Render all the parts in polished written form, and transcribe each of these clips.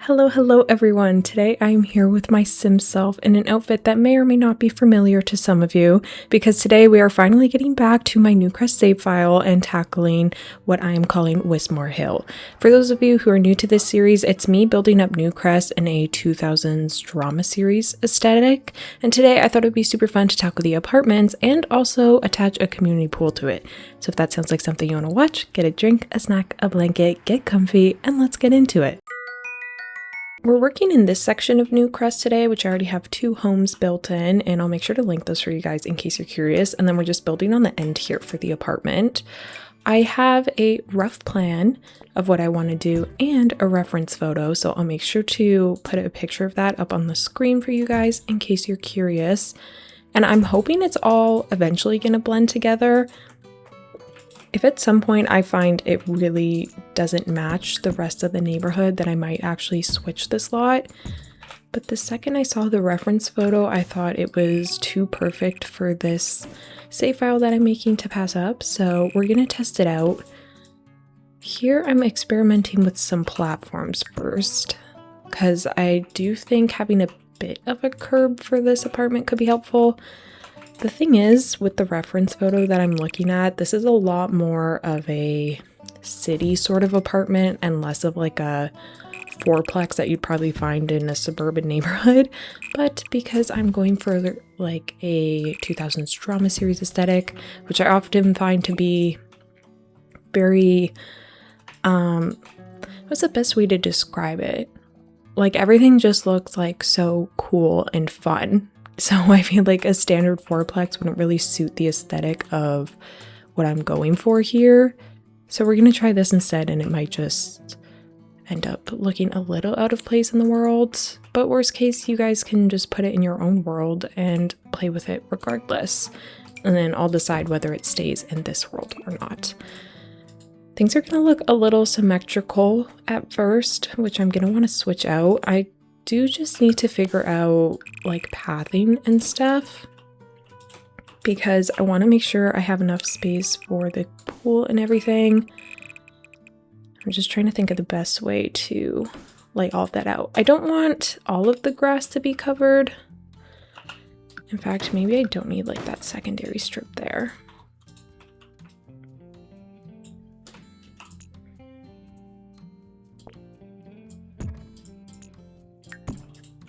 Hello everyone! Today I am here with my sim self in an outfit that may or may not be familiar to some of you, because today we are finally getting back to my Newcrest save file and tackling what I am calling Wistmoor Hill. For those of you who are new to this series, it's me building up Newcrest in a 2000s drama series aesthetic, and today I thought it would be super fun to tackle the apartments and also attach a community pool to it. So if that sounds like something you want to watch, get a drink, a snack, a blanket, get comfy, and let's get into it. We're working in this section of Newcrest today, which I already have 2 homes built in, and I'll make sure to link those for you guys in case you're curious. And then we're just building on the end here for the apartment. I have a rough plan of what I want to do and a reference photo, so I'll make sure to put a picture of that up on the screen for you guys in case you're curious. And I'm hoping it's all eventually going to blend together. If at some point I find it really doesn't match the rest of the neighborhood, then I might actually switch this lot. But the second I saw the reference photo, I thought it was too perfect for this save file that I'm making to pass up. So we're going to test it out. Here I'm experimenting with some platforms first, because I do think having a bit of a curb for this apartment could be helpful. The thing is, with the reference photo that I'm looking at, this is a lot more of a city sort of apartment and less of like a fourplex that you'd probably find in a suburban neighborhood. But because I'm going for like a 2000s drama series aesthetic, which I often find to be very, what's the best way to describe it? Like everything just looks like so cool and fun. So I feel like a standard fourplex wouldn't really suit the aesthetic of what I'm going for here. So we're going to try this instead, and it might just end up looking a little out of place in the world. But worst case, you guys can just put it in your own world and play with it regardless. And then I'll decide whether it stays in this world or not. Things are going to look a little symmetrical at first, which I'm going to want to switch out. I do just need to figure out like pathing and stuff, because I want to make sure I have enough space for the pool and everything. I'm just trying to think of the best way to lay all of that out. I don't want all of the grass to be covered. In fact, maybe I don't need like that secondary strip there.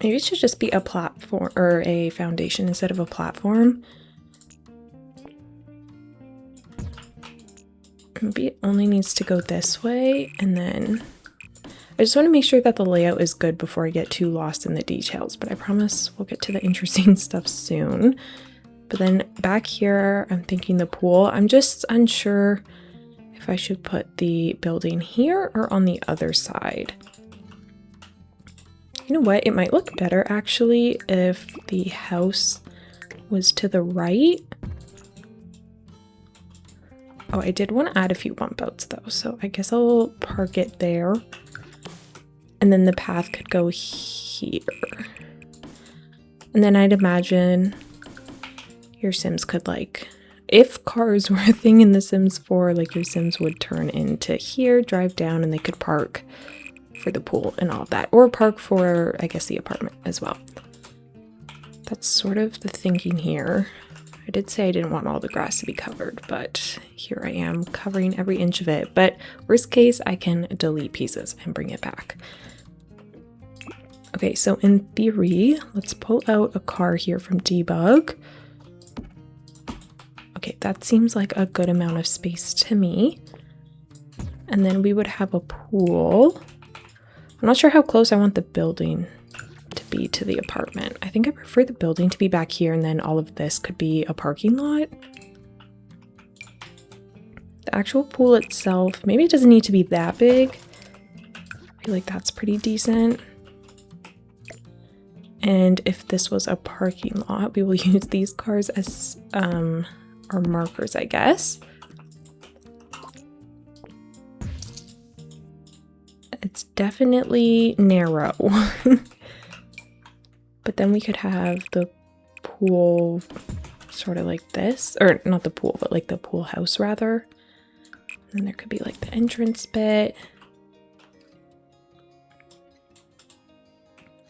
Maybe it should just be a platform or a foundation instead of a platform. Maybe it only needs to go this way, and then I just want to make sure that the layout is good before I get too lost in the details, but I promise we'll get to the interesting stuff soon. But then back here, I'm thinking the pool. I'm just unsure if I should put the building here or on the other side. You know what? It might look better actually if the house was to the right. Oh, I did want to add a few bump outs though, so I guess I'll park it there. And then the path could go here. And then I'd imagine your Sims could, like, if cars were a thing in The Sims 4, like your Sims would turn into here, drive down, and they could park for the pool and all of that, or park for, I guess, the apartment as well. That's sort of the thinking here. I did say I didn't want all the grass to be covered, but here I am covering every inch of it. But worst case, I can delete pieces and bring it back. Okay, so in theory, let's pull out a car here from debug. Okay, that seems like a good amount of space to me. And then we would have a pool. I'm not sure how close I want the building to be to the apartment. I think I prefer the building to be back here, and then all of this could be a parking lot. The actual pool itself, maybe it doesn't need to be that big. I feel like that's pretty decent. And if this was a parking lot, we will use these cars as our markers, I guess. It's definitely narrow. But then we could have the pool sort of like this, or not the pool, but like the pool house rather. And then there could be like the entrance bit.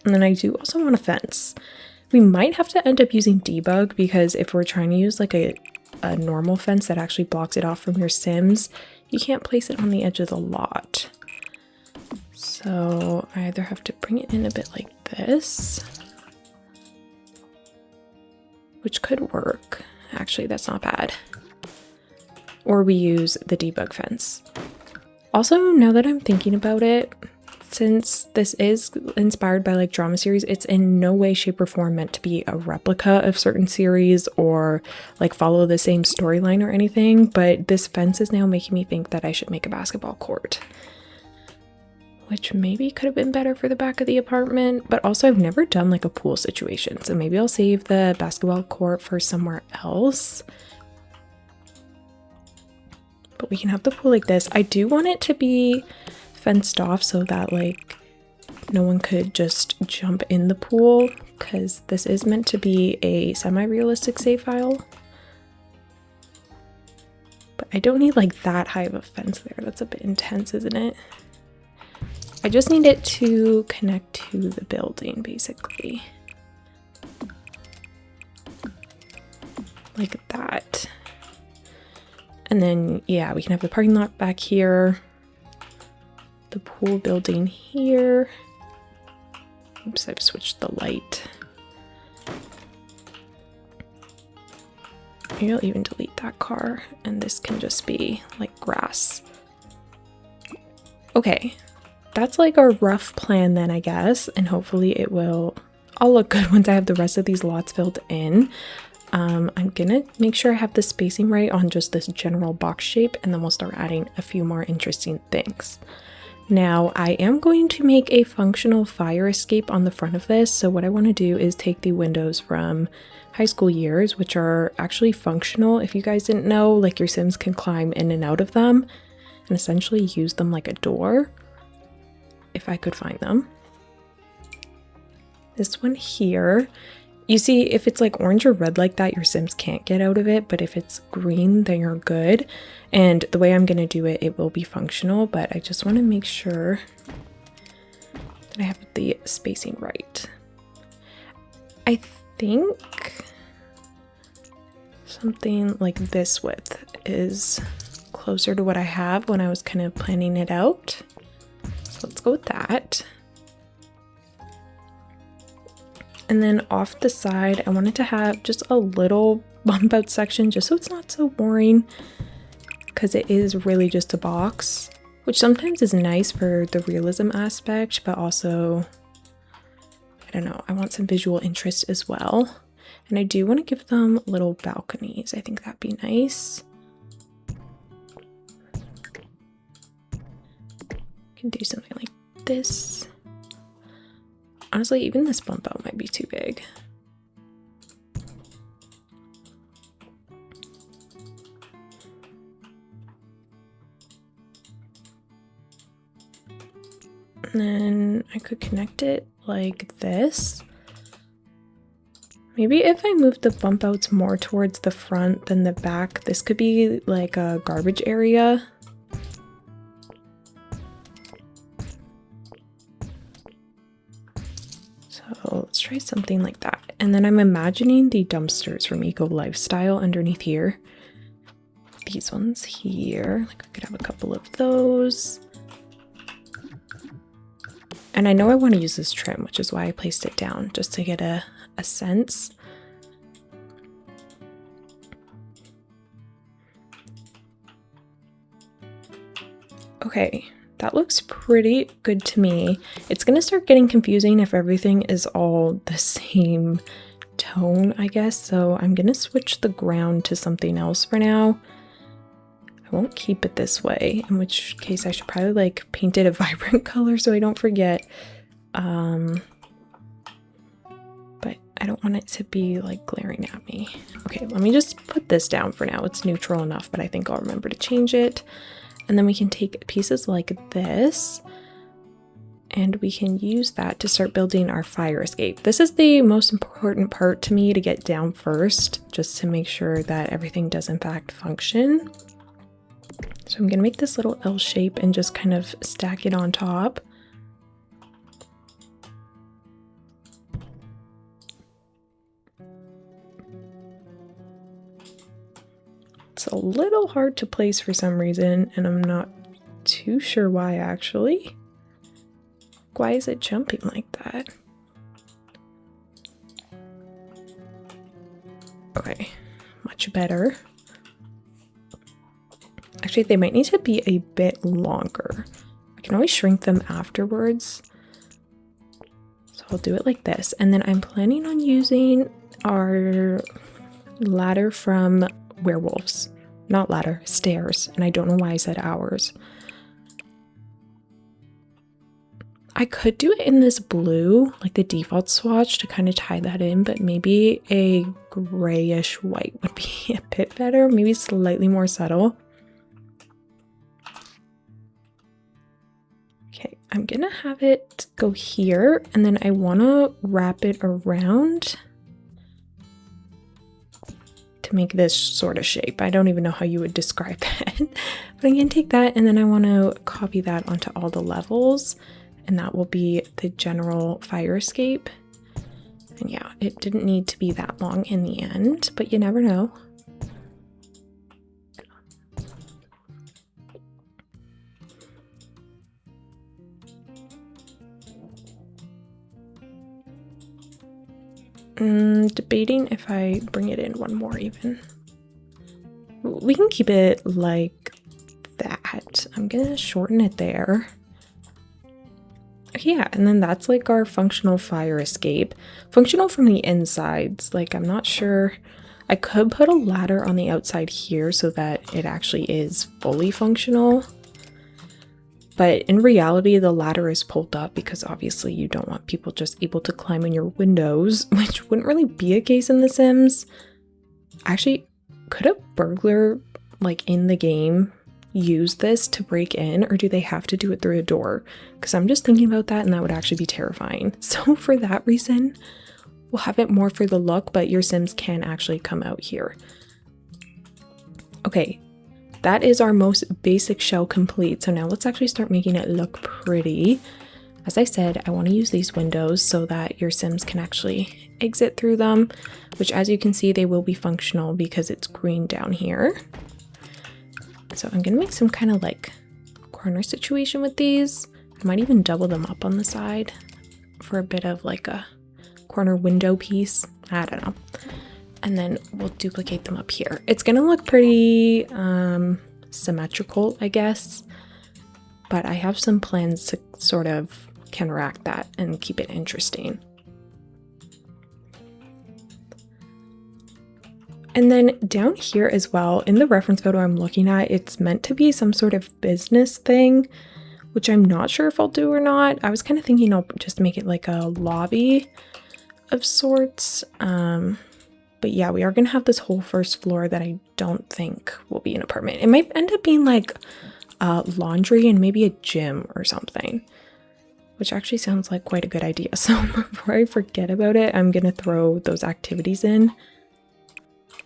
And then I do also want a fence. We might have to end up using debug because if we're trying to use like a normal fence that actually blocks it off from your Sims, you can't place it on the edge of the lot. So I either have to bring it in a bit like this, which could work. Actually, that's not bad. Or we use the debug fence. Also, now that I'm thinking about it, since this is inspired by like drama series, it's in no way, shape, or form meant to be a replica of certain series or like follow the same storyline or anything, but this fence is now making me think that I should make a basketball court. Which maybe could have been better for the back of the apartment, but also I've never done like a pool situation, so maybe I'll save the basketball court for somewhere else. But we can have the pool like this. I do want it to be fenced off so that like no one could just jump in the pool, because this is meant to be a semi-realistic save file. But I don't need like that high of a fence there. That's a bit intense, isn't it? I just need it to connect to the building, basically. Like that. And then, yeah, we can have the parking lot back here. The pool building here. Oops, I've switched the light. Maybe I'll even delete that car, and this can just be like grass. Okay, that's like a rough plan then, I guess, and hopefully it will all look good once I have the rest of these lots filled in. I'm gonna make sure I have the spacing right on just this general box shape, and then we'll start adding a few more interesting things. Now, I am going to make a functional fire escape on the front of this, so what I want to do is take the windows from high school years, which are actually functional. If you guys didn't know, like your Sims can climb in and out of them and essentially use them like a door, if I could find them. This one here, you see if it's like orange or red like that, your Sims can't get out of it, but if it's green, then you're good. And the way I'm going to do it, it will be functional, but I just want to make sure that I have the spacing right. I think something like this width is closer to what I have when I was kind of planning it out. So let's go with that. And then off the side, I wanted to have just a little bump out section just so it's not so boring, because it is really just a box, which sometimes is nice for the realism aspect, but also, I don't know, I want some visual interest as well. And I do want to give them little balconies. I think that'd be nice. Can do something like this. Honestly, even this bump out might be too big. And then I could connect it like this. Maybe if I move the bump outs more towards the front than the back, this could be like a garbage area. So let's try something like that. And then I'm imagining the dumpsters from Eco Lifestyle underneath here. These ones here, like I could have a couple of those. And I know I want to use this trim, which is why I placed it down, just to get a sense. Okay, that looks pretty good to me. It's going to start getting confusing if everything is all the same tone, I guess. So I'm going to switch the ground to something else for now. I won't keep it this way, in which case I should probably like paint it a vibrant color so I don't forget. But I don't want it to be like glaring at me. Okay, let me just put this down for now. It's neutral enough, but I think I'll remember to change it. And then we can take pieces like this and we can use that to start building our fire escape. This is the most important part to me to get down first, just to make sure that everything does in fact function. So I'm gonna make this little L shape and just kind of stack it on top. It's a little hard to place for some reason, and I'm not too sure why actually. Why is it jumping like that? Okay, much better. Actually, they might need to be a bit longer. I can always shrink them afterwards. So I'll do it like this. And then I'm planning on using our ladder from werewolves. Not ladder, stairs. And I don't know why I said ours. I could do it in this blue, like the default swatch, to kind of tie that in, but maybe a grayish white would be a bit better, maybe slightly more subtle. Okay, I'm gonna have it go here, and then I want to wrap it around to make this sort of shape. I don't even know how you would describe it, but I'm gonna take that, and then I want to copy that onto all the levels. And that will be the general fire escape. And yeah, it didn't need to be that long in the end, but you never know. Debating if I bring it in one more even. We can keep it like that. I'm gonna shorten it there. Okay, yeah, and then that's like our functional fire escape. Functional from the insides. Like, I'm not sure. I could put a ladder on the outside here so that it actually is fully functional. But in reality, the ladder is pulled up because obviously you don't want people just able to climb in your windows, which wouldn't really be a case in The Sims. Actually, could a burglar, like in the game, use this to break in, or do they have to do it through a door? Because I'm just thinking about that, and that would actually be terrifying. So for that reason, we'll have it more for the look, but your Sims can actually come out here. Okay, that is our most basic shell complete. So now let's actually start making it look pretty. As I said, I want to use these windows so that your Sims can actually exit through them, which as you can see, they will be functional because it's green down here. So I'm gonna make some kind of like corner situation with these. I might even double them up on the side for a bit of like a corner window piece. I don't know. And then we'll duplicate them up here. It's gonna look pretty symmetrical, I guess, but I have some plans to sort of counteract that and keep it interesting. And then down here as well, in the reference photo I'm looking at, it's meant to be some sort of business thing, which I'm not sure if I'll do or not. I was kind of thinking I'll just make it like a lobby of sorts. But yeah, we are going to have this whole first floor that I don't think will be an apartment. It might end up being like laundry and maybe a gym or something, which actually sounds like quite a good idea. So before I forget about it, I'm going to throw those activities in.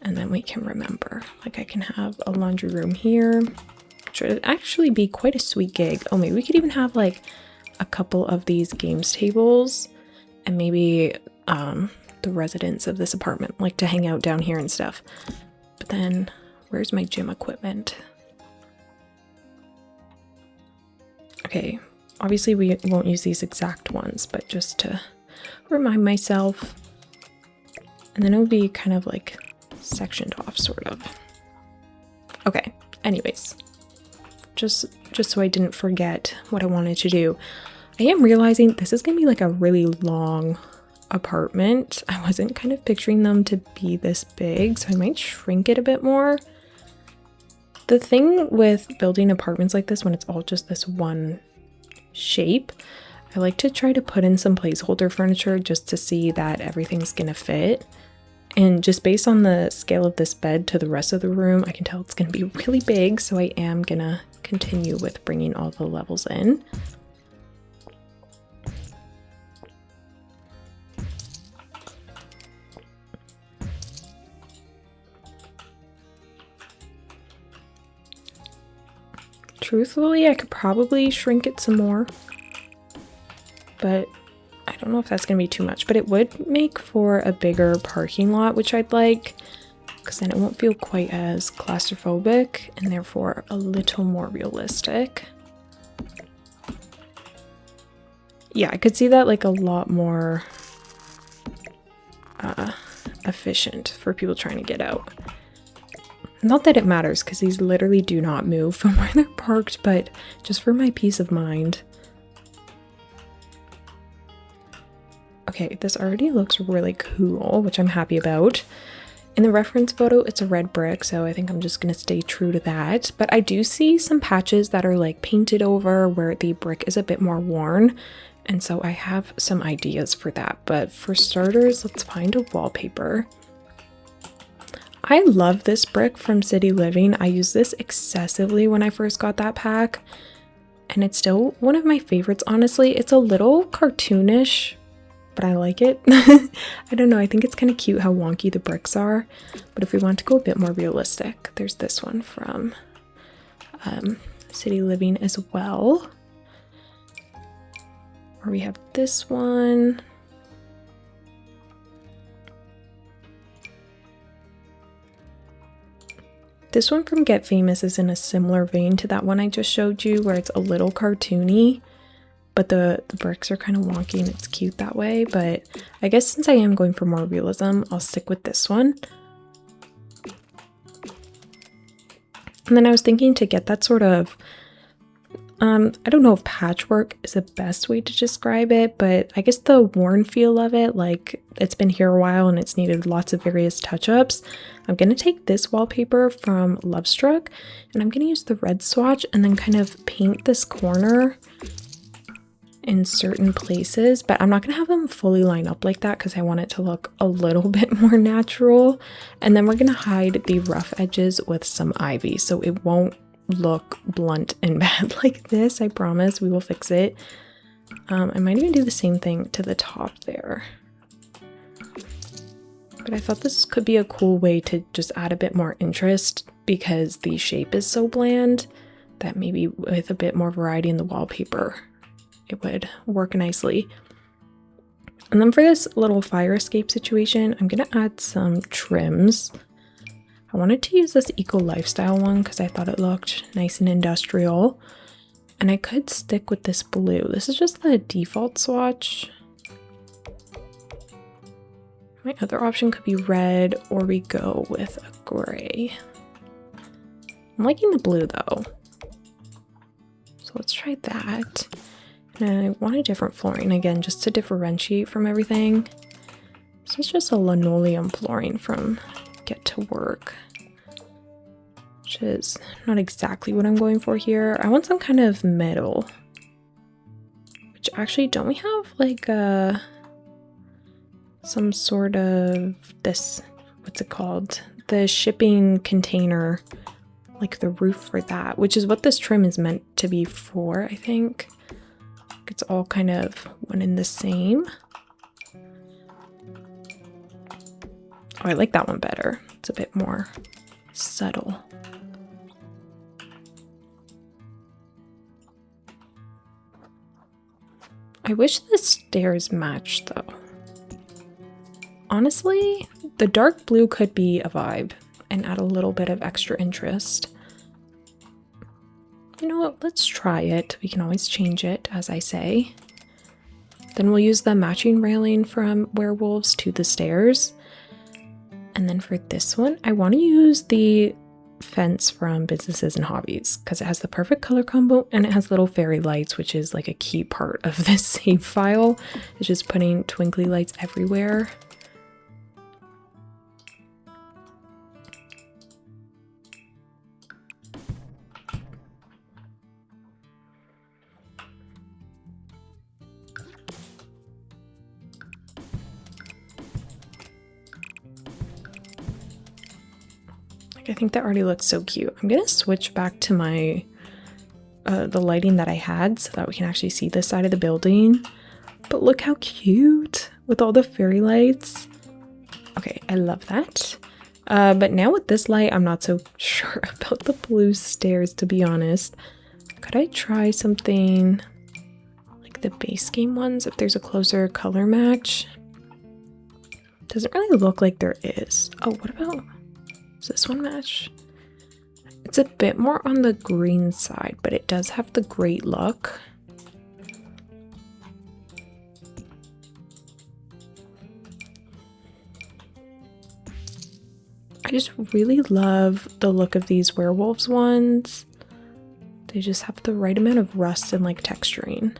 And then we can remember, like I can have a laundry room here, which would actually be quite a sweet gig. Oh, maybe we could even have like a couple of these games tables and maybe the residents of this apartment like to hang out down here and stuff. But then where's my gym equipment? Okay, obviously we won't use these exact ones, but just to remind myself. And then it would be kind of like sectioned off sort of. Okay, anyways, just so I didn't forget what I wanted to do, I am realizing this is gonna be like a really long apartment. I wasn't kind of picturing them to be this big, so I might shrink it a bit more. The thing with building apartments like this when it's all just this one shape, I like to try to put in some placeholder furniture just to see that everything's gonna fit. And just based on the scale of this bed to the rest of the room, I can tell it's going to be really big, so I am going to continue with bringing all the levels in. Truthfully, I could probably shrink it some more, but I don't know if that's going to be too much, but it would make for a bigger parking lot, which I'd like. because then it won't feel quite as claustrophobic and therefore a little more realistic. Yeah, I could see that like a lot more efficient for people trying to get out. Not that it matters, because these literally do not move from where they're parked, but just for my peace of mind. Okay, this already looks really cool, which I'm happy about. In the reference photo, it's a red brick, so I think I'm just going to stay true to that. But I do see some patches that are like painted over where the brick is a bit more worn. And so I have some ideas for that. But for starters, let's find a wallpaper. I love this brick from City Living. I used this excessively when I first got that pack. And it's still one of my favorites, honestly. It's a little cartoonish, but I like it. I don't know, I think it's kind of cute how wonky the bricks are. But if we want to go a bit more realistic, there's this one from City Living as well. Or we have this one. This one from Get Famous is in a similar vein to that one I just showed you, where it's a little cartoony, but the bricks are kind of wonky and it's cute that way. But I guess since I am going for more realism, I'll stick with this one. And then I was thinking to get that sort of, I don't know if patchwork is the best way to describe it, but I guess the worn feel of it, like it's been here a while and it's needed lots of various touch-ups. I'm going to take this wallpaper from Lovestruck and I'm going to use the red swatch and then kind of paint this corner in certain places, but I'm not going to have them fully line up like that because I want it to look a little bit more natural. And then we're going to hide the rough edges with some ivy so it won't look blunt and bad like this. I promise we will fix it. I might even do the same thing to the top there. But I thought this could be a cool way to just add a bit more interest because the shape is so bland that maybe with a bit more variety in the wallpaper, it would work nicely. And then for this little fire escape situation, I'm going to add some trims. I wanted to use this eco lifestyle one because I thought it looked nice and industrial. And I could stick with this blue. This is just the default swatch. My other option could be red, or we go with a gray. I'm liking the blue though. So let's try that. And I want a different flooring again, just to differentiate from everything. This is just a linoleum flooring from Get to Work, which is not exactly what I'm going for here. I want some kind of metal, which actually, don't we have like some sort of this, what's it called? The shipping container, like the roof for that, which is what this trim is meant to be for, I think. It's all kind of one and the same. Oh, I like that one better. It's a bit more subtle. I wish the stairs matched though. Honestly, the dark blue could be a vibe and add a little bit of extra interest. You know what, let's try it. We can always change it, as I say. Then we'll use the matching railing from Werewolves to the stairs. And then for this one, I want to use the fence from Businesses and Hobbies because it has the perfect color combo and it has little fairy lights, which is like a key part of this save file. It's just putting twinkly lights everywhere. I think that already looks so cute. I'm gonna switch back to my the lighting that I had so that we can actually see this side of the building. But look how cute with all the fairy lights. Okay, I love that. But now with this light, I'm not so sure about the blue stairs, to be honest. Could I try something like the base game ones if there's a closer color match? Doesn't really look like there is. Oh, what about Does this one match? It's a bit more on the green side, but it does have the great look. I just really love the look of these werewolves ones. They just have the right amount of rust and like texturing.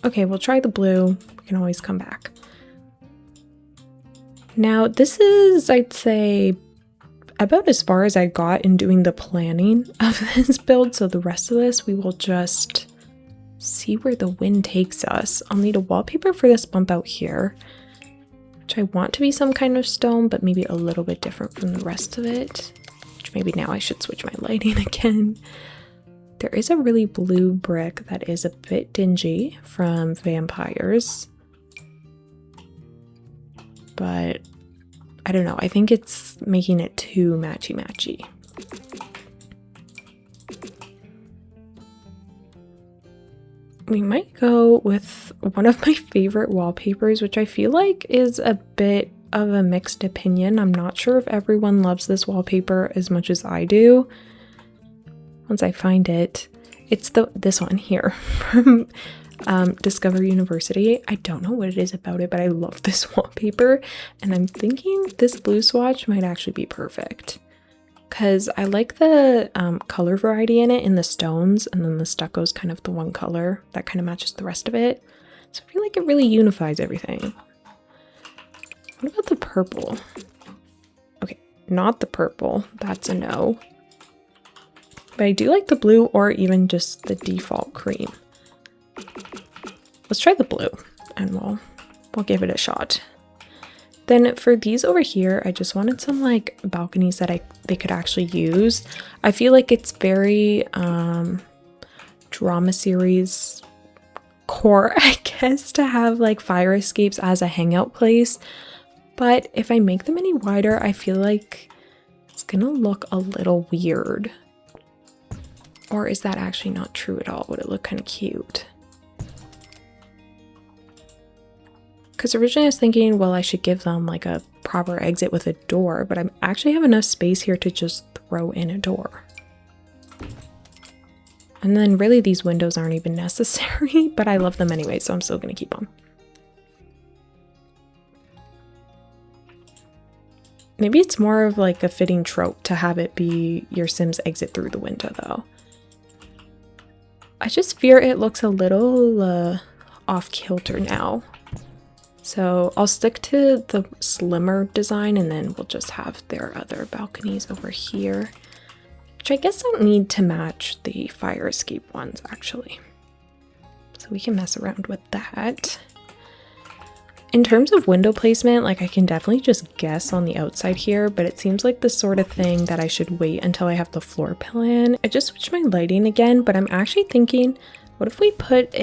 Okay, we'll try the blue. We can always come back. Now, this is, I'd say, about as far as I got in doing the planning of this build, so the rest of this we will just see where the wind takes us. I'll need a wallpaper for this bump out here, which I want to be some kind of stone, but maybe a little bit different from the rest of it, which maybe now I should switch my lighting again. There is a really blue brick that is a bit dingy from vampires, but I don't know, I think it's making it too matchy-matchy. We might go with one of my favorite wallpapers, which I feel like is a bit of a mixed opinion. I'm not sure if everyone loves this wallpaper as much as I do. Once I find it, it's this one here from Discover University. I don't know what it is about it, but I love this wallpaper, and I'm thinking this blue swatch might actually be perfect because I like the color variety in it in the stones, and then the stucco is kind of the one color that kind of matches the rest of it. So I feel like it really unifies everything. What about the purple? Okay, not the purple. That's a no. But I do like the blue or even just the default cream. Let's try the blue and we'll give it a shot. Then for these over here, I just wanted some like balconies that they could actually use. I feel like it's very drama series core, I guess, to have like fire escapes as a hangout place. But if I make them any wider, I feel like it's gonna look a little weird. Or is that actually not true at all? Would it look kind of cute? Because originally I was thinking, well, I should give them like a proper exit with a door, but I actually have enough space here to just throw in a door. And then really these windows aren't even necessary, but I love them anyway, so I'm still gonna keep them. Maybe it's more of like a fitting trope to have it be your Sim's exit through the window though. I just fear it looks a little off kilter now. So I'll stick to the slimmer design and then we'll just have their other balconies over here, which I guess don't need to match the fire escape ones actually. So we can mess around with that. In terms of window placement, like I can definitely just guess on the outside here, but it seems like the sort of thing that I should wait until I have the floor plan. I just switched my lighting again, but I'm actually thinking, what if we put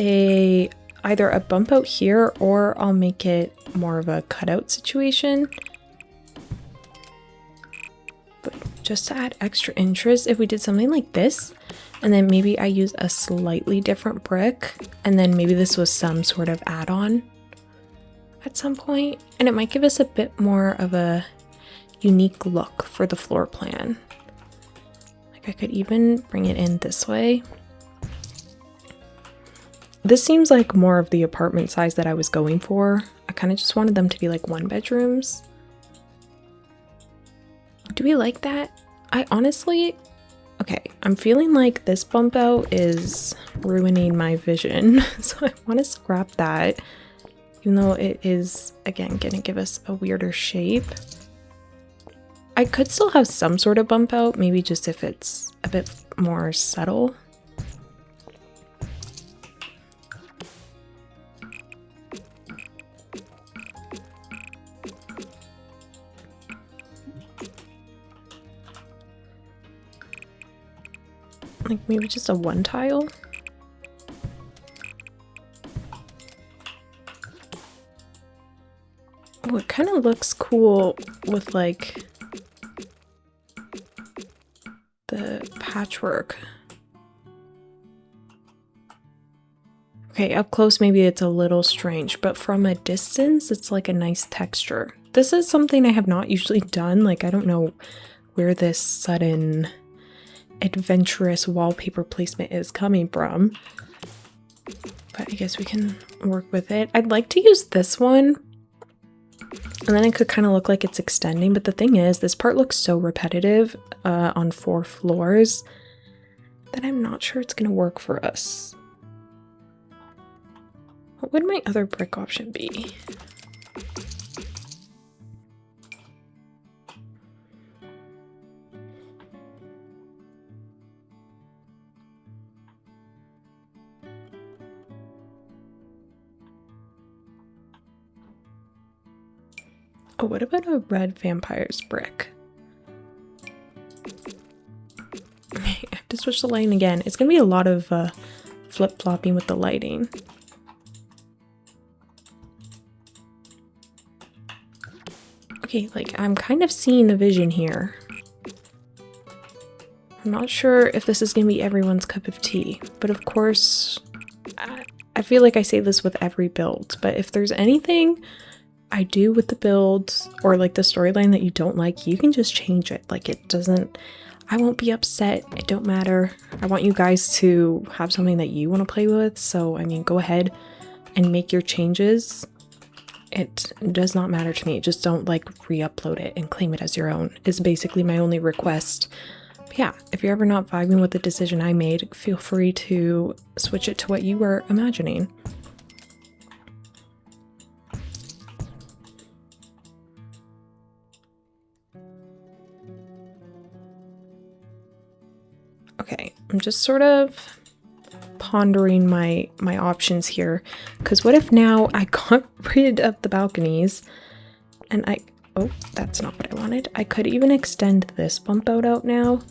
either a bump out here or I'll make it more of a cutout situation. But just to add extra interest, if we did something like this, and then maybe I use a slightly different brick, and then maybe this was some sort of add-on at some point, and it might give us a bit more of a unique look for the floor plan. Like I could even bring it in this way. This seems like more of the apartment size that I was going for. I kind of just wanted them to be like 1-bedrooms. Do we like that? I honestly, okay, I'm feeling like this bump out is ruining my vision, so I want to scrap that. Even though it is, again, gonna give us a weirder shape. I could still have some sort of bump out, maybe just if it's a bit more subtle. Like maybe just a 1 tile. Oh, it kind of looks cool with like the patchwork. Okay, up close maybe it's a little strange, but from a distance it's like a nice texture. This is something I have not usually done. Like, I don't know where this sudden adventurous wallpaper placement is coming from, but I guess we can work with it. I'd like to use this one, and then it could kind of look like it's extending, but the thing is, this part looks so repetitive on 4 floors that I'm not sure it's going to work for us. What would my other brick option be? Oh, what about a red vampire's brick? I have to switch the lighting again. It's gonna be a lot of flip-flopping with the lighting. Okay, like, I'm kind of seeing a vision here. I'm not sure if this is gonna be everyone's cup of tea, but of course, I feel like I say this with every build, but if there's anything I do with the build or like the storyline that you don't like, you can just change it. Like, it doesn't, I won't be upset. It don't matter. I want you guys to have something that you want to play with. So, I mean, go ahead and make your changes. It does not matter to me. Just don't like re-upload it and claim it as your own is basically my only request. But yeah, if you're ever not vibing with the decision I made, feel free to switch it to what you were imagining. Okay, I'm just sort of pondering my options here, because what if now I got rid of the balconies and oh, that's not what I wanted. I could even extend this bump out now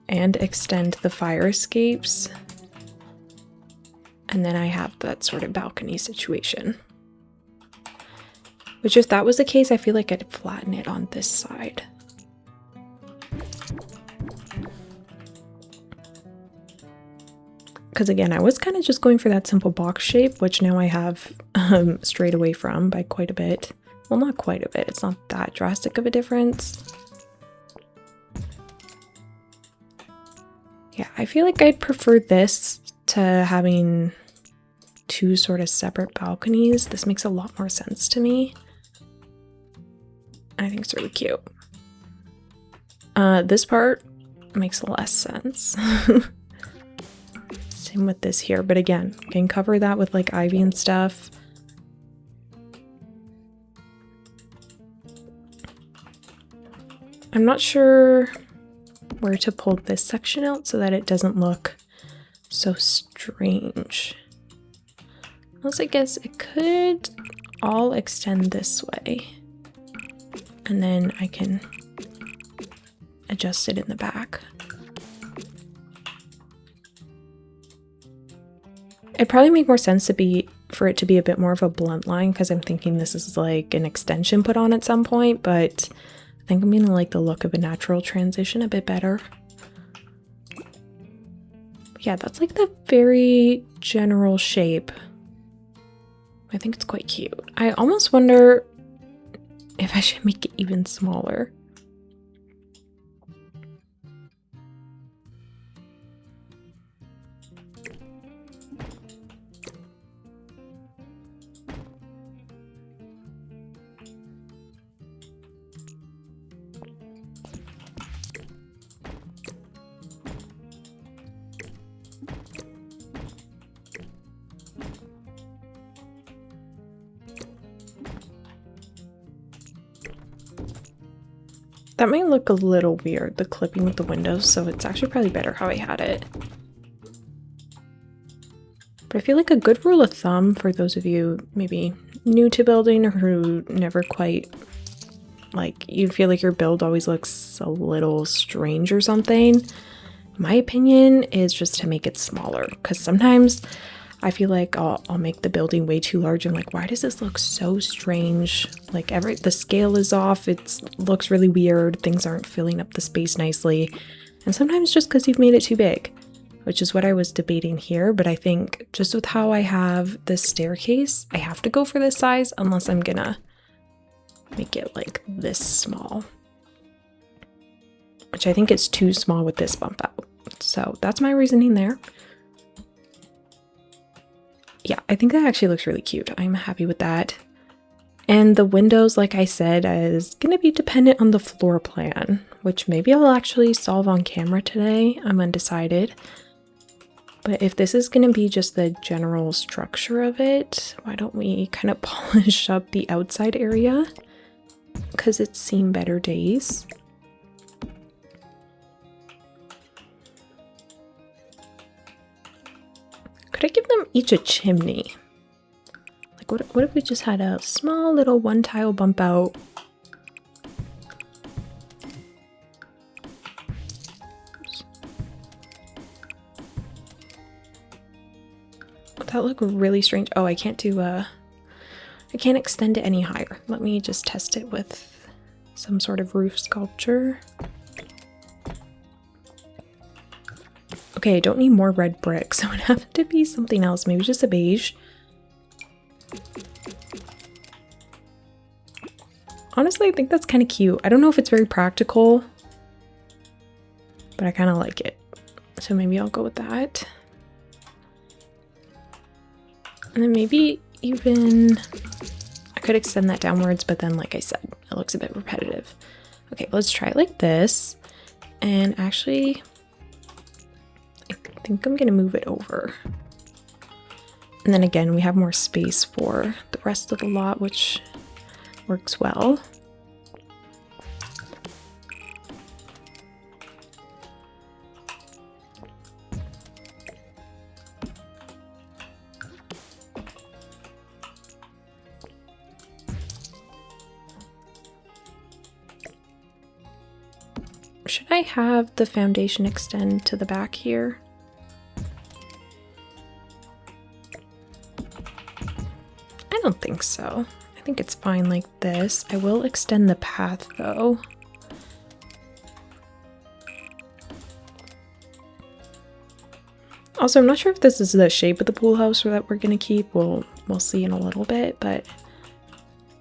and extend the fire escapes, and then I have that sort of balcony situation. Which, if that was the case, I feel like I'd flatten it on this side. Because again, I was kind of just going for that simple box shape, which now I have strayed away from by quite a bit. Well, not quite a bit. It's not that drastic of a difference. Yeah, I feel like I'd prefer this to having 2 sort of separate balconies. This makes a lot more sense to me. I think it's really cute. This part makes less sense. Same with this here, but again, you can cover that with like ivy and stuff. I'm not sure where to pull this section out so that it doesn't look so strange. Unless I guess it could all extend this way, and then I can adjust it in the back. It'd probably make more sense for it to be a bit more of a blunt line, because I'm thinking this is like an extension put on at some point, but I think I'm gonna like the look of a natural transition a bit better. But yeah, that's like the very general shape. I think it's quite cute. I almost wonder if I should make it even smaller. That might look a little weird, the clipping with the windows, so it's actually probably better how I had it. But I feel like a good rule of thumb for those of you maybe new to building or who never quite, like, you feel like your build always looks a little strange or something, my opinion is just to make it smaller, because sometimes I feel like I'll make the building way too large. I'm like, why does this look so strange? Like, the scale is off, it looks really weird, things aren't filling up the space nicely. And sometimes just because you've made it too big. which is what I was debating here. But I think just with how I have this staircase, I have to go for this size unless I'm gonna make it like this small, which I think is too small with this bump out. So that's my reasoning there. Yeah, I think that actually looks really cute. I'm happy with that. And the windows, like I said, is going to be dependent on the floor plan, which maybe I'll actually solve on camera today. I'm undecided. But if this is going to be just the general structure of it, why don't we kind of polish up the outside area? Because it's seen better days. Could I give them each a chimney? Like, what if we just had a small little one tile bump out? Would that look really strange? Oh, I can't do I can't extend it any higher. Let me just test it with some sort of roof sculpture. Okay, I don't need more red bricks. It would have to be something else, maybe just a beige. Honestly, I think that's kind of cute. I don't know if it's very practical, but I kind of like it. So maybe I'll go with that. And then maybe even I could extend that downwards, but then like I said, it looks a bit repetitive. Okay, let's try it like this. And actually, I think I'm gonna move it over. And then again, we have more space for the rest of the lot, which works well. Should I have the foundation extend to the back here? I don't think so. I think it's fine like this. I will extend the path though. Also, I'm not sure if this is the shape of the pool house or that we're gonna keep. We'll see in a little bit, but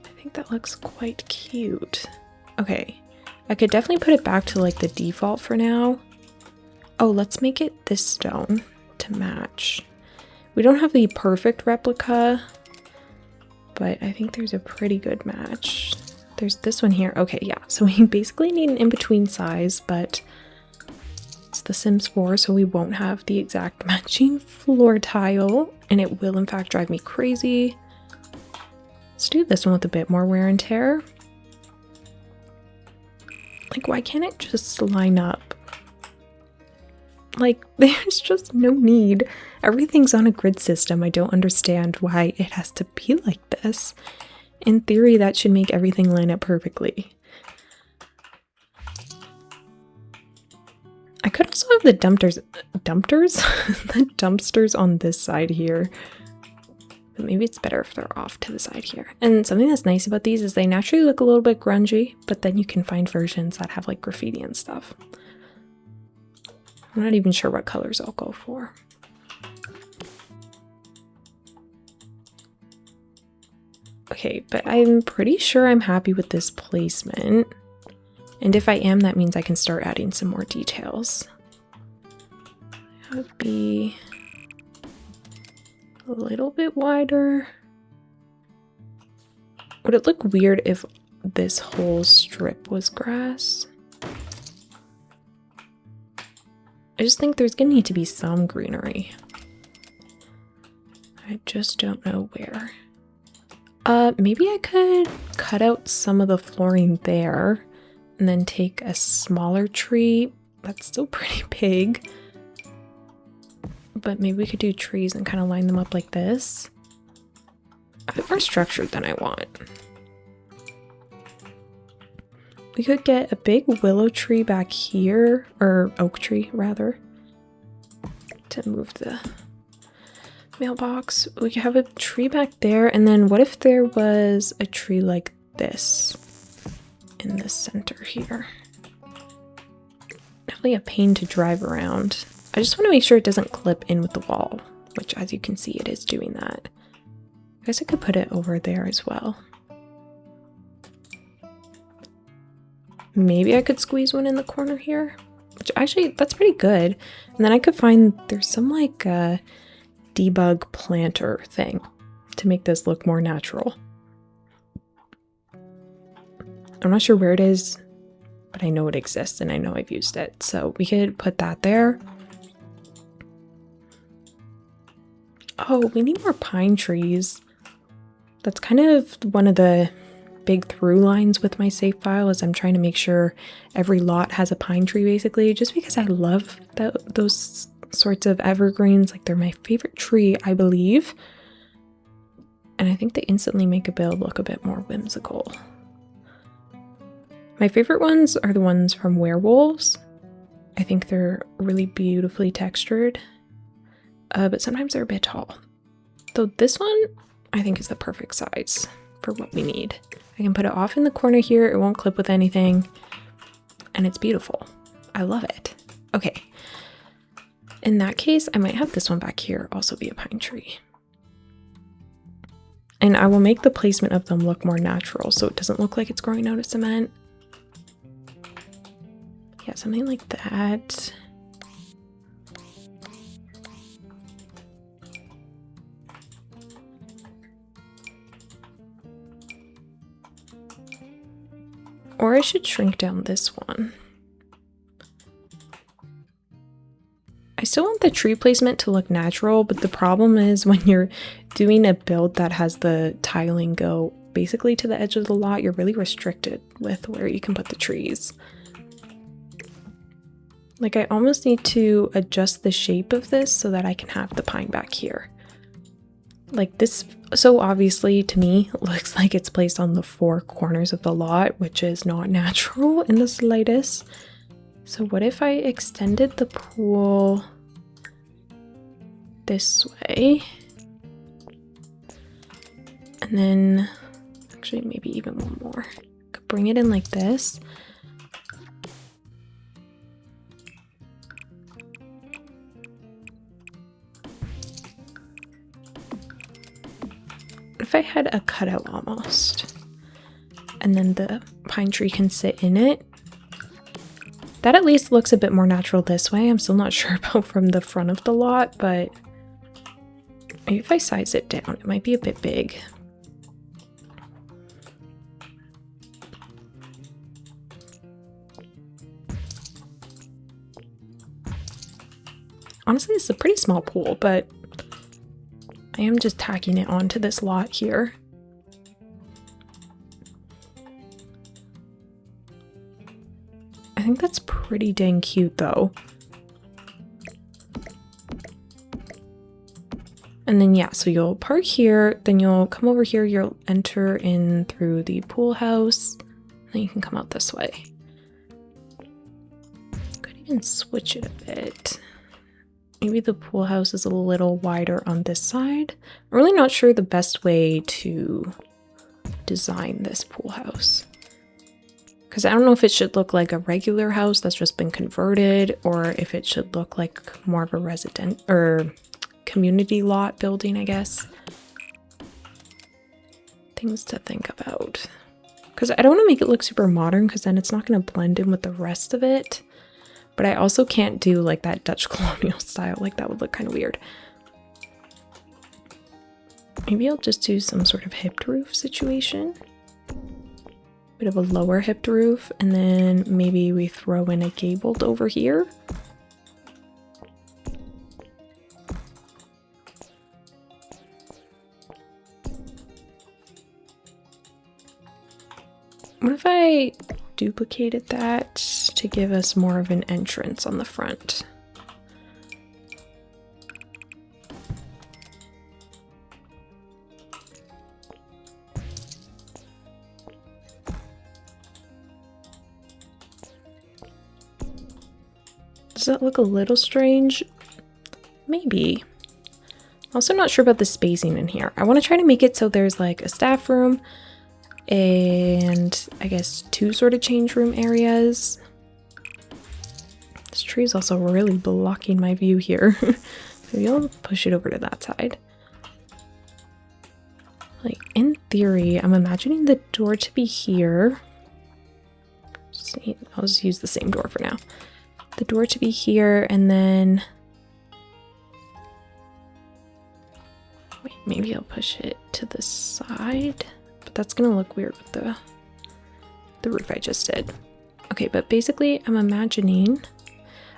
I think that looks quite cute. Okay, I could definitely put it back to like the default for now. Oh, let's make it this stone to match. We don't have the perfect replica, but I think there's a pretty good match. There's this one here. Okay, yeah, so we basically need an in-between size, but it's The Sims 4, so we won't have the exact matching floor tile, and it will in fact drive me crazy. Let's do this one with a bit more wear and tear. Like, why can't it just line up? Like, there's just no need. Everything's on a grid system. I don't understand why it has to be like this. In theory, that should make everything line up perfectly. I could also have the dumpsters the dumpsters on this side here. But maybe it's better if they're off to the side here. And something that's nice about these is they naturally look a little bit grungy, but then you can find versions that have like graffiti and stuff. I'm not even sure what colors I'll go for. Okay, but I'm pretty sure I'm happy with this placement. And if I am, that means I can start adding some more details. That would be a little bit wider. Would it look weird if this whole strip was grass? I just think there's gonna need to be some greenery. I just don't know where. Maybe I could cut out some of the flooring there and then take a smaller tree. That's still pretty big. But maybe we could do trees and kind of line them up like this. A bit more structured than I want. We could get a big willow tree back here, or oak tree rather, to move the mailbox. We could have a tree back there, and then what if there was a tree like this in the center here? Definitely a pain to drive around. I just want to make sure it doesn't clip in with the wall, which as you can see it is doing that. I guess I could put it over there as well. Maybe I could squeeze one in the corner here, which actually that's pretty good. And then I could find there's some like debug planter thing to make this look more natural. I'm not sure where it is, but I know it exists and I know I've used it. So we could put that there. Oh, we need more pine trees. That's kind of one of the big through lines with my save file, is I'm trying to make sure every lot has a pine tree basically, just because I love those sorts of evergreens. Like they're my favorite tree, I believe. And I think they instantly make a build look a bit more whimsical. My favorite ones are the ones from werewolves. I think they're really beautifully textured, but sometimes they're a bit tall. Though this one I think is the perfect size for what we need. I can put it off in the corner here, it won't clip with anything, and it's beautiful. I love it. Okay, in that case I might have this one back here also be a pine tree. And I will make the placement of them look more natural so it doesn't look like it's growing out of cement. Yeah, something like that. Or I should shrink down this one. I still want the tree placement to look natural, but the problem is when you're doing a build that has the tiling go basically to the edge of the lot, you're really restricted with where you can put the trees. Like I almost need to adjust the shape of this so that I can have the pine back here. Like this, so obviously to me, looks like it's placed on the four corners of the lot, which is not natural in the slightest. So what if I extended the pool this way? And then, actually maybe even one more. Could bring it in like this. If I had a cutout almost, and then the pine tree can sit in it, that at least looks a bit more natural this way. I'm still not sure about from the front of the lot, but maybe if I size it down, it might be a bit big. Honestly, it's a pretty small pool, but I am just tacking it onto this lot here. I think that's pretty dang cute though. And then yeah, so you'll park here, then you'll come over here, you'll enter in through the pool house, then you can come out this way. Could even switch it a bit. Maybe the pool house is a little wider on this side. I'm really not sure the best way to design this pool house, because I don't know if it should look like a regular house that's just been converted, or if it should look like more of a resident or community lot building, I guess. Things to think about, because I don't want to make it look super modern, because then it's not going to blend in with the rest of it. But I also can't do like that Dutch colonial style, like that would look kind of weird. Maybe I'll just do some sort of hipped roof situation. Bit of a lower hipped roof, and then maybe we throw in a gabled over here. What if I duplicated that to give us more of an entrance on the front? Does that look a little strange? Maybe. Also not sure about the spacing in here. I want to try to make it so there's like a staff room and I guess two sort of change room areas. This tree is also really blocking my view here. Maybe I'll push it over to that side. Like, in theory, I'm imagining the door to be here. I'll just use the same door for now. The door to be here, and then... Wait, maybe I'll push it to the side. But that's gonna look weird with the roof I just did. Okay, but basically, I'm imagining...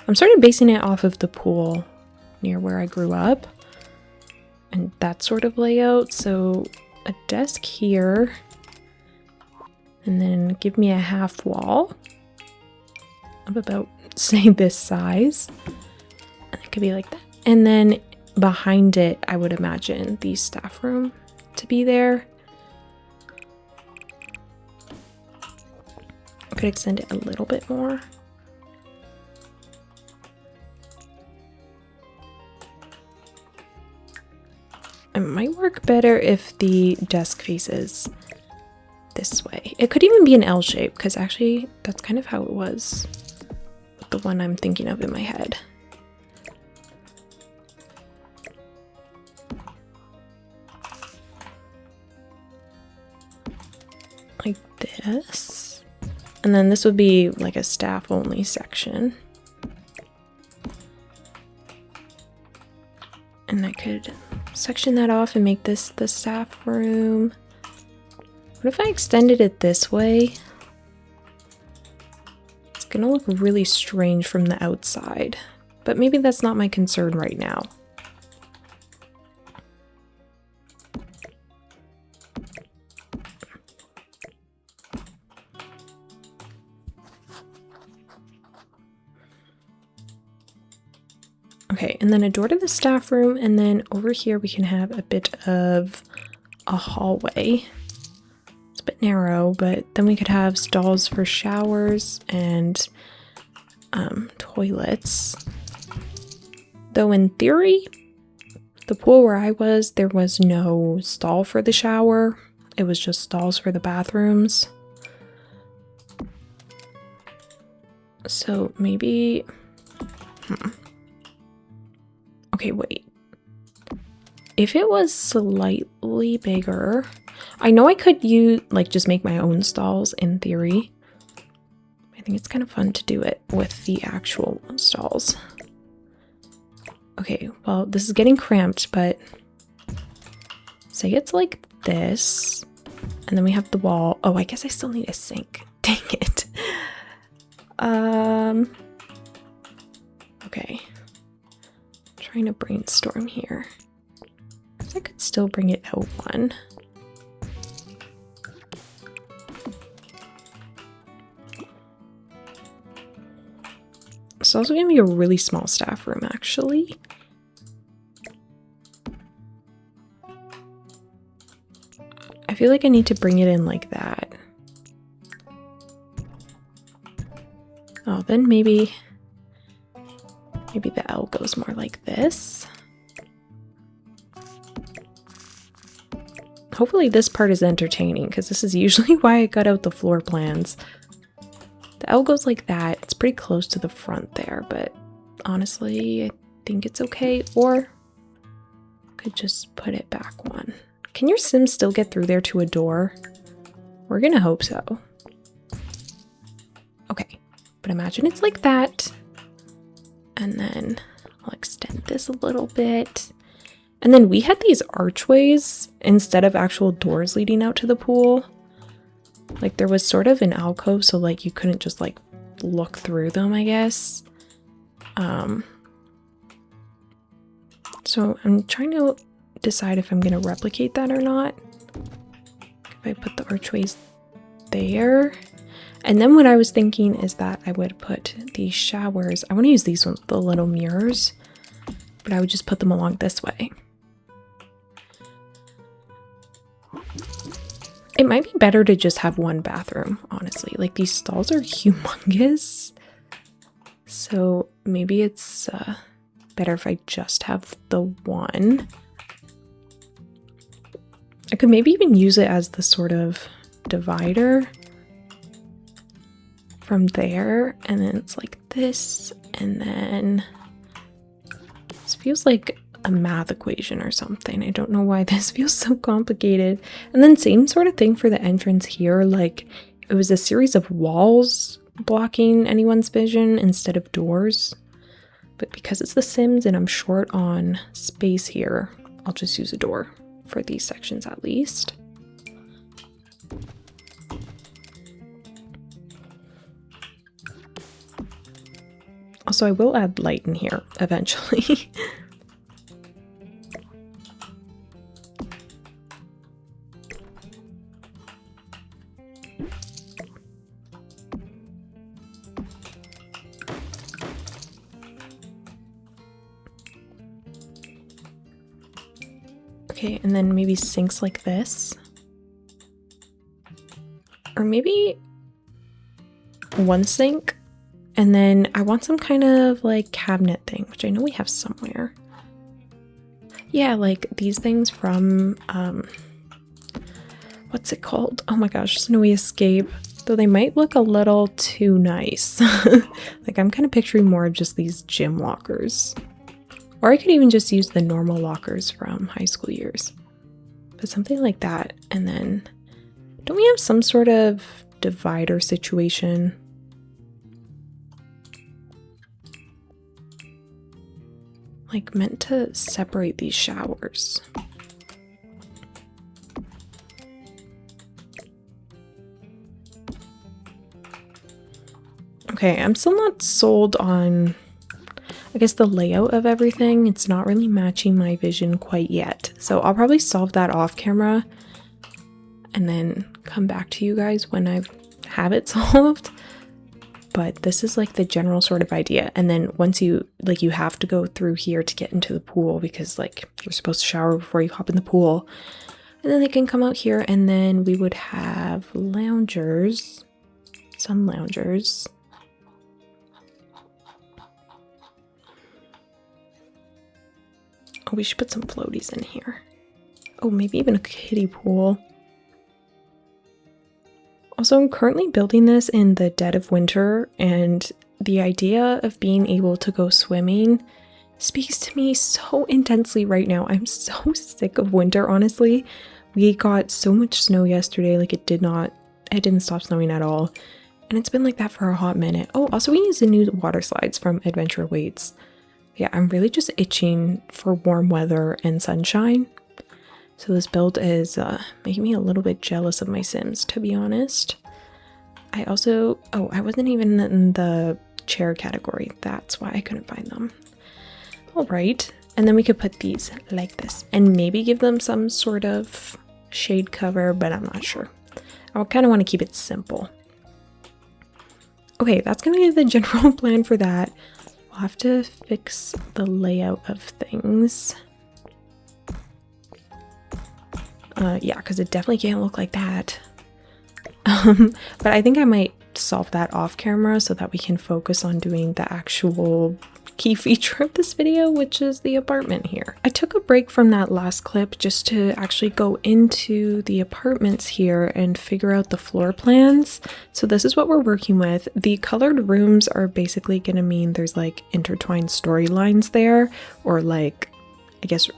I'm sort of basing it off of the pool near where I grew up. And that sort of layout, so a desk here. And then give me a half wall of about, say, this size. And it could be like that. And then behind it, I would imagine the staff room to be there. I could extend it a little bit more. It might work better if the desk faces this way. It could even be an L shape, because actually that's kind of how it was with the one I'm thinking of in my head. Like this. And then this would be like a staff only section. And I could section that off and make this the staff room. What if I extended it this way? It's gonna look really strange from the outside, but maybe that's not my concern right now. Okay, and then a door to the staff room, and then over here we can have a bit of a hallway. It's a bit narrow, but then we could have stalls for showers and toilets. Though in theory, the pool where I was, there was no stall for the shower. It was just stalls for the bathrooms. So maybe... Okay, wait. If it was slightly bigger, I know I could use, like, just make my own stalls in theory. I think it's kind of fun to do it with the actual stalls. Okay, well, this is getting cramped, but say it's like this, and then we have the wall. Oh, I guess I still need a sink. Dang it. Okay. Trying to brainstorm here. I could still bring it out one. It's also gonna be a really small staff room, actually. I feel like I need to bring it in like that. Oh, then maybe the L goes more like this. Hopefully this part is entertaining, because this is usually why I cut out the floor plans. The L goes like that. It's pretty close to the front there, but honestly, I think it's okay. Or could just put it back one. Can your sim still get through there to a door? We're gonna hope so. Okay, but imagine it's like that. And then I'll extend this a little bit. And then we had these archways instead of actual doors leading out to the pool. Like there was sort of an alcove, so like you couldn't just like look through them, I guess. So I'm trying to decide if I'm gonna replicate that or not. If I put the archways there. And then what I was thinking is that I would put these showers. I want to use these ones, the little mirrors, but I would just put them along this way. It might be better to just have one bathroom, honestly. Like these stalls are humongous. So maybe it's better if I just have the one. I could maybe even use it as the sort of divider from there, and then it's like this, And then this feels like a math equation or something. I don't know why this feels so complicated. And then same sort of thing for the entrance here. Like it was a series of walls blocking anyone's vision instead of doors. But because it's The Sims and I'm short on space here, I'll just use a door for these sections at least. Also, I will add light in here eventually. Okay, and then maybe sinks like this. Or maybe one sink. And then I want some kind of like cabinet thing, which I know we have somewhere. Yeah, like these things from, what's it called? Oh my gosh, Snowy Escape. Though they might look a little too nice. Like I'm kind of picturing more of just these gym lockers. Or I could even just use the normal lockers from high school years. But something like that. And then, don't we have some sort of divider situation? Like meant to separate these showers. Okay, I'm still not sold on, I guess, the layout of everything. It's not really matching my vision quite yet. So I'll probably solve that off camera and then come back to you guys when I have it solved. But this is like the general sort of idea. And then once you have to go through here to get into the pool because like you're supposed to shower before you hop in the pool. And then they can come out here and then we would have loungers, some loungers. Oh, we should put some floaties in here. Oh, maybe even a kiddie pool. Also, I'm currently building this in the dead of winter, and the idea of being able to go swimming speaks to me so intensely right now. I'm so sick of winter, honestly. We got so much snow yesterday, like it didn't stop snowing at all. And it's been like that for a hot minute. Oh, also we used the new water slides from Adventure Awaits. Yeah, I'm really just itching for warm weather and sunshine. So this build is making me a little bit jealous of my Sims, to be honest. I also, I wasn't even in the chair category. That's why I couldn't find them. All right, and then we could put these like this and maybe give them some sort of shade cover, but I'm not sure. I kind of want to keep it simple. Okay, that's gonna be the general plan for that. We'll have to fix the layout of things. Yeah, because it definitely can't look like that. But I think I might solve that off camera so that we can focus on doing the actual key feature of this video, which is the apartment here. I took a break from that last clip just to actually go into the apartments here and figure out the floor plans. So this is what we're working with. The colored rooms are basically going to mean there's like intertwined storylines there, or like, I guess,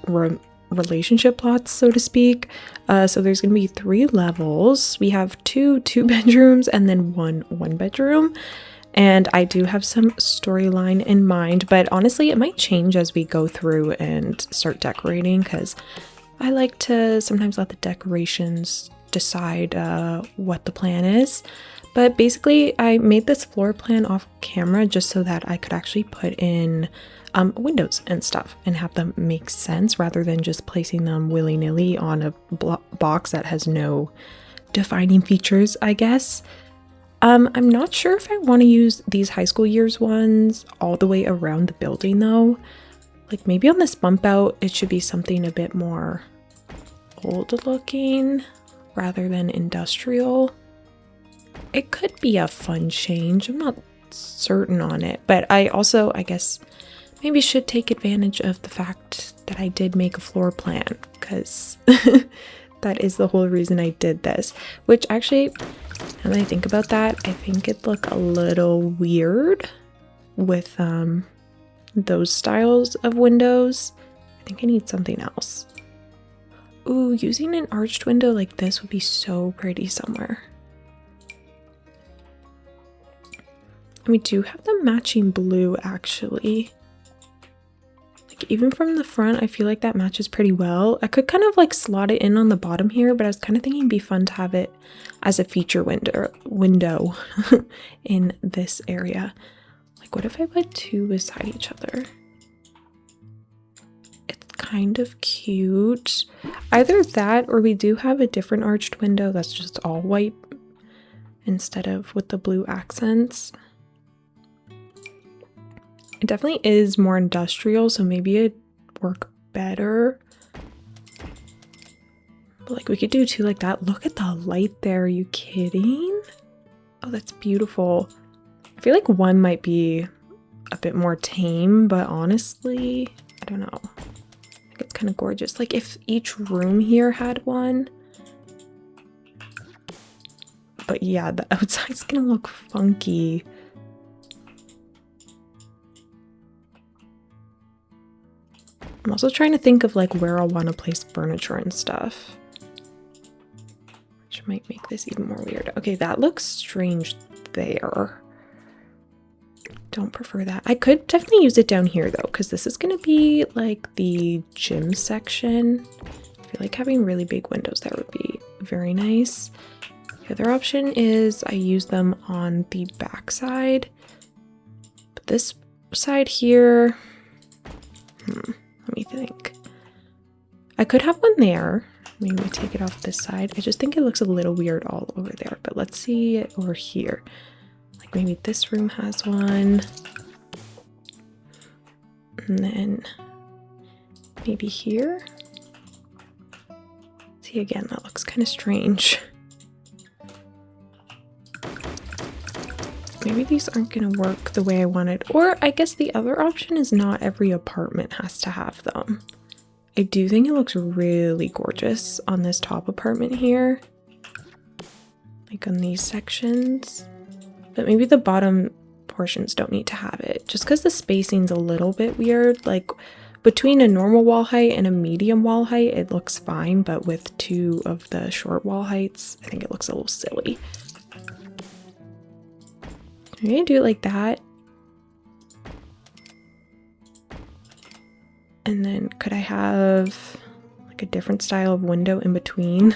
relationship plots, so to speak. So there's gonna be 3 levels. We have 2 bedrooms and then 1 bedroom. And I do have some storyline in mind, but honestly it might change as we go through and start decorating, because I like to sometimes let the decorations decide what the plan is. But basically I made this floor plan off camera just so that I could actually put in windows and stuff and have them make sense rather than just placing them willy-nilly on a box that has no defining features, I guess. I'm not sure if I want to use these high school years ones all the way around the building though. Like maybe on this bump out it should be something a bit more old looking rather than industrial. It could be a fun change. I'm not certain on it, but I also, I guess, maybe should take advantage of the fact that I did make a floor plan, because that is the whole reason I did this. Which actually, now that I think about that, I think it'd look a little weird with those styles of windows. I think I need something else. Ooh, using an arched window like this would be so pretty somewhere. And we do have the matching blue actually. Like even from the front, I feel like that matches pretty well. I could kind of like slot it in on the bottom here, but I was kind of thinking it'd be fun to have it as a feature window in this area. Like what if I put two beside each other? It's kind of cute. Either that or we do have a different arched window that's just all white instead of with the blue accents. It definitely is more industrial, so maybe it'd work better. But like we could do two like that. Look at the light there, are you kidding? Oh, that's beautiful. I feel like one might be a bit more tame, but honestly, I don't know. I think it's kind of gorgeous. Like if each room here had one. But yeah, the outside's gonna look funky. I'm also trying to think of like where I'll want to place furniture and stuff, which might make this even more weird. Okay, that looks strange there. Don't prefer that. I could definitely use it down here though, because this is going to be like the gym section. I feel like having really big windows there would be very nice. The other option is I use them on the back side, but this side here, let me think. I could have one there. Maybe take it off this side. I just think it looks a little weird all over there, but let's see it over here. Like maybe this room has one. And then maybe here. See, again, that looks kind of strange. Maybe these aren't going to work the way I wanted. Or I guess the other option is not every apartment has to have them. I do think it looks really gorgeous on this top apartment here. Like on these sections. But maybe the bottom portions don't need to have it. Just because the spacing's a little bit weird. Like between a normal wall height and a medium wall height, it looks fine. But with two of the short wall heights, I think it looks a little silly. I'm gonna do it like that. And then could I have like a different style of window in between?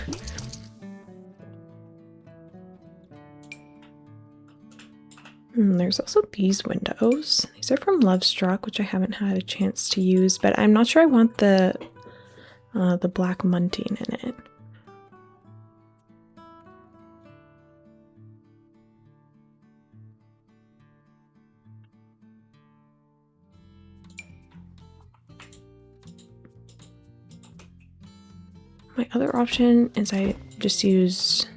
There's also these windows. These are from Lovestruck, which I haven't had a chance to use, but I'm not sure I want the black munting in it. My other option is I just use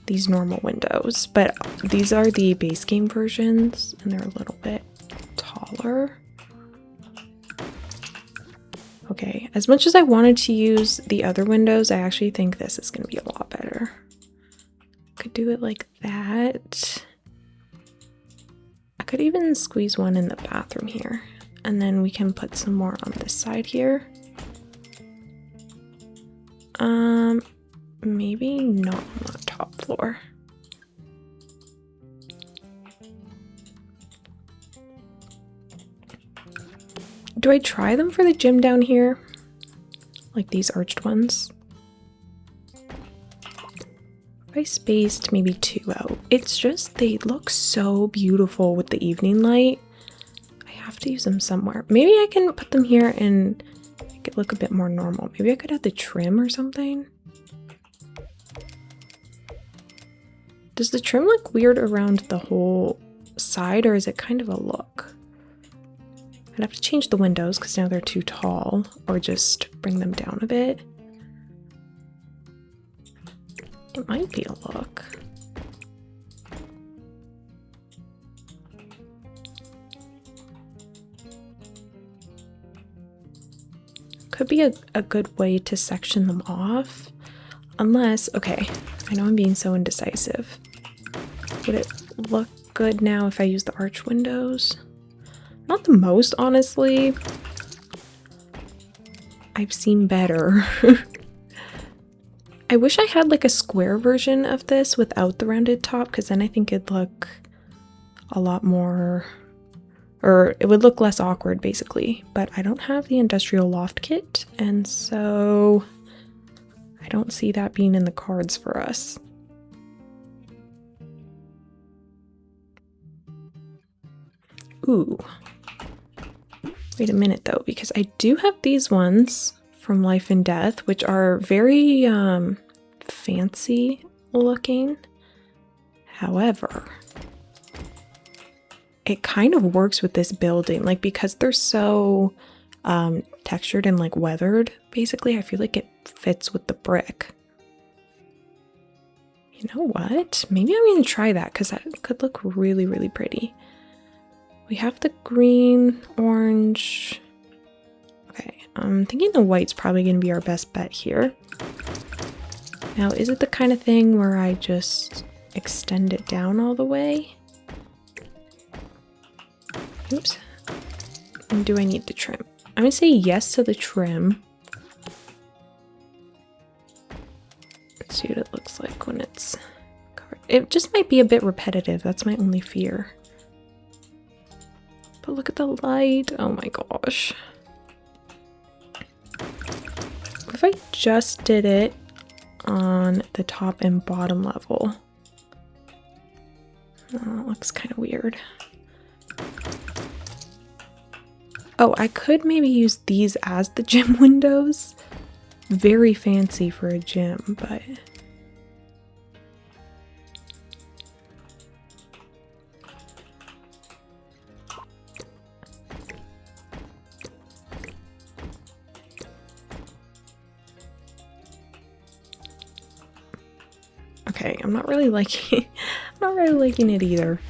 these normal windows, but these are the base game versions and they're a little bit taller. Okay, as much as I wanted to use the other windows, I actually think this is going to be a lot better. Could do it like that. I could even squeeze one in the bathroom here, and then we can put some more on this side here. Maybe not on the top floor. Do I try them for the gym down here? Like these arched ones? If I spaced maybe two out. It's just they look so beautiful with the evening light. I have to use them somewhere. Maybe I can put them here and make it look a bit more normal. Maybe I could add the trim or something. Does the trim look weird around the whole side, or is it kind of a look? I'd have to change the windows because now they're too tall, or just bring them down a bit. It might be a look. Could be a good way to section them off. Unless, okay, I know I'm being so indecisive. Would it look good now if I use the arch windows? Not the most, honestly. I've seen better. I wish I had like a square version of this without the rounded top, because then I think it'd look a lot more, or it would look less awkward basically. But I don't have the industrial loft kit, and so I don't see that being in the cards for us. Ooh. Wait a minute though, because I do have these ones from Life and Death, which are very fancy looking. However, it kind of works with this building, like because they're so textured and like weathered, basically, I feel like it fits with the brick. You know what? Maybe I'm gonna try that because that could look really, really pretty. We have the green, orange. Okay, I'm thinking the white's probably gonna be our best bet here. Now, is it the kind of thing where I just extend it down all the way? Oops. And do I need to trim? I'm gonna say yes to the trim. Let's see what it looks like when it's covered. It just might be a bit repetitive. That's my only fear. But look at the light. Oh my gosh. What if I just did it on the top and bottom level? Oh, it looks kind of weird. Oh, I could maybe use these as the gym windows. Very fancy for a gym, but... Okay, I'm not really liking it either.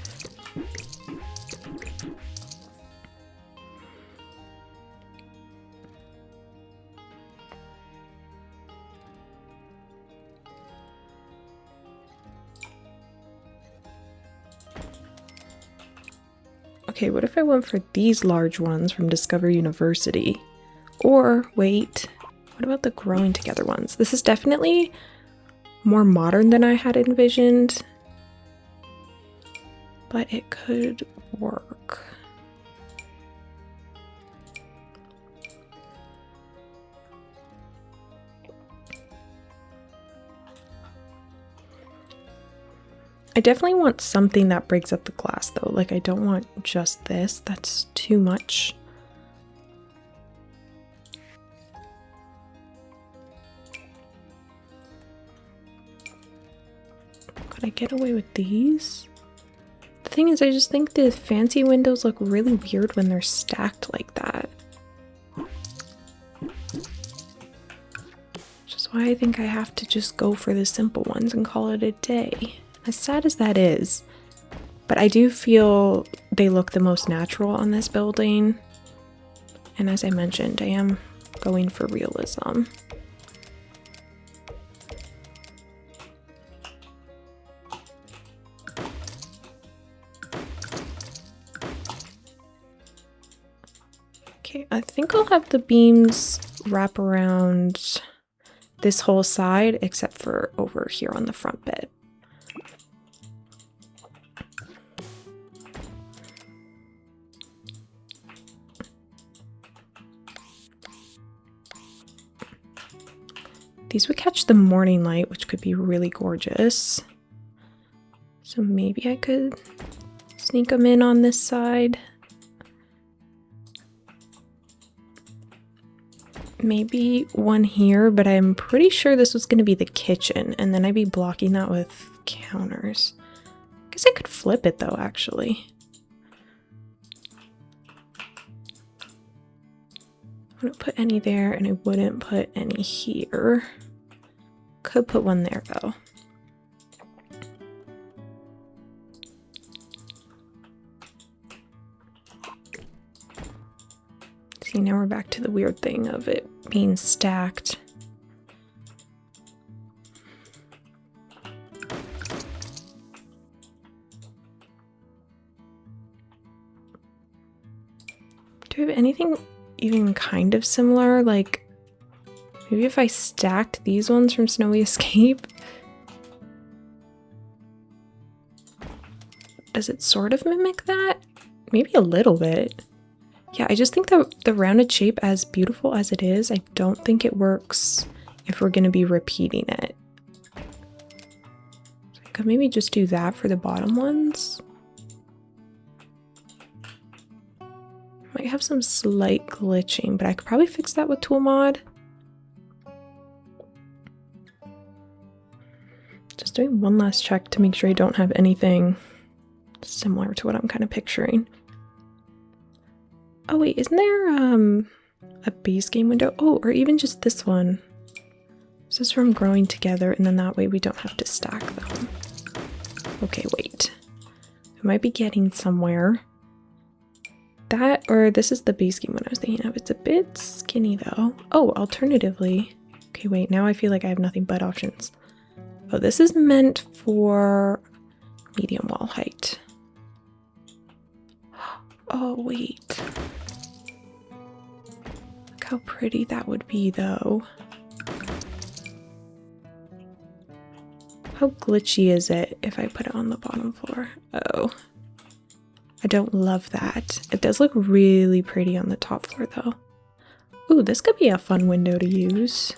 Okay, what if I went for these large ones from Discover University? Or, wait, what about the growing together ones? This is definitely more modern than I had envisioned, but it could work. I definitely want something that breaks up the glass though. Like, I don't want just this. That's too much. Could I get away with these? The thing is, I just think the fancy windows look really weird when they're stacked like that. Which is why I think I have to just go for the simple ones and call it a day. As sad as that is, but I do feel they look the most natural on this building. And as I mentioned, I am going for realism. Okay, I think I'll have the beams wrap around this whole side except for over here on the front bit. These would catch the morning light, which could be really gorgeous. So maybe I could sneak them in on this side. Maybe one here, but I'm pretty sure this was going to be the kitchen, and then I'd be blocking that with counters. I guess I could flip it though, actually. I wouldn't put any there, and I wouldn't put any here. Could put one there though. See, now we're back to the weird thing of it being stacked. Do we have anything even kind of similar? Like, maybe if I stacked these ones from Snowy Escape? Does it sort of mimic that? Maybe a little bit. Yeah, I just think the rounded shape, as beautiful as it is, I don't think it works if we're going to be repeating it. So I could maybe just do that for the bottom ones. Might have some slight glitching, but I could probably fix that with tool mod. Just doing one last check to make sure I don't have anything similar to what I'm kind of picturing. Oh wait, isn't there a base game window? Oh, or even just this one. This is from growing together, and then that way we don't have to stack them. Okay, wait. I might be getting somewhere. That, or this is the base game one I was thinking of. It's a bit skinny though. Oh, alternatively. Okay, wait, now I feel like I have nothing but options. Oh, this is meant for medium wall height. Oh, wait. Look how pretty that would be, though. How glitchy is it if I put it on the bottom floor? Oh. I don't love that. It does look really pretty on the top floor, though. Ooh, this could be a fun window to use.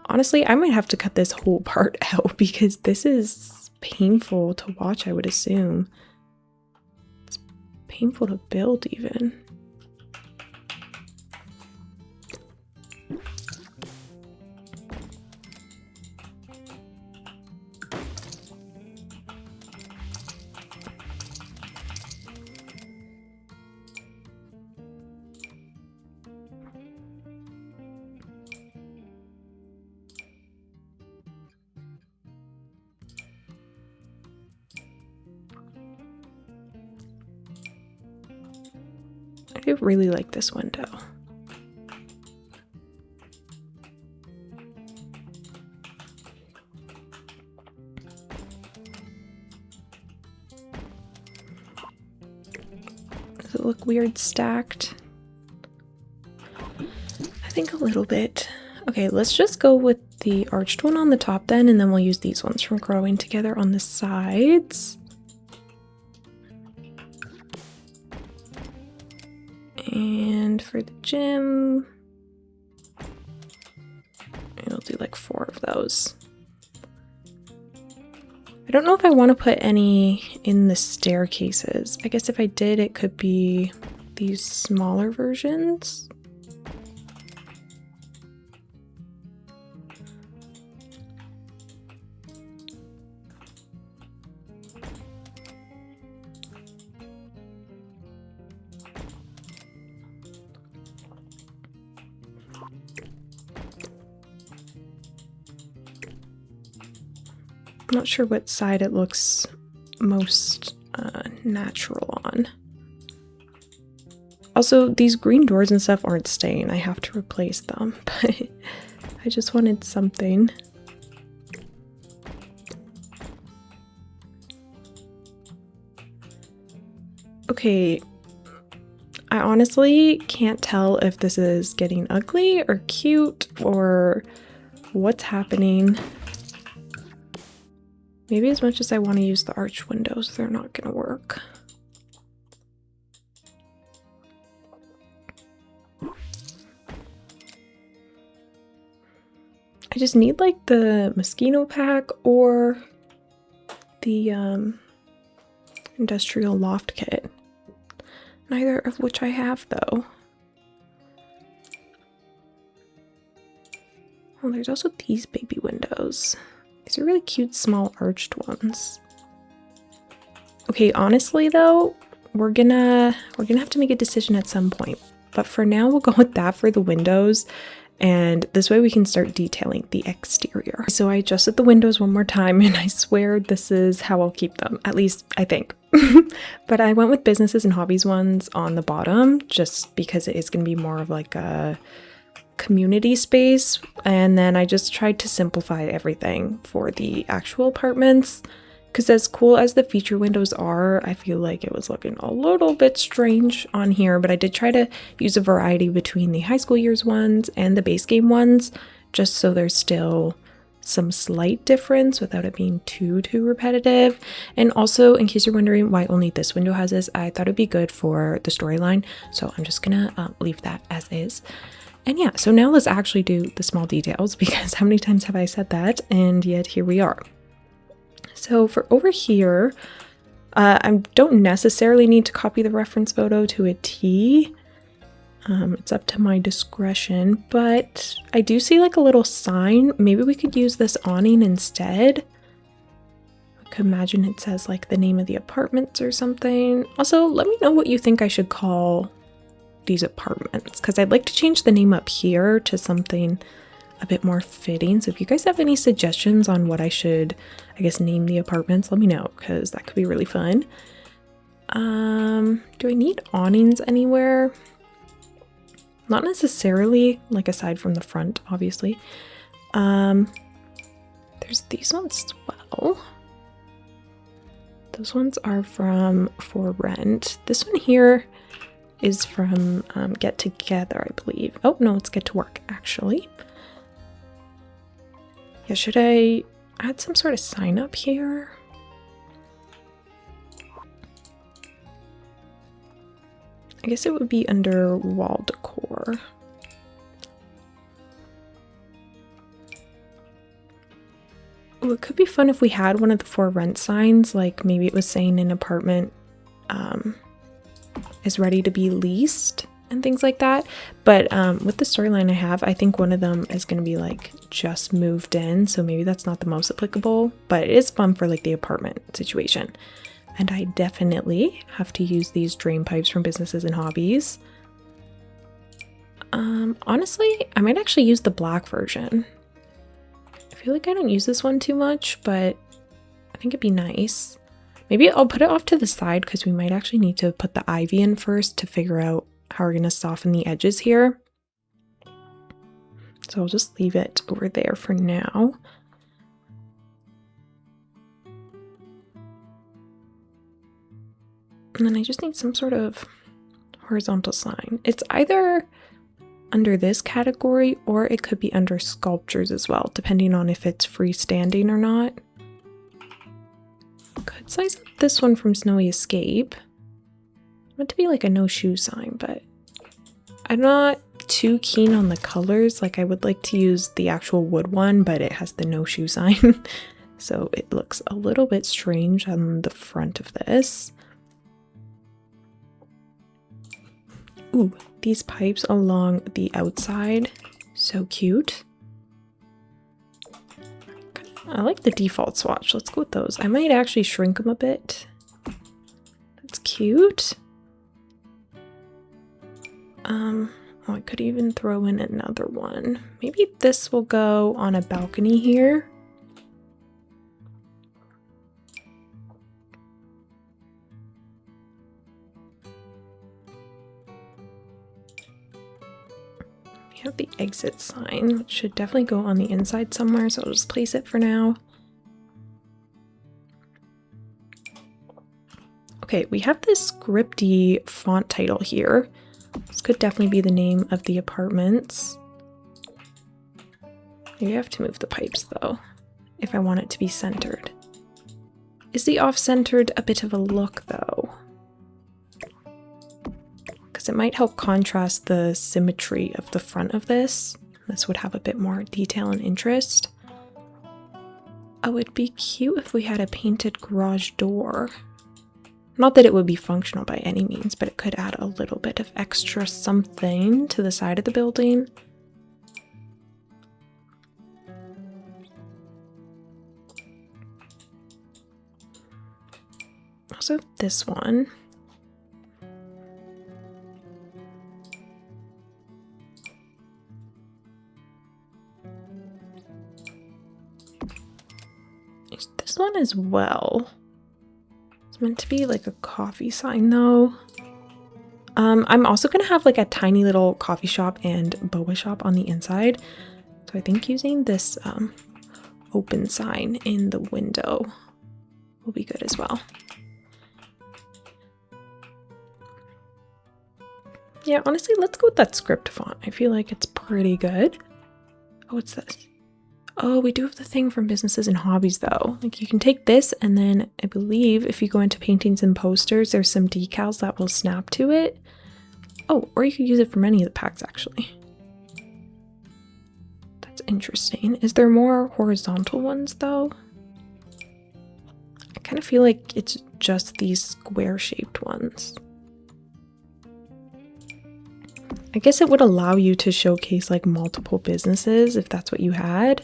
Honestly, I might have to cut this whole part out because this is painful to watch, I would assume. Painful to build even. I do really like this window. Does it look weird stacked? I think a little bit. Okay, let's just go with the arched one on the top then, and then we'll use these ones from growing together on the sides. And for the gym, I'll do like 4 of those. I don't know if I want to put any in the staircases. I guess if I did, it could be these smaller versions. I'm not sure what side it looks most natural on. Also, these green doors and stuff aren't staying. I have to replace them, but I just wanted something. Okay, I honestly can't tell if this is getting ugly or cute or what's happening. Maybe as much as I want to use the arch windows, they're not going to work. I just need like the mosquito pack or the industrial loft kit. Neither of which I have though. Oh, there's also these baby windows. These are really cute, small, arched ones. Okay, honestly though, we're gonna have to make a decision at some point. But for now, we'll go with that for the windows, and this way we can start detailing the exterior. So I adjusted the windows one more time, and I swear this is how I'll keep them. At least I think. But I went with businesses and hobbies ones on the bottom, just because it is gonna be more of like a community space, and then I just tried to simplify everything for the actual apartments Because as cool as the feature windows are, I feel like it was looking a little bit strange on here, but I did try to use a variety between the high school years ones and the base game ones, just so there's still some slight difference without it being too repetitive. And also, in case you're wondering why only this window has this, I thought it'd be good for the storyline, so I'm just gonna leave that as is. And yeah, so now let's actually do the small details, because how many times have I said that? And yet here we are. So for over here, I don't necessarily need to copy the reference photo to a T. It's up to my discretion, but I do see like a little sign. Maybe we could use this awning instead. I could imagine it says like the name of the apartments or something. Also, let me know what you think I should call these apartments, because I'd like to change the name up here to something a bit more fitting. So if you guys have any suggestions on what I should, I guess, name the apartments, let me know, because that could be really fun. Do I need awnings anywhere? Not necessarily, like aside from the front, obviously. There's these ones as well. Those ones are from For Rent. This one here is from Get Together, I believe. Oh, no, it's Get to Work, actually. Yeah, should I add some sort of sign up here? I guess it would be under wall decor. Ooh, it could be fun if we had one of the For Rent signs, like maybe it was saying an apartment is ready to be leased and things like that. But with the storyline I have, I think one of them is going to be like just moved in, so maybe that's not the most applicable, but it is fun for like the apartment situation. And I definitely have to use these drain pipes from Businesses and Hobbies. Honestly, I might actually use the black version. I feel like I don't use this one too much, but I think it'd be nice. Maybe I'll put it off to the side because we might actually need to put the ivy in first to figure out how we're going to soften the edges here. So I'll just leave it over there for now. And then I just need some sort of horizontal sign. It's either under this category or it could be under sculptures as well, depending on if it's freestanding or not. Could size up this one from Snowy Escape. I want it to be like a no shoe sign, but I'm not too keen on the colors. Like I would like to use the actual wood one, but it has the no shoe sign. So it looks a little bit strange on the front of this. Ooh, these pipes along the outside, so cute. I like the default swatch. Let's go with those. I might actually shrink them a bit. That's cute. Oh, I could even throw in another one. Maybe this will go on a balcony here. We have the exit sign, which should definitely go on the inside somewhere, so I'll just place it for now. Okay, we have this scripty font title here. This could definitely be the name of the apartments. Maybe I have to move the pipes though, if I want it to be centered. Is the off-centered a bit of a look though? Because it might help contrast the symmetry of the front of this. This would have a bit more detail and interest. Oh, it'd be cute if we had a painted garage door. Not that it would be functional by any means, but it could add a little bit of extra something to the side of the building. Also this one. This one as well. It's meant to be like a coffee sign though. I'm also gonna have like a tiny little coffee shop and boba shop on the inside. So I think using this open sign in the window will be good as well. Yeah, honestly, let's go with that script font. I feel like it's pretty good. Oh, what's this? Oh, we do have the thing from businesses and hobbies though. Like you can take this and then I believe if you go into paintings and posters, there's some decals that will snap to it. Oh, or you could use it from any of the packs actually. That's interesting. Is there more horizontal ones though? I kind of feel like it's just these square shaped ones. I guess it would allow you to showcase like multiple businesses if that's what you had.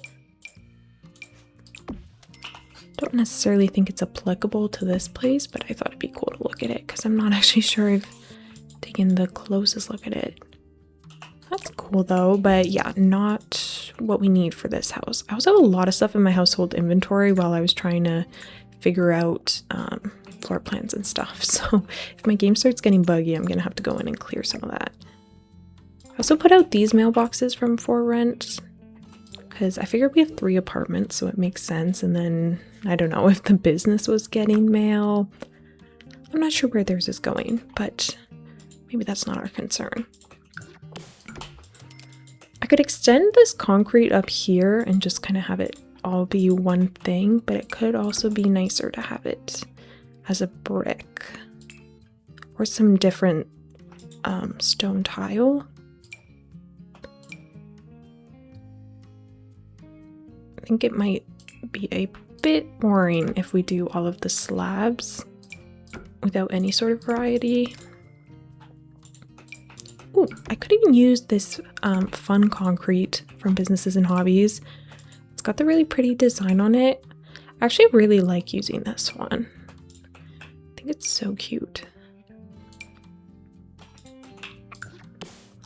Don't necessarily think it's applicable to this place, but I thought it'd be cool to look at it because I'm not actually sure I've taken the closest look at it. That's cool though, but yeah, not what we need for this house. I also have a lot of stuff in my household inventory while I was trying to figure out floor plans and stuff. So if my game starts getting buggy, I'm gonna have to go in and clear some of that. I also put out these mailboxes from For Rent because I figured we have 3 apartments, so it makes sense. And then I don't know if the business was getting mail. I'm not sure where theirs is going, but maybe that's not our concern. I could extend this concrete up here and just kind of have it all be one thing, but it could also be nicer to have it as a brick or some different stone tile. I think it might be a bit boring if we do all of the slabs without any sort of variety. Ooh, I could even use this fun concrete from Businesses and Hobbies. It's got the really pretty design on it. I actually really like using this one. I think it's so cute.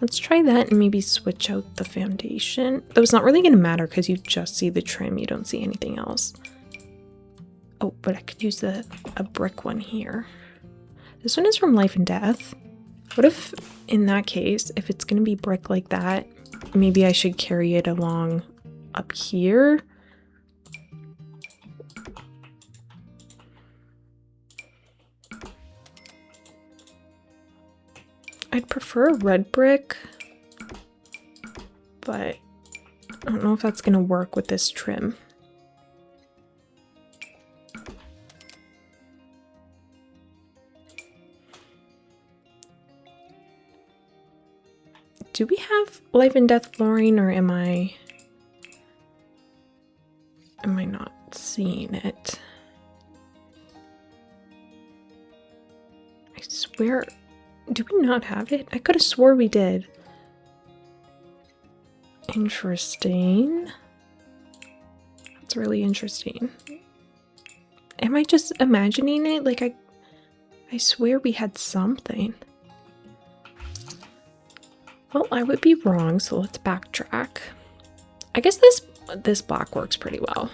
Let's try that and maybe switch out the foundation. Though it's not really going to matter because you just see the trim, you don't see anything else. Oh, but I could use a brick one here. This one is from Life and Death. What if, in that case, if it's going to be brick like that, maybe I should carry it along up here? I'd prefer red brick, but I don't know if that's going to work with this trim. Do we have Life and Death flooring, or am I not seeing it? I swear, do we not have it? I could have swore we did. Interesting. That's really interesting. Am I just imagining it? Like I swear we had something. Well, I would be wrong, so let's backtrack. I guess this black works pretty well.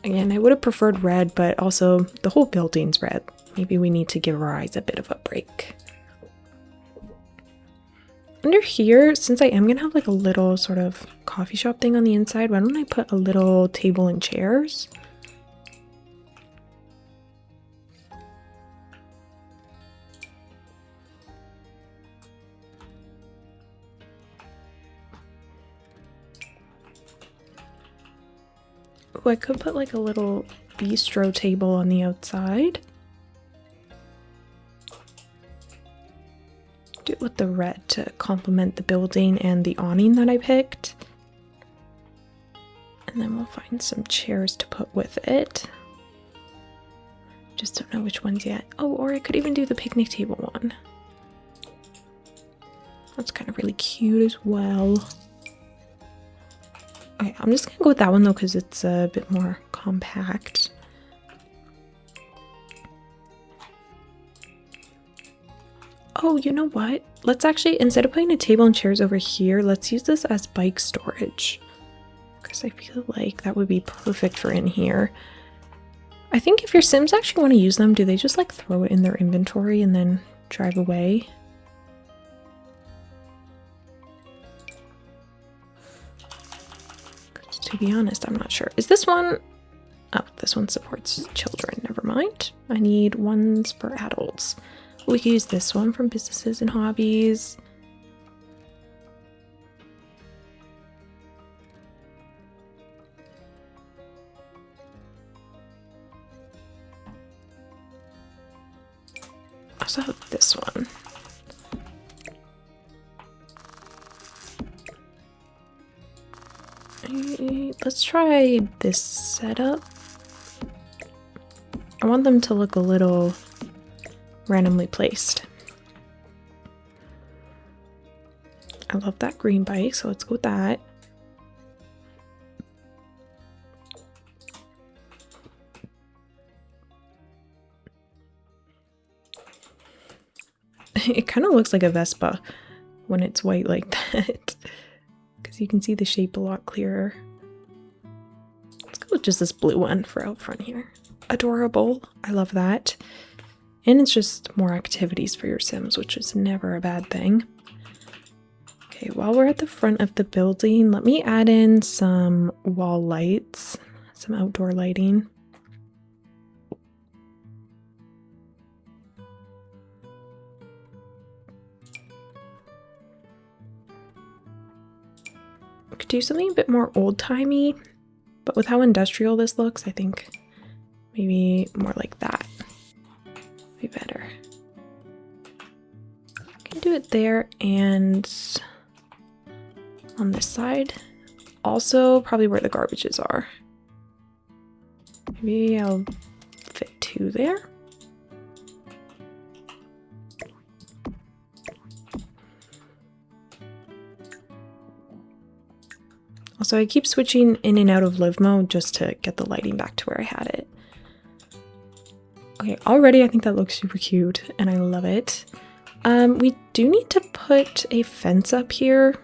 Again, I would have preferred red, but also the whole building's red. Maybe we need to give our eyes a bit of a break. Under here, since I am gonna have like a little sort of coffee shop thing on the inside, why don't I put a little table and chairs? Oh, I could put like a little bistro table on the outside. Do it with the red to complement the building and the awning that I picked. And then we'll find some chairs to put with it. Just don't know which ones yet. Oh, or I could even do the picnic table one. That's kind of really cute as well. Okay, I'm just gonna go with that one though because it's a bit more compact. Oh, you know what? Let's actually, instead of putting a table and chairs over here, let's use this as bike storage. Because I feel like that would be perfect for in here. I think if your Sims actually want to use them, do they just like throw it in their inventory and then drive away? To be honest, I'm not sure. Is this one? Oh, this one supports children. Never mind. I need ones for adults. We can use this one from businesses and hobbies. I also have this one. Let's try this setup. I want them to look a little randomly placed. I love that green bike, so let's go with that. It kind of looks like a Vespa when it's white like that, because you can see the shape a lot clearer. Let's go with just this blue one for out front here. Adorable. I love that. And it's just more activities for your Sims, which is never a bad thing. Okay, while we're at the front of the building, let me add in some wall lights, some outdoor lighting. I could do something a bit more old-timey, but with how industrial this looks, I think maybe more like that would be better. I can do it there and on this side. Also, probably where the garbages are. Maybe I'll fit 2 there. Also, I keep switching in and out of live mode just to get the lighting back to where I had it. Okay, already I think that looks super cute and I love it. We do need to put a fence up here.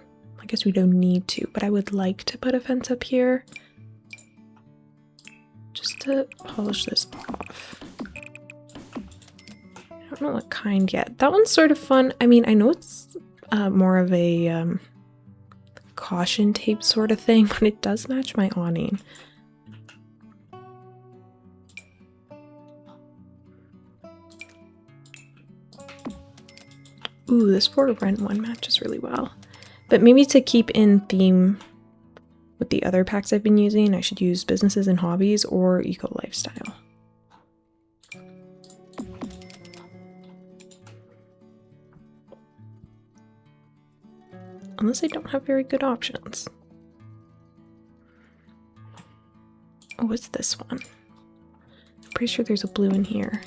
I guess we don't need to, but I would like to put a fence up here. Just to polish this off. I don't know what kind yet. That one's sort of fun. I mean, I know it's more of a caution tape sort of thing, but it does match my awning. Ooh, this for rent one matches really well. But maybe to keep in theme with the other packs I've been using, I should use businesses and hobbies or eco lifestyle. Unless I don't have very good options. Oh, what's this one? I'm pretty sure there's a blue in here.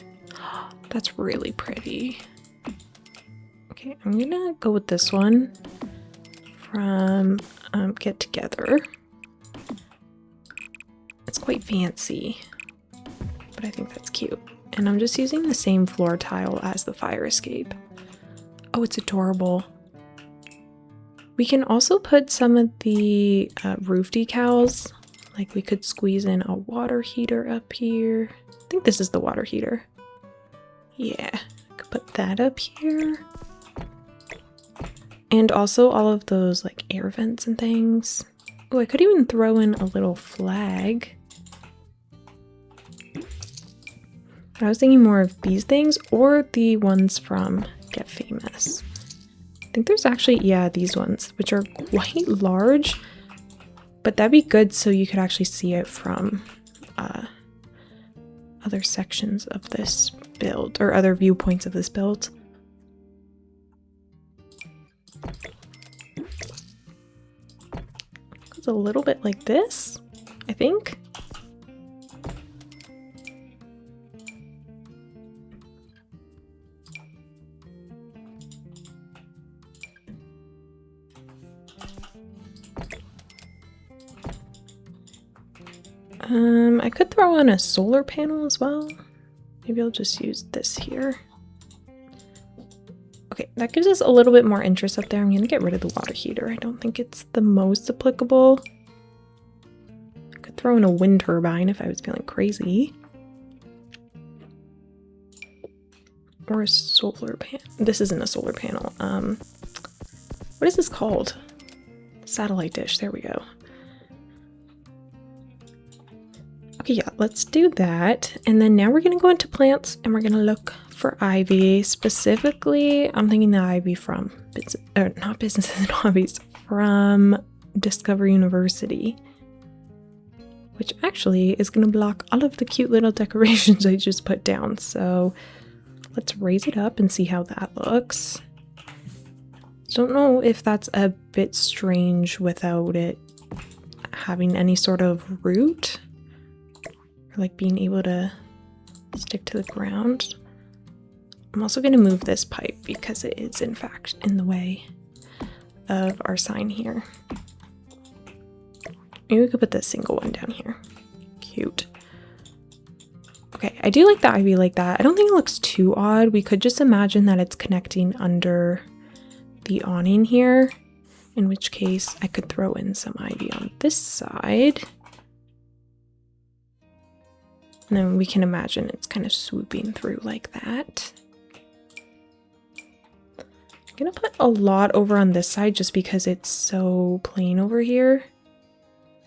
That's really pretty. Okay, I'm gonna go with this one from Get Together. It's quite fancy, but I think that's cute. And I'm just using the same floor tile as the fire escape. Oh, it's adorable. We can also put some of the roof decals. Like we could squeeze in a water heater up here. I think this is the water heater. Yeah, I could put that up here. And also all of those like air vents and things. Oh, I could even throw in a little flag. I was thinking more of these things or the ones from Get Famous. I think there's actually, yeah, these ones, which are quite large, but that'd be good so you could actually see it from other sections of this build or other viewpoints of this build. It's a little bit like this, I think. I could throw on a solar panel as well. Maybe I'll just use this here. Okay, that gives us a little bit more interest up there. I'm gonna get rid of the water heater. I don't think it's the most applicable. I could throw in a wind turbine if I was feeling crazy. Or a solar panel. This isn't a solar panel. What is this called? Satellite dish, there we go. Okay, yeah, let's do that. And then now we're gonna go into plants and we're gonna look for ivy. Specifically, I'm thinking the ivy from, not businesses and hobbies, from Discover University. Which actually is gonna block all of the cute little decorations I just put down. So let's raise it up and see how that looks. Don't know if that's a bit strange without it having any sort of root. Like being able to stick to the ground. I'm also going to move this pipe because it is in fact in the way of our sign here. Maybe we could put this single one down here. Cute. Okay, I do like the ivy like that. I don't think it looks too odd. We could just imagine that it's connecting under the awning here, in which case I could throw in some ivy on this side. And then we can imagine it's kind of swooping through like that. I'm gonna put a lot over on this side just because it's so plain over here.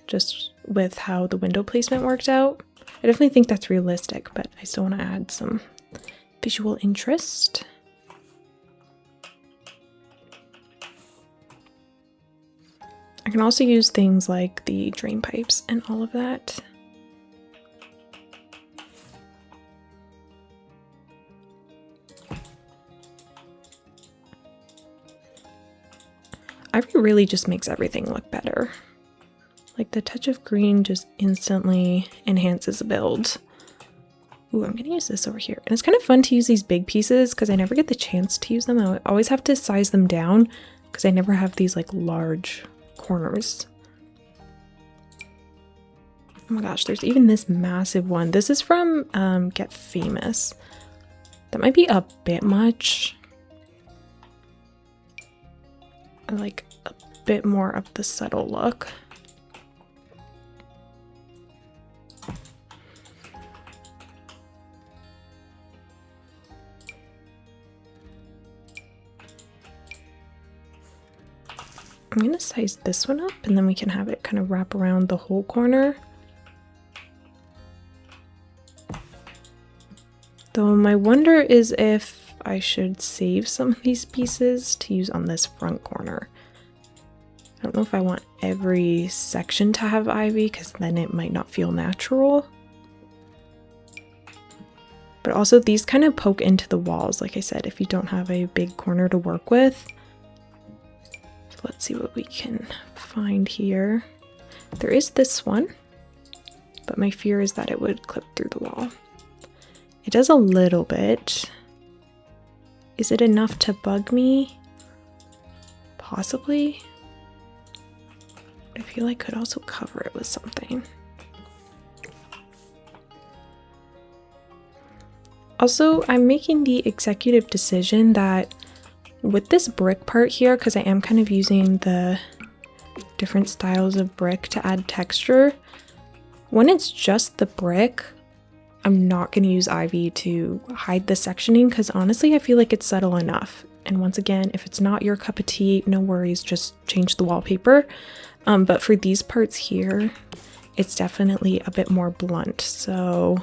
Just with how the window placement worked out. I definitely think that's realistic, but I still want to add some visual interest. I can also use things like the drain pipes and all of that. Ivy really just makes everything look better. Like the touch of green just instantly enhances the build. Ooh, I'm gonna use this over here. And it's kind of fun to use these big pieces because I never get the chance to use them. I always have to size them down because I never have these like large corners. Oh my gosh, there's even this massive one. This is from Get Famous. That might be a bit much. I like a bit more of the subtle look. I'm going to size this one up and then we can have it kind of wrap around the whole corner. Though my wonder is if I should save some of these pieces to use on this front corner. I don't know if I want every section to have ivy because then it might not feel natural. But also these kind of poke into the walls, like I said, if you don't have a big corner to work with. Let's see what we can find here. There is this one, but my fear is that it would clip through the wall. It does a little bit. Is it enough to bug me? Possibly. I feel like I could also cover it with something. Also, I'm making the executive decision that with this brick part here, because I am kind of using the different styles of brick to add texture, when it's just the brick, I'm not going to use ivy to hide the sectioning because honestly I feel like it's subtle enough. And once again, if it's not your cup of tea, no worries, just change the wallpaper. But for these parts here, it's definitely a bit more blunt, so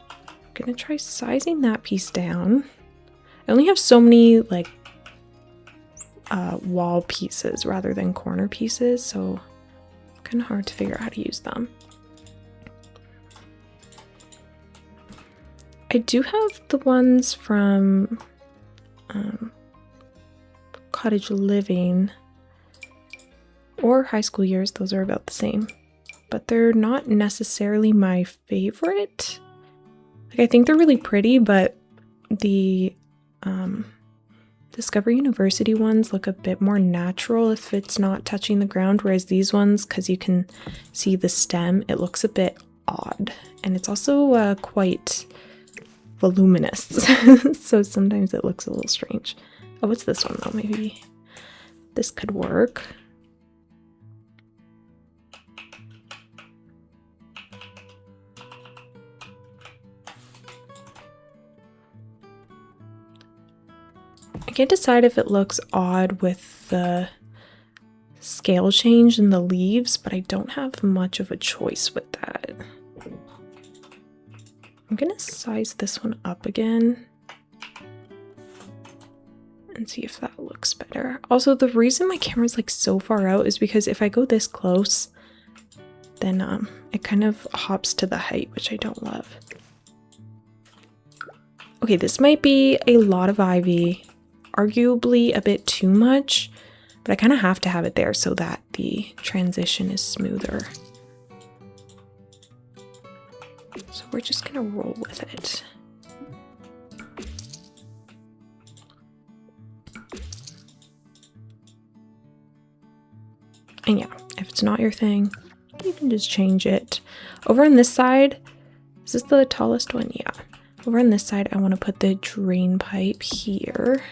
I'm gonna try sizing that piece down. I only have so many like wall pieces rather than corner pieces, so it's kind of hard to figure out how to use them. I do have the ones from Cottage Living or High School Years. Those are about the same, but they're not necessarily my favorite. Like, I think they're really pretty, but the Discover University ones look a bit more natural if it's not touching the ground, whereas these ones, because you can see the stem, it looks a bit odd. And it's also quite voluminous, so sometimes it looks a little strange. Oh, what's this one though? Maybe this could work. I can't decide if it looks odd with the scale change in the leaves, but I don't have much of a choice with that. I'm gonna size this one up again and see if that looks better. Also, the reason my camera's like so far out is because if I go this close, then it kind of hops to the height, which I don't love. Okay, this might be a lot of ivy, arguably a bit too much, but I kind of have to have it there so that the transition is smoother. So we're just gonna roll with it. And yeah, if it's not your thing, you can just change it. Over on this side, is this the tallest one? Yeah. Over on this side, I want to put the drain pipe here.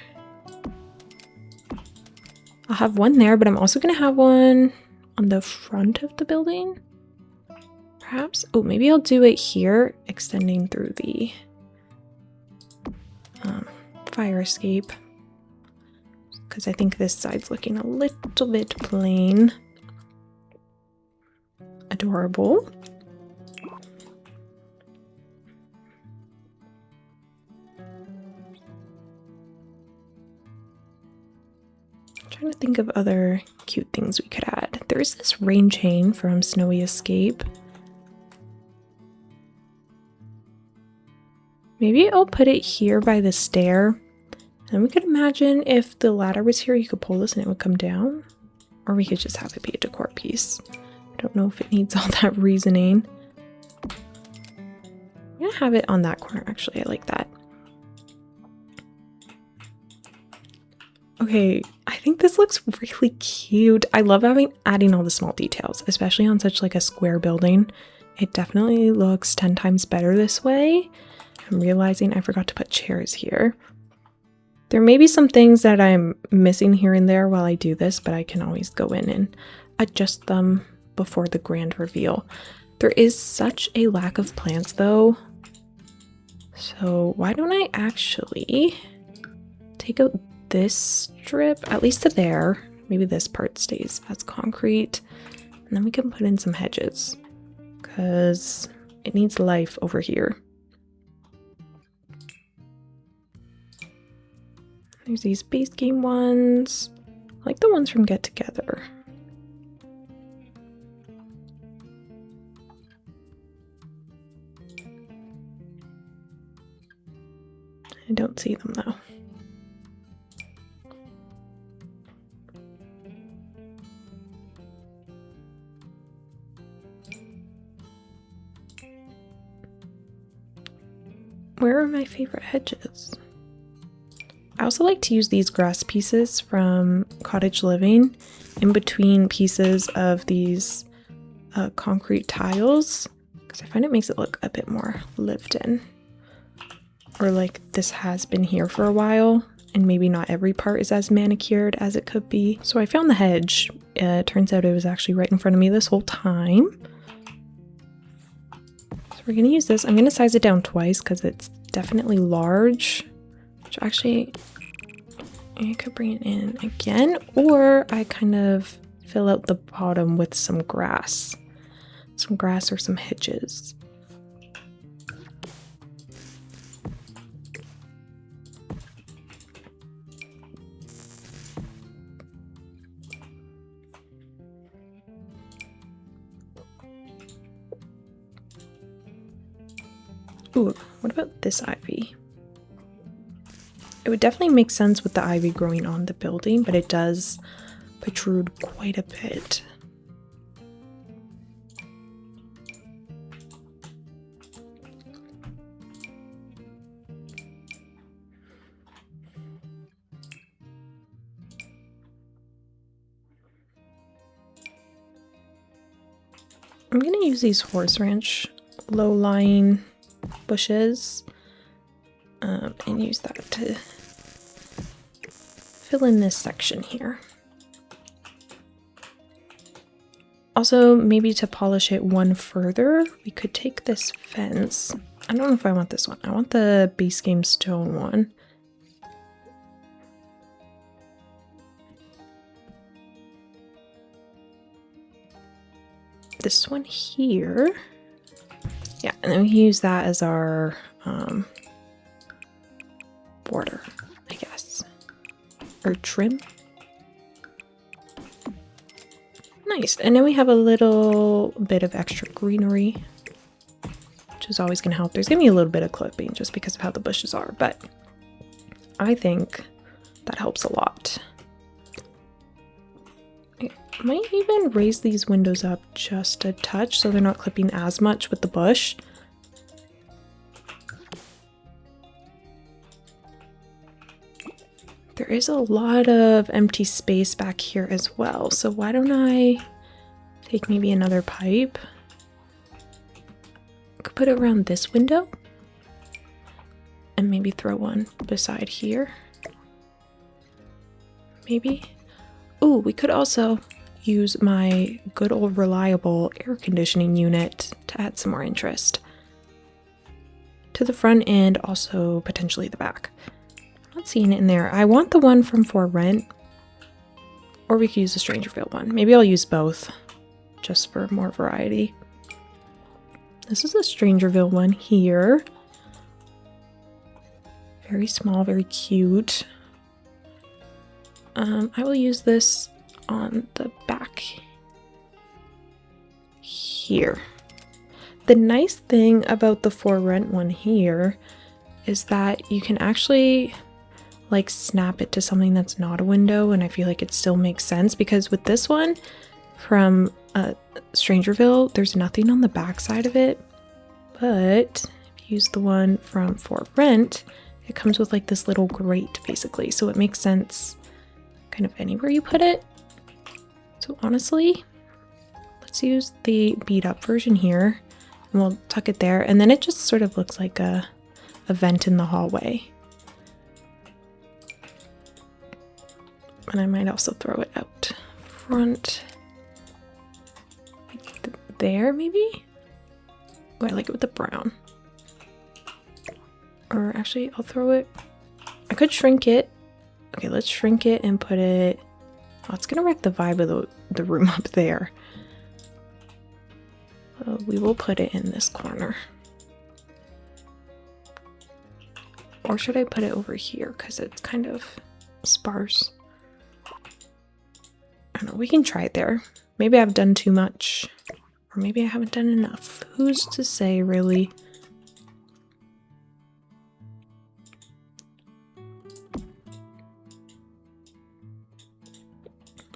I'll have one there, but I'm also going to have one on the front of the building. Perhaps. Oh, maybe I'll do it here, extending through the fire escape. Because I think this side's looking a little bit plain. Adorable. I'm trying to think of other cute things we could add. There's this rain chain from Snowy Escape. Maybe I'll put it here by the stair. And we could imagine if the ladder was here, you could pull this and it would come down. Or we could just have it be a decor piece. I don't know if it needs all that reasoning. I'm gonna have it on that corner, actually. I like that. Okay, I think this looks really cute. I love adding all the small details, especially on such like a square building. It definitely looks 10 times better this way. I'm realizing I forgot to put chairs here. There may be some things that I'm missing here and there while I do this, but I can always go in and adjust them before the grand reveal. There is such a lack of plants though. So why don't I actually take out this strip, at least to there. Maybe this part stays as concrete. And then we can put in some hedges because it needs life over here. There's these base game ones. I like the ones from Get Together. I don't see them though. Where are my favorite hedges? I also like to use these grass pieces from Cottage Living in between pieces of these concrete tiles because I find it makes it look a bit more lived in. Or like this has been here for a while and maybe not every part is as manicured as it could be. So I found the hedge. It turns out it was actually right in front of me this whole time. So we're going to use this. I'm going to size it down twice because it's definitely large. Which actually, I could bring it in again, or I kind of fill out the bottom with some grass or some hedges. Ooh, what about this ivy? It would definitely make sense with the ivy growing on the building, but it does protrude quite a bit. I'm going to use these horse ranch low-lying bushes and use that to fill in this section here. Also, maybe to polish it one further, we could take this fence. I don't know if I want this one. I want the base game stone one. this one here. Yeah, and then we use that as our border, I guess. Or trim. Nice. And then we have a little bit of extra greenery, which is always going to help. There's going to be a little bit of clipping just because of how the bushes are, but I think that helps a lot. I might even raise these windows up just a touch so they're not clipping as much with the bush. There is a lot of empty space back here as well, so why don't I take maybe another pipe? I could put it around this window and maybe throw one beside here. Maybe. Ooh, we could also use my good old reliable air conditioning unit to add some more interest to the front and also potentially the back. I'm not seeing it in there. I want the one from For Rent, or we could use the Strangerville one. Maybe I'll use both just for more variety. This is the Strangerville one here. Very small, very cute. I will use this on the back here. The nice thing about the For Rent one here is that you can actually like snap it to something that's not a window, and I feel like it still makes sense because with this one from Strangerville, there's nothing on the back side of it, but if you use the one from For Rent, it comes with like this little grate basically, so it makes sense kind of anywhere you put it. So honestly, let's use the beat up version here and we'll tuck it there, and then it just sort of looks like a vent in the hallway. And I might also throw it out front like there maybe. Oh, I like it with the brown. Or actually I'll throw it, I could shrink it. Okay, let's shrink it and put it, oh, it's gonna wreck the vibe of the room up there. We will put it in this corner. Or should I put it over here because it's kind of sparse? I don't know, we can try it there. Maybe I've done too much, or maybe I haven't done enough. Who's to say, really?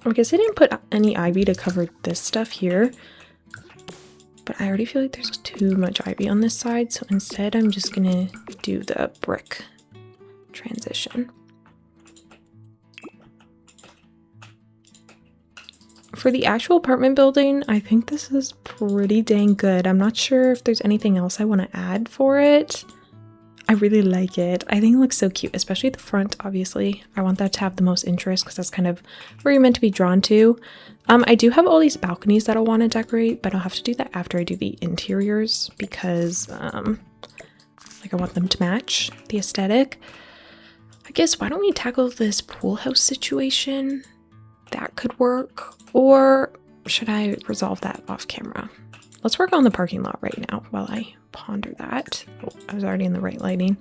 I guess I didn't put any ivy to cover this stuff here, but I already feel like there's too much ivy on this side, so instead I'm just gonna do the brick transition. For the actual apartment building, I think this is pretty dang good. I'm not sure if there's anything else I want to add for it. I really like it. I think it looks so cute, especially the front, obviously. I want that to have the most interest because that's kind of where you're meant to be drawn to. I do have all these balconies that I'll want to decorate, but I'll have to do that after I do the interiors because like I want them to match the aesthetic. I guess why don't we tackle this pool house situation? That could work. Or should I resolve that off camera? Let's work on the parking lot right now while I ponder that. Oh, I was already in the right lighting.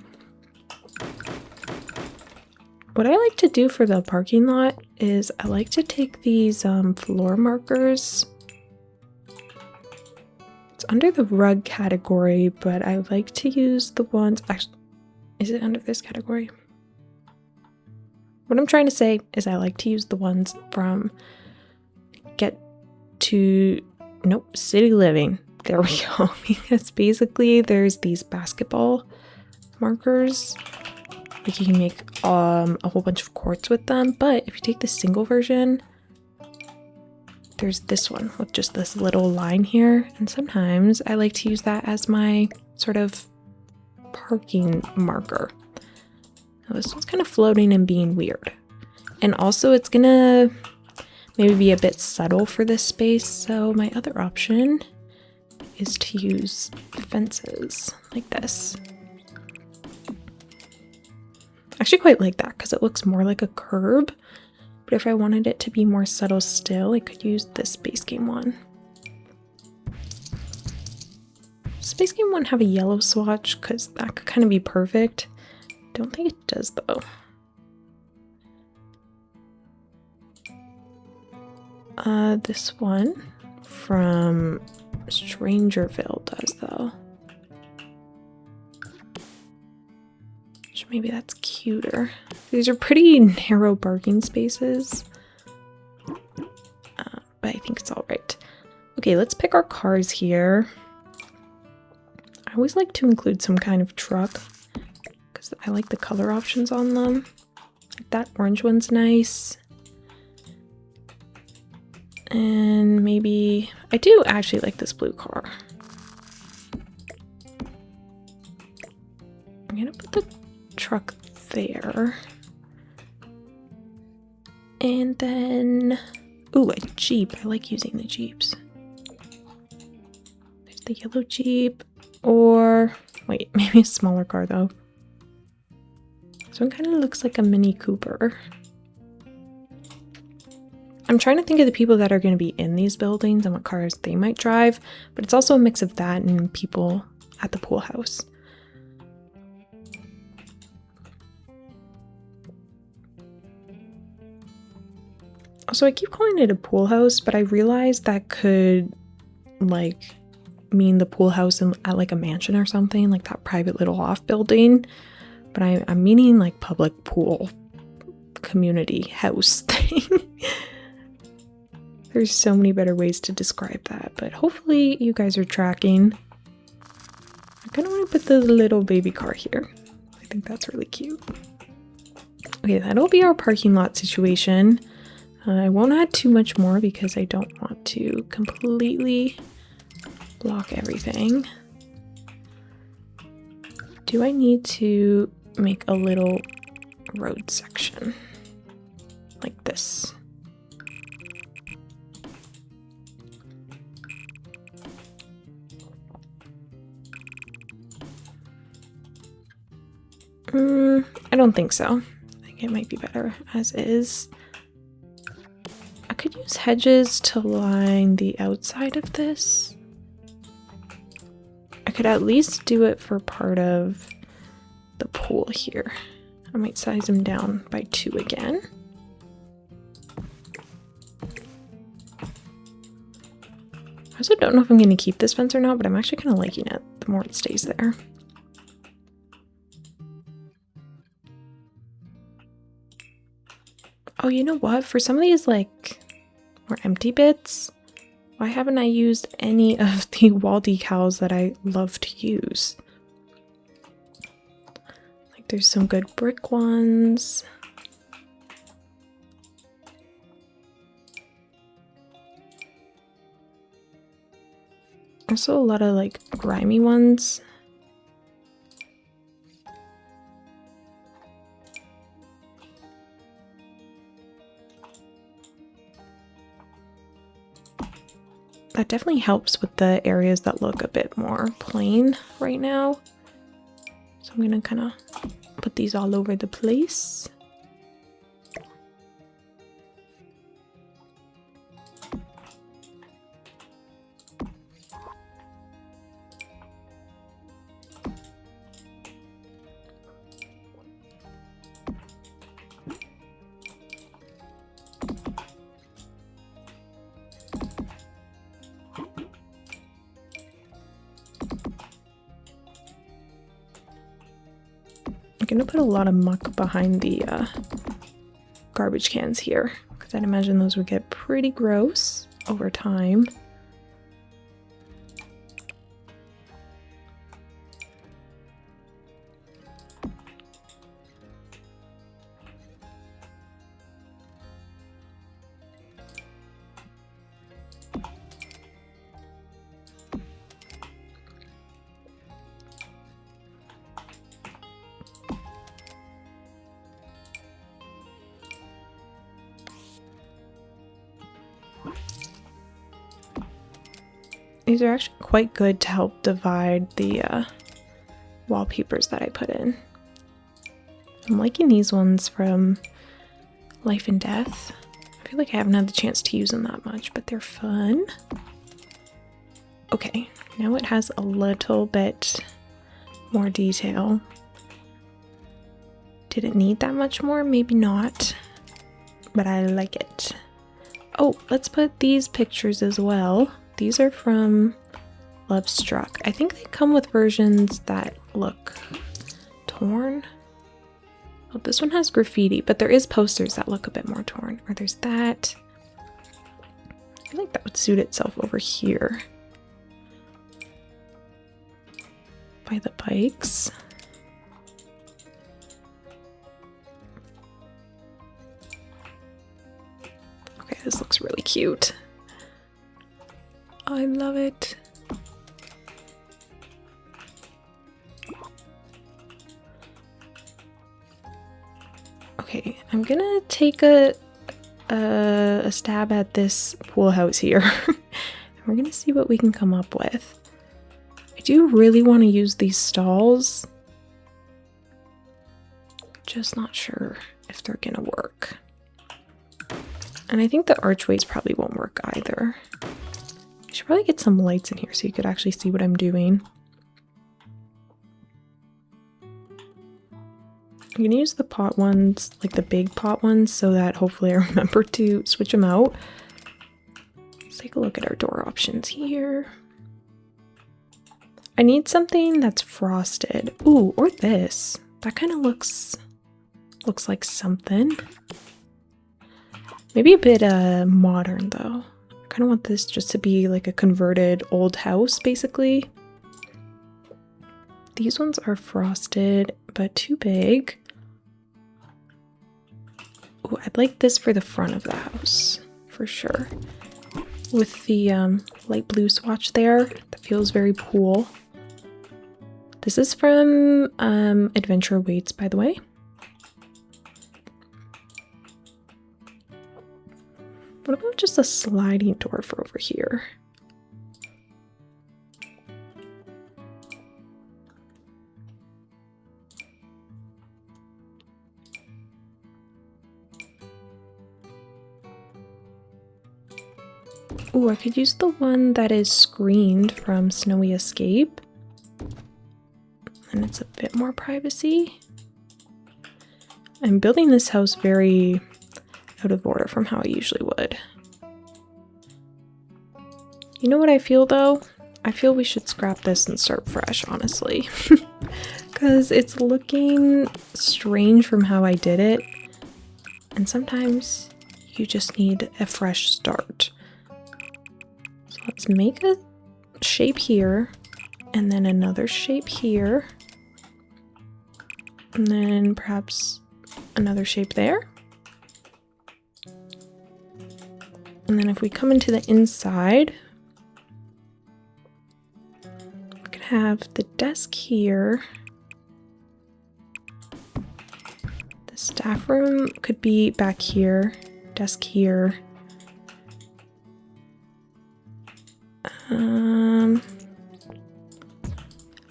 What I like to do for the parking lot is I like to take these floor markers. It's under the rug category, but I like to use the ones, actually, is it under this category? What I'm trying to say is I like to use the ones from City Living. There we go. Because basically there's these basketball markers. Like you can make a whole bunch of courts with them. But if you take the single version, there's this one with just this little line here. And sometimes I like to use that as my sort of parking marker. Now this one's kind of floating and being weird. And also it's gonna maybe be a bit subtle for this space. So my other option is to use fences like this. I actually quite like that because it looks more like a curb. But if I wanted it to be more subtle still, I could use this base game one. Does Space Game 1 have a yellow swatch? Because that could kind of be perfect. Don't think it does though. This one from Strangerville does though. Maybe that's cuter. These are pretty narrow parking spaces, but I think it's all right. Okay, let's pick our cars here. I always like to include some kind of truck because I like the color options on them. That orange one's nice. And maybe I do actually like this blue car. I'm gonna put the truck there. And then, ooh, a Jeep. I like using the Jeeps. There's the yellow Jeep, or wait, maybe a smaller car though. This one kind of looks like a Mini Cooper. I'm trying to think of the people that are going to be in these buildings and what cars they might drive, but it's also a mix of that and people at the pool house. So I keep calling it a pool house, but I realized that could like mean the pool house at like a mansion or something, like that private little off building. But I'm meaning like public pool community house thing. There's so many better ways to describe that, but hopefully you guys are tracking. I kind of want to put the little baby car here. I think that's really cute. Okay, that'll be our parking lot situation. I won't add too much more because I don't want to completely block everything. Do I need to make a little road section like this? I don't think so. I think it might be better as is. I could use hedges to line the outside of this. I could at least do it for part of the pool here. I might size them down by 2 again. I also don't know if I'm going to keep this fence or not, but I'm actually kind of liking it the more it stays there. Oh, you know what? For some of these, like, more empty bits, why haven't I used any of the wall decals that I love to use? Like, there's some good brick ones. Also a lot of, like, grimy ones. That definitely helps with the areas that look a bit more plain right now. So I'm gonna kind of put these all over the place. I'm gonna put a lot of muck behind the garbage cans here because I'd imagine those would get pretty gross over time. These are actually quite good to help divide the wallpapers that I put in. I'm liking these ones from Life and Death. I feel like I haven't had the chance to use them that much, but they're fun. Okay, now it has a little bit more detail. Did it need that much more? Maybe not, but I like it. Oh, let's put these pictures as well. These are from Love Struck. I think they come with versions that look torn. Oh, this one has graffiti, but there is posters that look a bit more torn. Or there's that. I feel like that would suit itself over here. By the bikes. Okay, this looks really cute. I love it. Okay, I'm gonna take a stab at this pool house here. We're gonna see what we can come up with. I do really want to use these stalls. Just not sure if they're gonna work. And I think the archways probably won't work either. I should probably get some lights in here so you could actually see what I'm doing. I'm gonna use the pot ones, like the big pot ones, so that hopefully I remember to switch them out. Let's take a look at our door options here. I need something that's frosted. Ooh, or this. That kind of looks like something. Maybe a bit modern though. I kind of want this just to be like a converted old house, basically. These ones are frosted, but too big. Ooh, I'd like this for the front of the house, for sure. With the light blue swatch there, that feels very pool. This is from Adventure Awaits, by the way. What about just a sliding door for over here? Ooh, I could use the one that is screened from Snowy Escape. And it's a bit more privacy. I'm building this house very out of order from how I usually would. You know what I feel though? I feel we should scrap this and start fresh, honestly. Because it's looking strange from how I did it. And sometimes you just need a fresh start. So let's make a shape here. And then another shape here. And then perhaps another shape there. And then if we come into the inside, we can have the desk here. The staff room could be back here, desk here.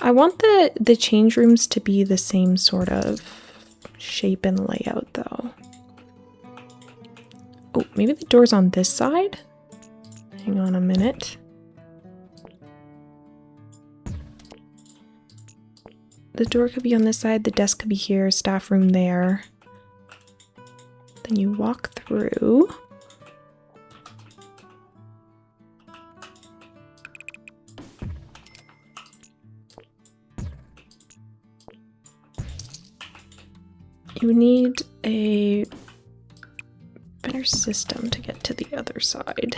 I want the change rooms to be the same sort of shape and layout though. Oh, maybe the door's on this side? Hang on a minute. The door could be on this side, the desk could be here, staff room there. Then you walk through. You need a better system to get to the other side.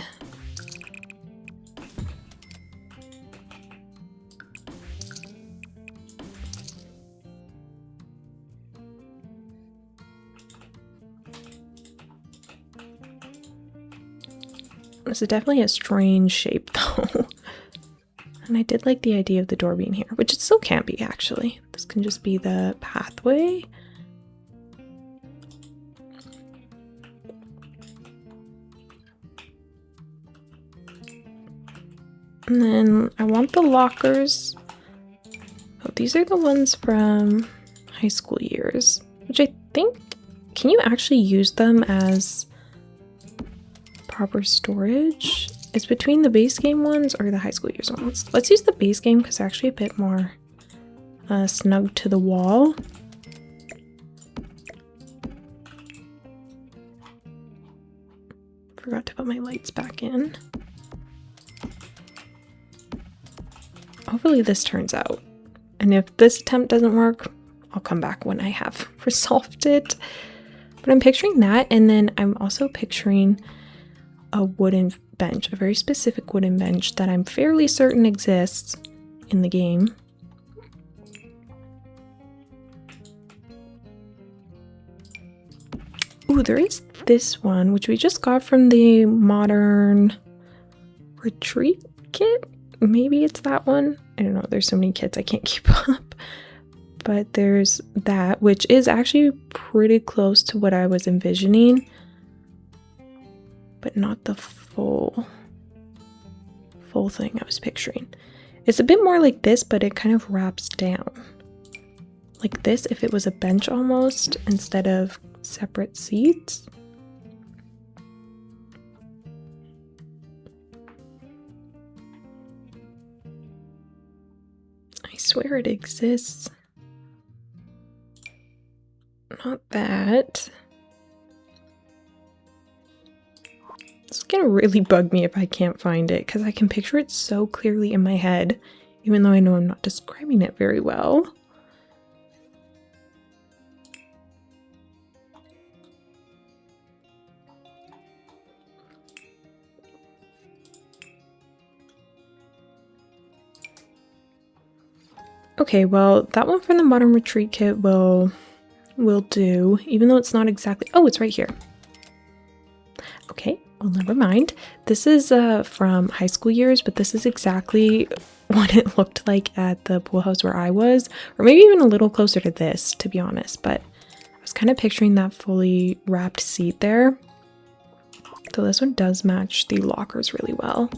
This is definitely a strange shape though. And I did like the idea of the door being here, which it still can't be actually. This can just be the pathway. And then I want the lockers. Oh, these are the ones from high school years, which I think, can you actually use them as proper storage? is between the base game ones or the high school years ones. Let's use the base game because they're actually a bit more snug to the wall. Forgot to put my lights back in. Hopefully this turns out. And if this attempt doesn't work, I'll come back when I have resolved it. But I'm picturing that, and then I'm also picturing a wooden bench, a very specific wooden bench that I'm fairly certain exists in the game. Ooh, there is this one, which we just got from the modern retreat kit. Maybe it's that one. I don't know. There's so many kits I can't keep up. But there's that, which is actually pretty close to what I was envisioning. But not the full thing I was picturing. It's a bit more like this, but it kind of wraps down. Like this if it was a bench almost, instead of separate seats. I swear it exists. Not that. It's gonna really bug me if I can't find it, because I can picture it so clearly in my head, even though I know I'm not describing it very well. Okay, well, that one from the Modern Retreat kit will do, even though it's not exactly... Oh, it's right here. Okay, well, never mind. This is from high school years, but this is exactly what it looked like at the pool house where I was, or maybe even a little closer to this, to be honest, but I was kind of picturing that fully wrapped seat there. So this one does match the lockers really well.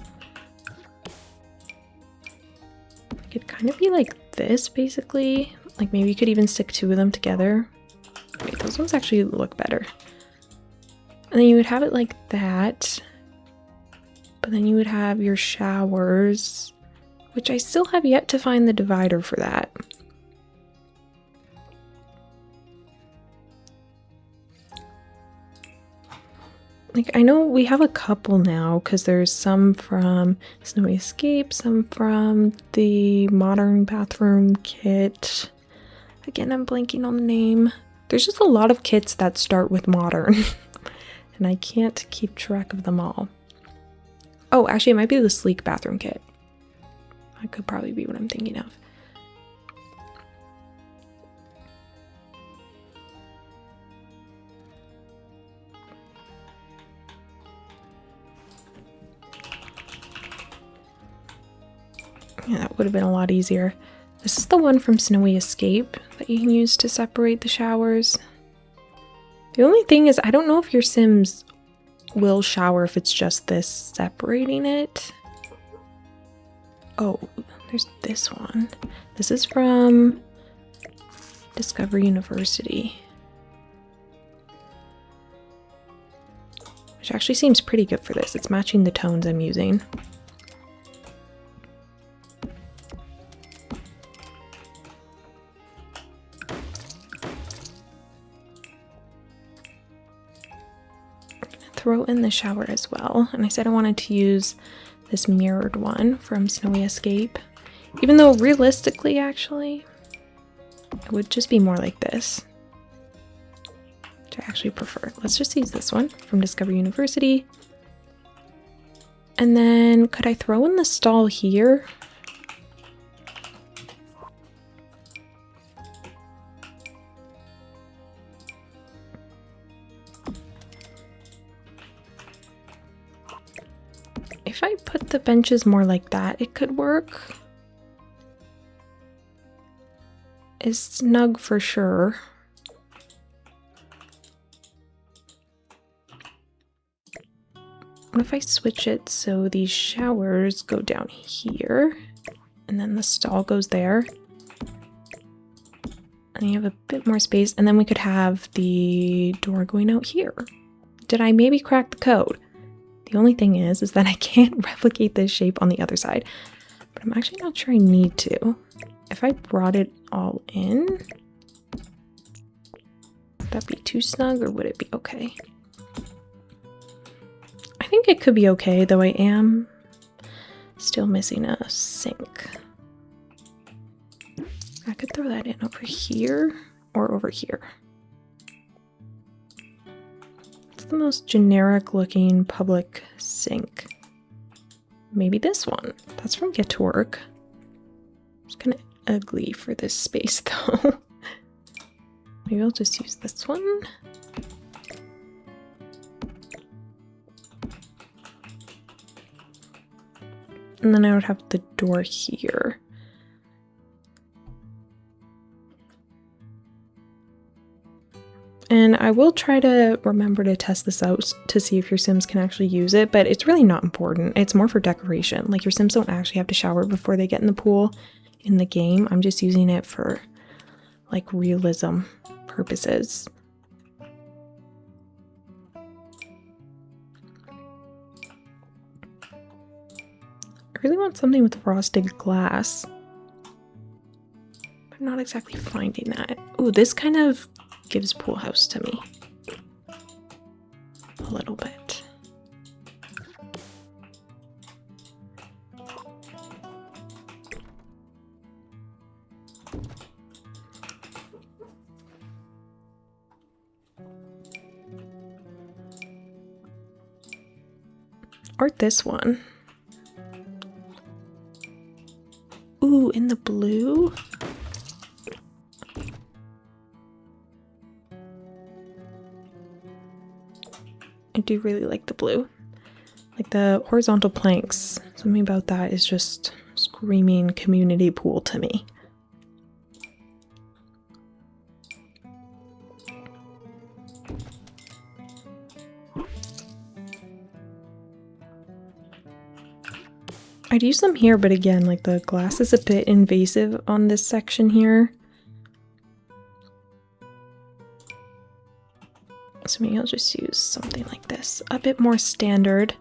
It could kind of be like this, basically. Like maybe you could even stick two of them together. Wait, those ones actually look better. And then you would have it like that. But then you would have your showers, which I still have yet to find the divider for that. Like, I know we have a couple now, because there's some from Snowy Escape, some from the Modern Bathroom kit. Again, I'm blanking on the name. There's just a lot of kits that start with modern, and I can't keep track of them all. Oh, actually, it might be the Sleek Bathroom kit. That could probably be what I'm thinking of. Yeah, that would have been a lot easier. This is the one from Snowy Escape that you can use to separate the showers. The only thing is, I don't know if your Sims will shower if it's just this separating it. Oh, there's this one. This is from Discovery University, which actually seems pretty good for this. It's matching the tones I'm using. Throw in the shower as well, and I said I wanted to use this mirrored one from Snowy Escape, even though realistically actually it would just be more like this, which I actually prefer. Let's just use this one from Discovery University. And then could I throw in the stall here? If I put the benches more like that, it could work. It's snug for sure. What if I switch it so these showers go down here, and then the stall goes there? And you have a bit more space, and then we could have the door going out here. Did I maybe crack the code? The only thing is that I can't replicate this shape on the other side. But I'm actually not sure I need to. If I brought it all in, would that be too snug or would it be okay? I think it could be okay, though I am still missing a sink. I could throw that in over here or over here. It's the most generic looking public sink. Maybe this one. That's from Get to Work. It's kind of ugly for this space though. Maybe I'll just use this one. And then I would have the door here. And I will try to remember to test this out to see if your Sims can actually use it, but it's really not important. It's more for decoration. Like, your Sims don't actually have to shower before they get in the pool in the game. I'm just using it for, like, realism purposes. I really want something with frosted glass. I'm not exactly finding that. Ooh, this kind of gives pool house to me. A little bit. Or this one. Ooh, in the blue? I do really like the blue. Like the horizontal planks. Something about that is just screaming community pool to me. I'd use them here, but again, like the glass is a bit invasive on this section here. So maybe I'll just use something like this, a bit more standard.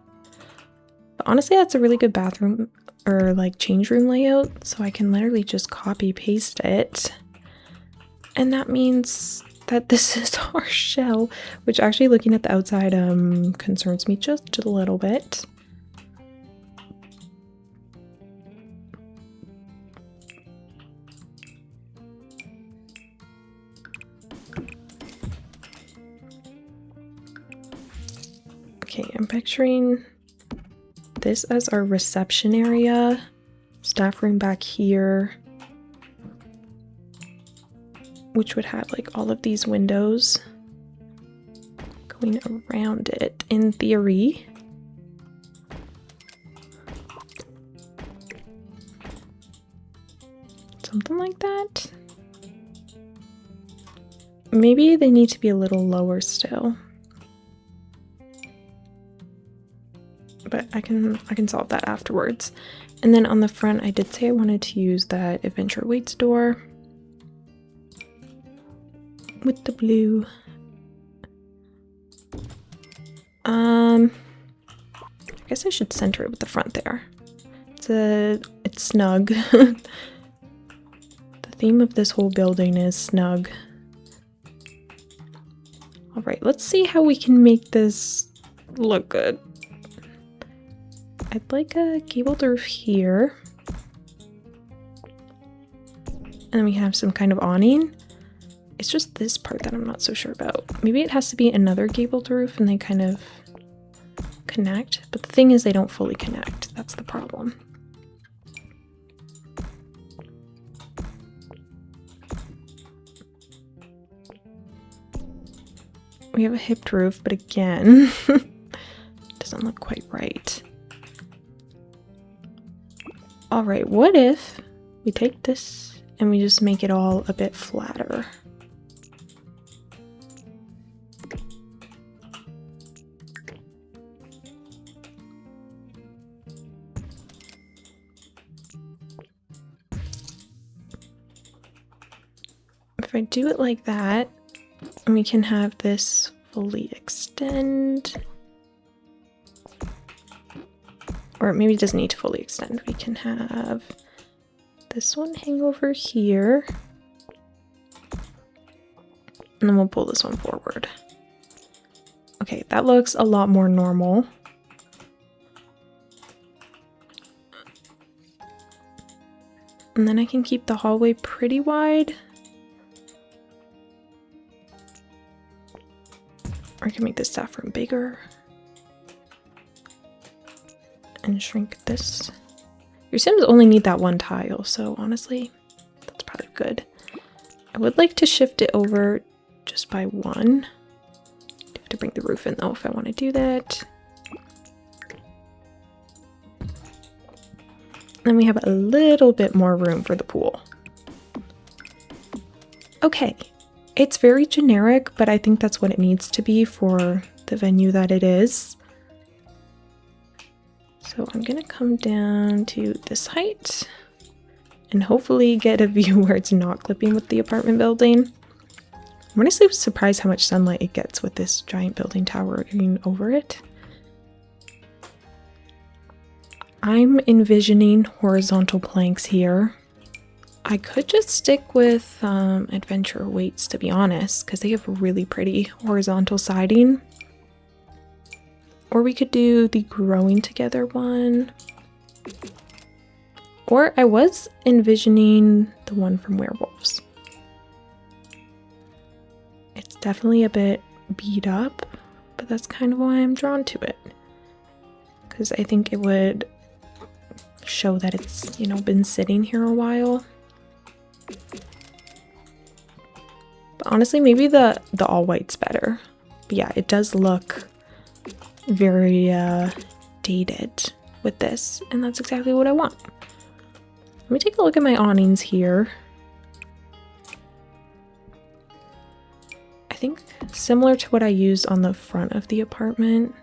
But honestly, that's a really good bathroom or like change room layout, so I can literally just copy paste it. And that means that this is our shell, which actually looking at the outside concerns me just a little bit. Okay, I'm picturing this as our reception area, staff room back here, which would have like all of these windows going around it in theory. Something like that. Maybe they need to be a little lower still. But I can solve that afterwards. And then on the front, I did say I wanted to use that adventure awaits door with the blue. I guess I should center it with the front there. It's snug. The theme of this whole building is snug. All right, let's see how we can make this look good. I'd like a gabled roof here. And then we have some kind of awning. It's just this part that I'm not so sure about. Maybe it has to be another gabled roof and they kind of connect. But the thing is they don't fully connect. That's the problem. We have a hipped roof, but again, doesn't look quite right. All right, what if we take this and we just make it all a bit flatter? If I do it like that, and we can have this fully extend. or maybe it doesn't need to fully extend. We can have this one hang over here. And then we'll pull this one forward. Okay, that looks a lot more normal. And then I can keep the hallway pretty wide. Or I can make this staff room bigger. And shrink this. Your Sims only need that one tile, so honestly, that's probably good. I would like to shift it over just by one. I have to bring the roof in though if I want to do that. Then we have a little bit more room for the pool. Okay, it's very generic, but I think that's what it needs to be for the venue that it is. So I'm gonna come down to this height and hopefully get a view where it's not clipping with the apartment building. I'm honestly surprised how much sunlight it gets with this giant building towering over it. I'm envisioning horizontal planks here. I could just stick with adventure weights, to be honest, because they have really pretty horizontal siding. Or we could do the growing together one. Or I was envisioning the one from werewolves. It's definitely a bit beat up, but that's kind of why I'm drawn to it. Because I think it would show that it's, you know, been sitting here a while. But honestly, maybe the all white's better. But yeah, it does look very dated with this, and that's exactly what I want. Let me take a look at my awnings here. I think similar to what I used on the front of the apartment.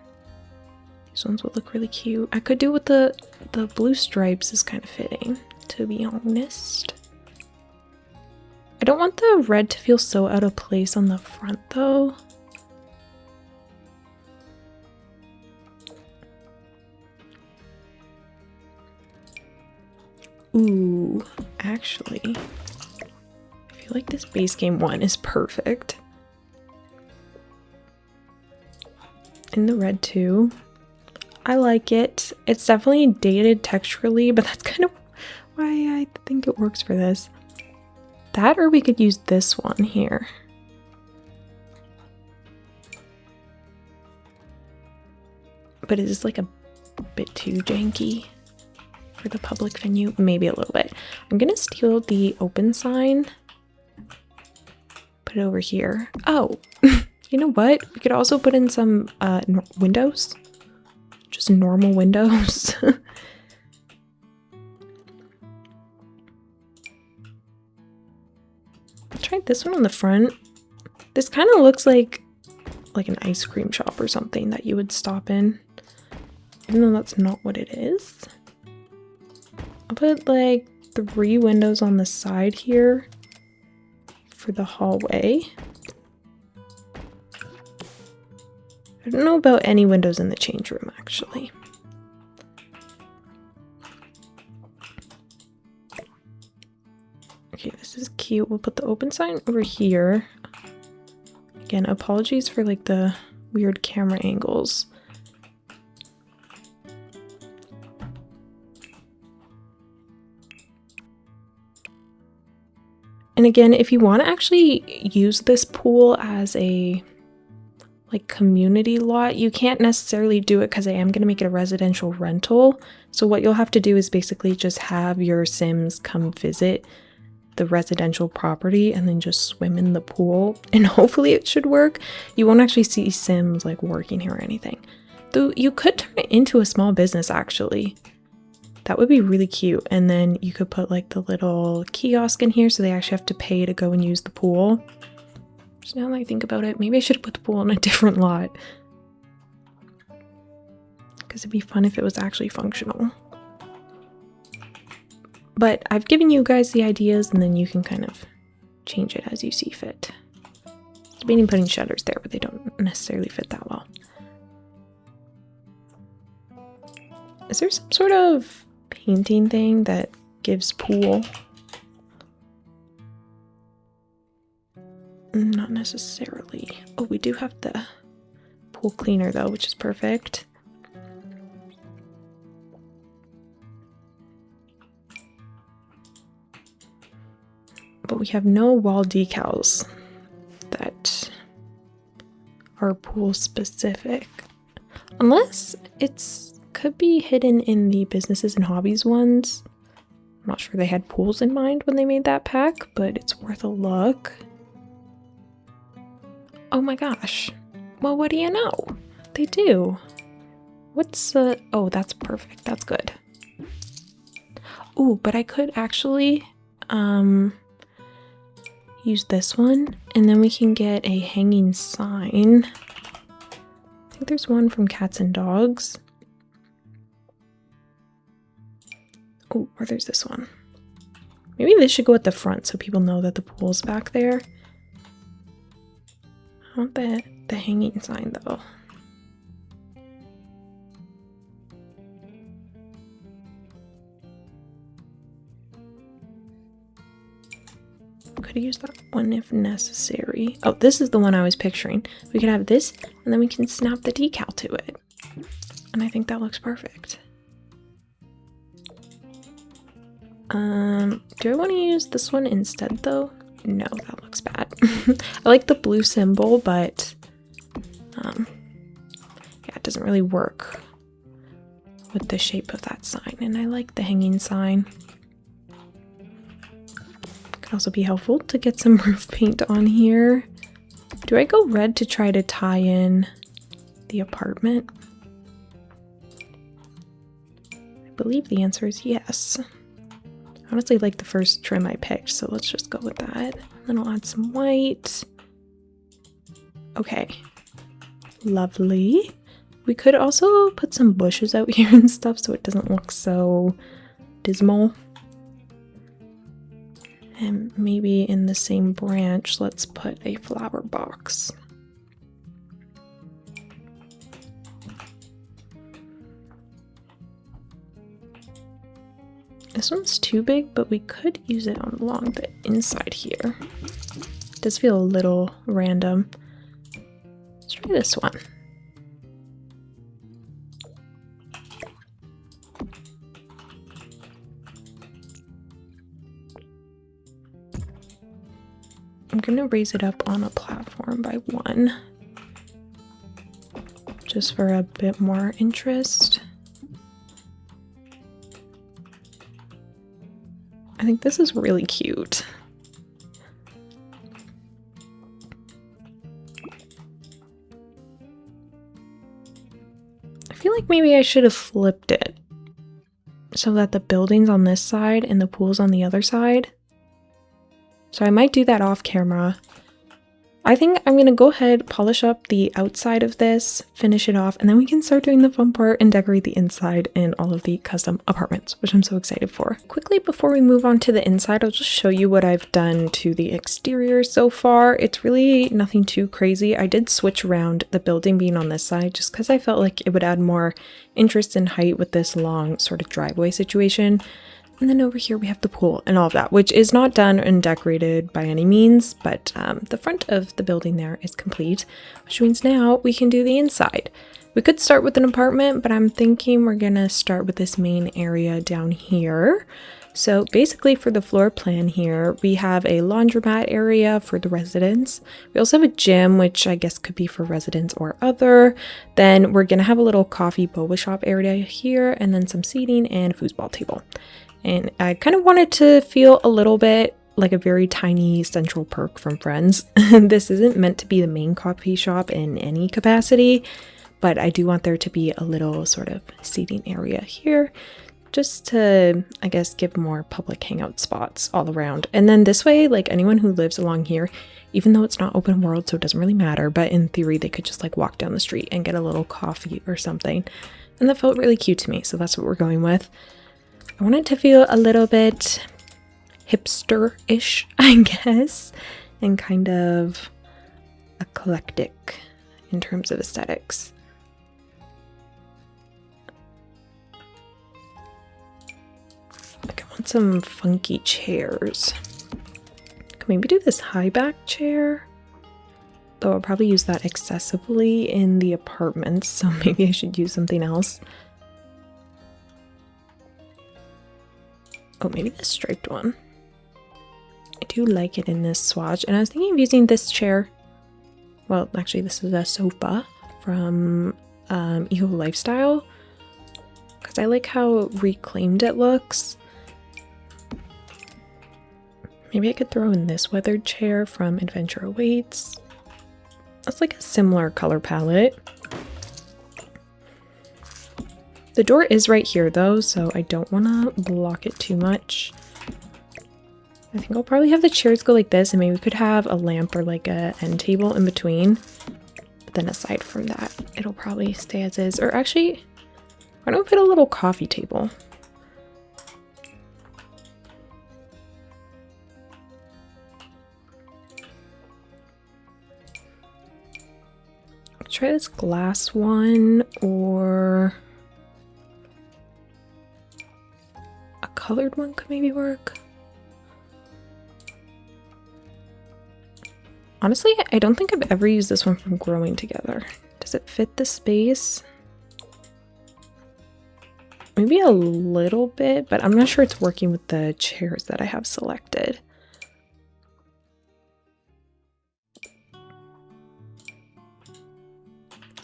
These ones would look really cute. I could do with the blue stripes is kind of fitting, to be honest. I don't want the red to feel so out of place on the front though. Ooh, actually, I feel like this base game one is perfect. In the red too. I like it. It's definitely dated texturally, but that's kind of why I think it works for this. That, or we could use this one here. But it is like a bit too janky for the public venue. Maybe a little bit. I'm gonna steal the open sign. Put it over here. Oh, you know what? We could also put in some windows. Just normal windows. Try this one on the front. This kind of looks like an ice cream shop or something that you would stop in, even though that's not what it is. I'll put like 3 windows on the side here for the hallway. I don't know about any windows in the change room, actually. Okay, this is cute. We'll put the open sign over here. Again, apologies for like the weird camera angles. And again, if you want to actually use this pool as a like community lot, you can't necessarily do it because I am going to make it a residential rental. So what you'll have to do is basically just have your Sims come visit the residential property and then just swim in the pool, and hopefully it should work. You won't actually see Sims like working here or anything. Though you could turn it into a small business actually. That would be really cute. And then you could put like the little kiosk in here so they actually have to pay to go and use the pool. So now that I think about it, maybe I should have put the pool in a different lot. Because it'd be fun if it was actually functional. But I've given you guys the ideas and then you can kind of change it as you see fit. Debating putting shutters there, but they don't necessarily fit that well. Is there some sort of painting thing that gives pool? Not necessarily. Oh, we do have the pool cleaner though, which is perfect. But we have no wall decals that are pool specific. Unless it's could be hidden in the businesses and hobbies ones. I'm not sure they had pools in mind when they made that pack, but it's worth a look. Oh my gosh. Well, what do you know? They do. What's oh, that's perfect. That's good. Ooh, but I could actually use this one, and then we can get a hanging sign. I think there's one from cats and dogs. Oh, or there's this one. Maybe this should go at the front so people know that the pool's back there. I want the hanging sign though. Could use that one if necessary. Oh, this is the one I was picturing. We could have this, and then we can snap the decal to it. And I think that looks perfect. Do I want to use this one instead though? No, that looks bad. I like the blue symbol, but yeah, it doesn't really work with the shape of that sign. And I like the hanging sign. Could also be helpful to get some roof paint on here. Do I go red to try to tie in the apartment? I believe the answer is yes. I honestly like the first trim I picked, so let's just go with that. Then I'll add some white. Okay. Lovely. We could also put some bushes out here and stuff so it doesn't look so dismal. And maybe in the same branch, let's put a flower box. This one's too big, but we could use it along the inside here. It does feel a little random. Let's try this one. I'm gonna raise it up on a platform by 1, just for a bit more interest. I think this is really cute. I feel like maybe I should have flipped it so that the building's on this side and the pool's on the other side. So I might do that off camera. I think I'm gonna go ahead, polish up the outside of this, finish it off, and then we can start doing the fun part and decorate the inside and all of the custom apartments, which I'm so excited for. Quickly, before we move on to the inside, I'll just show you what I've done to the exterior so far. It's really nothing too crazy. I did switch around the building being on this side just because I felt like it would add more interest and height with this long sort of driveway situation. And then over here we have the pool and all of that, which is not done and decorated by any means, but the front of the building there is complete, which means now we can do the inside. We could start with an apartment, but I'm thinking we're gonna start with this main area down here. So basically for the floor plan here, we have a laundromat area for the residents. We also have a gym, which I guess could be for residents or other. Then we're gonna have a little coffee boba shop area here, and then some seating and a foosball table. And I kind of wanted to feel a little bit like a very tiny central perk from Friends. This isn't meant to be the main coffee shop in any capacity, but I do want there to be a little sort of seating area here just to, I guess, give more public hangout spots all around. And then this way, like anyone who lives along here, even though it's not open world, so it doesn't really matter, but in theory, they could just like walk down the street and get a little coffee or something. And that felt really cute to me, so that's what we're going with. I want it to feel a little bit hipster-ish, I guess, and kind of eclectic in terms of aesthetics. want some funky chairs. Can maybe do this high back chair? Though I'll probably use that excessively in the apartments, so maybe I should use something else. Oh, maybe the striped one. I do like it in this swatch, and I was thinking of using this chair. Well, actually, this is a sofa from Eco Lifestyle, because I like how reclaimed it looks. Maybe I could throw in this weathered chair from Adventure Awaits. That's like a similar color palette. The door is right here though, so I don't want to block it too much. I think I'll probably have the chairs go like this, and maybe we could have a lamp or like a end table in between. But then aside from that, it'll probably stay as is. Or actually, why don't we put a little coffee table? Try this glass one, or a colored one could maybe work. Honestly, I don't think I've ever used this one from Growing Together. Does it fit the space? Maybe a little bit, but I'm not sure it's working with the chairs that I have selected.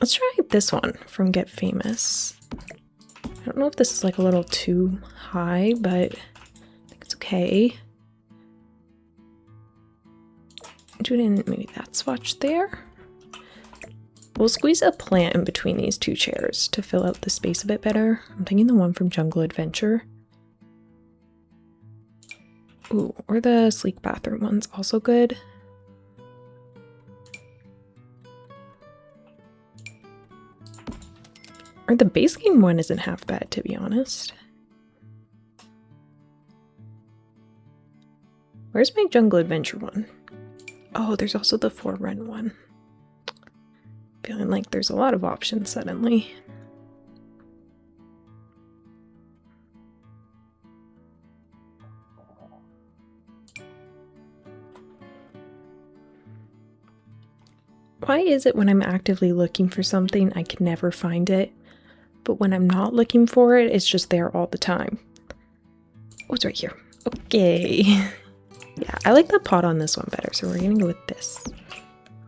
Let's try this one from Get Famous. I don't know if this is like a little too high, but I think it's okay. Do it in maybe that swatch there. We'll squeeze a plant in between these two chairs to fill out the space a bit better. I'm thinking the one from Jungle Adventure. Ooh, or the sleek bathroom one's also good. Or the base game one isn't half bad, to be honest. Where's my Jungle Adventure one? Oh, there's also the For Rent one. Feeling like there's a lot of options suddenly. Why is it when I'm actively looking for something, I can never find it? But when I'm not looking for it, it's just there all the time. Oh, it's right here. Okay. Yeah, I like the pot on this one better, so we're gonna go with this.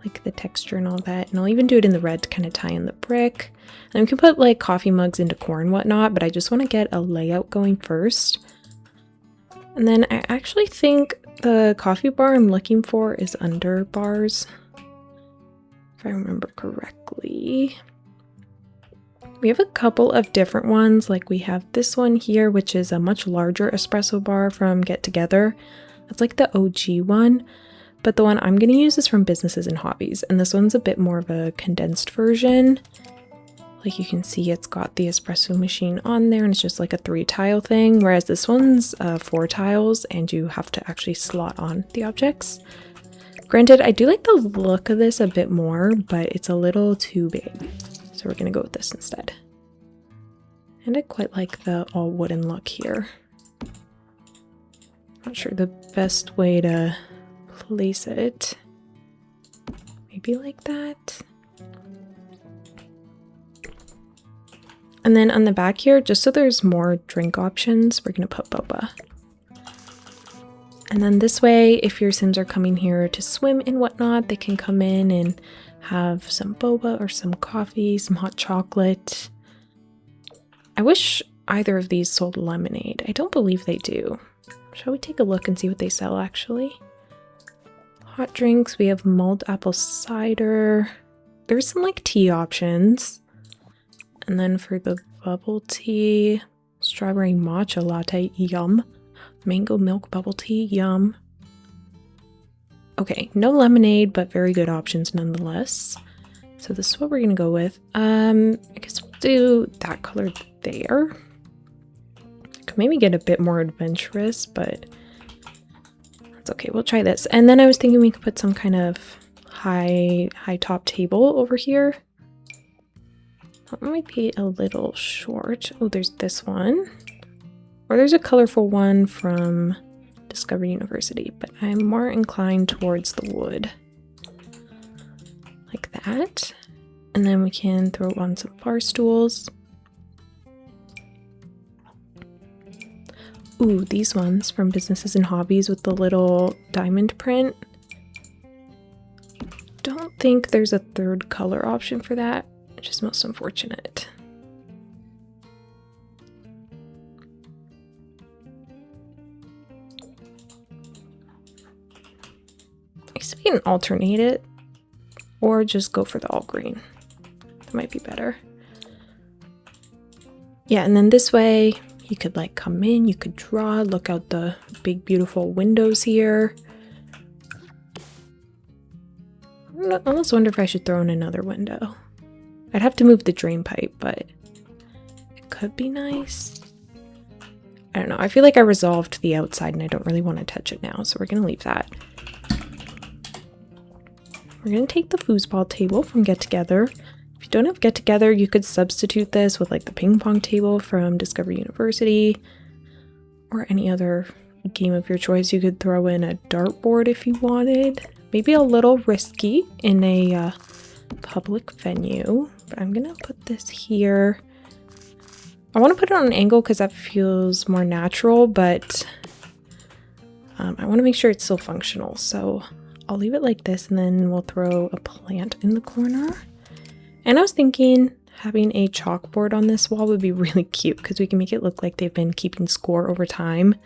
Like the texture and all that. And I'll even do it in the red to kind of tie in the brick. And we can put like coffee mugs and decor and whatnot, but I just want to get a layout going first. And then I actually think the coffee bar I'm looking for is under bars, if I remember correctly. We have a couple of different ones, like we have this one here, which is a much larger espresso bar from Get Together. That's like the OG one, but the one I'm going to use is from Businesses and Hobbies, and this one's a bit more of a condensed version. Like you can see, it's got the espresso machine on there, and it's just like a 3-tile thing, whereas this one's 4 tiles, and you have to actually slot on the objects. Granted, I do like the look of this a bit more, but it's a little too big. So we're going to go with this instead. And I quite like the all wooden look here. Not sure the best way to place it. Maybe like that. And then on the back here, just so there's more drink options, we're going to put boba. And then this way, if your Sims are coming here to swim and whatnot, they can come in and have some boba or some coffee, some hot chocolate. I wish either of these sold lemonade. I don't believe they do. Shall we take a look and see what they sell actually? Hot drinks, we have mulled apple cider. There's some like tea options. And then for the bubble tea, strawberry matcha latte, yum. Mango milk bubble tea, yum. Okay, no lemonade, but very good options nonetheless. So this is what we're gonna go with. I guess we'll do that color there. Could maybe get a bit more adventurous, but that's okay. We'll try this. And then I was thinking we could put some kind of high top table over here. That might be a little short. Oh, there's this one. Or there's a colorful one from Discovery University, but I'm more inclined towards the wood. Like that. And then we can throw on some bar stools. Ooh, these ones from Businesses and Hobbies with the little diamond print. Don't think there's a third color option for that, which is most unfortunate. I guess we can alternate it or just go for the all green. That might be better. Yeah, and then this way you could like come in, you could draw, look out the big beautiful windows here. I almost wonder if I should throw in another window. I'd have to move the drain pipe, but it could be nice. I don't know. I feel like I resolved the outside and I don't really want to touch it now, so we're going to leave that. We're going to take the foosball table from Get Together. If you don't have Get Together, you could substitute this with like the ping pong table from Discovery University or any other game of your choice. You could throw in a dartboard if you wanted. Maybe a little risky in a public venue, but I'm going to put this here. I want to put it on an angle because that feels more natural, but I want to make sure it's still functional. So I'll leave it like this and then we'll throw a plant in the corner. And I was thinking having a chalkboard on this wall would be really cute because we can make it look like they've been keeping score over time.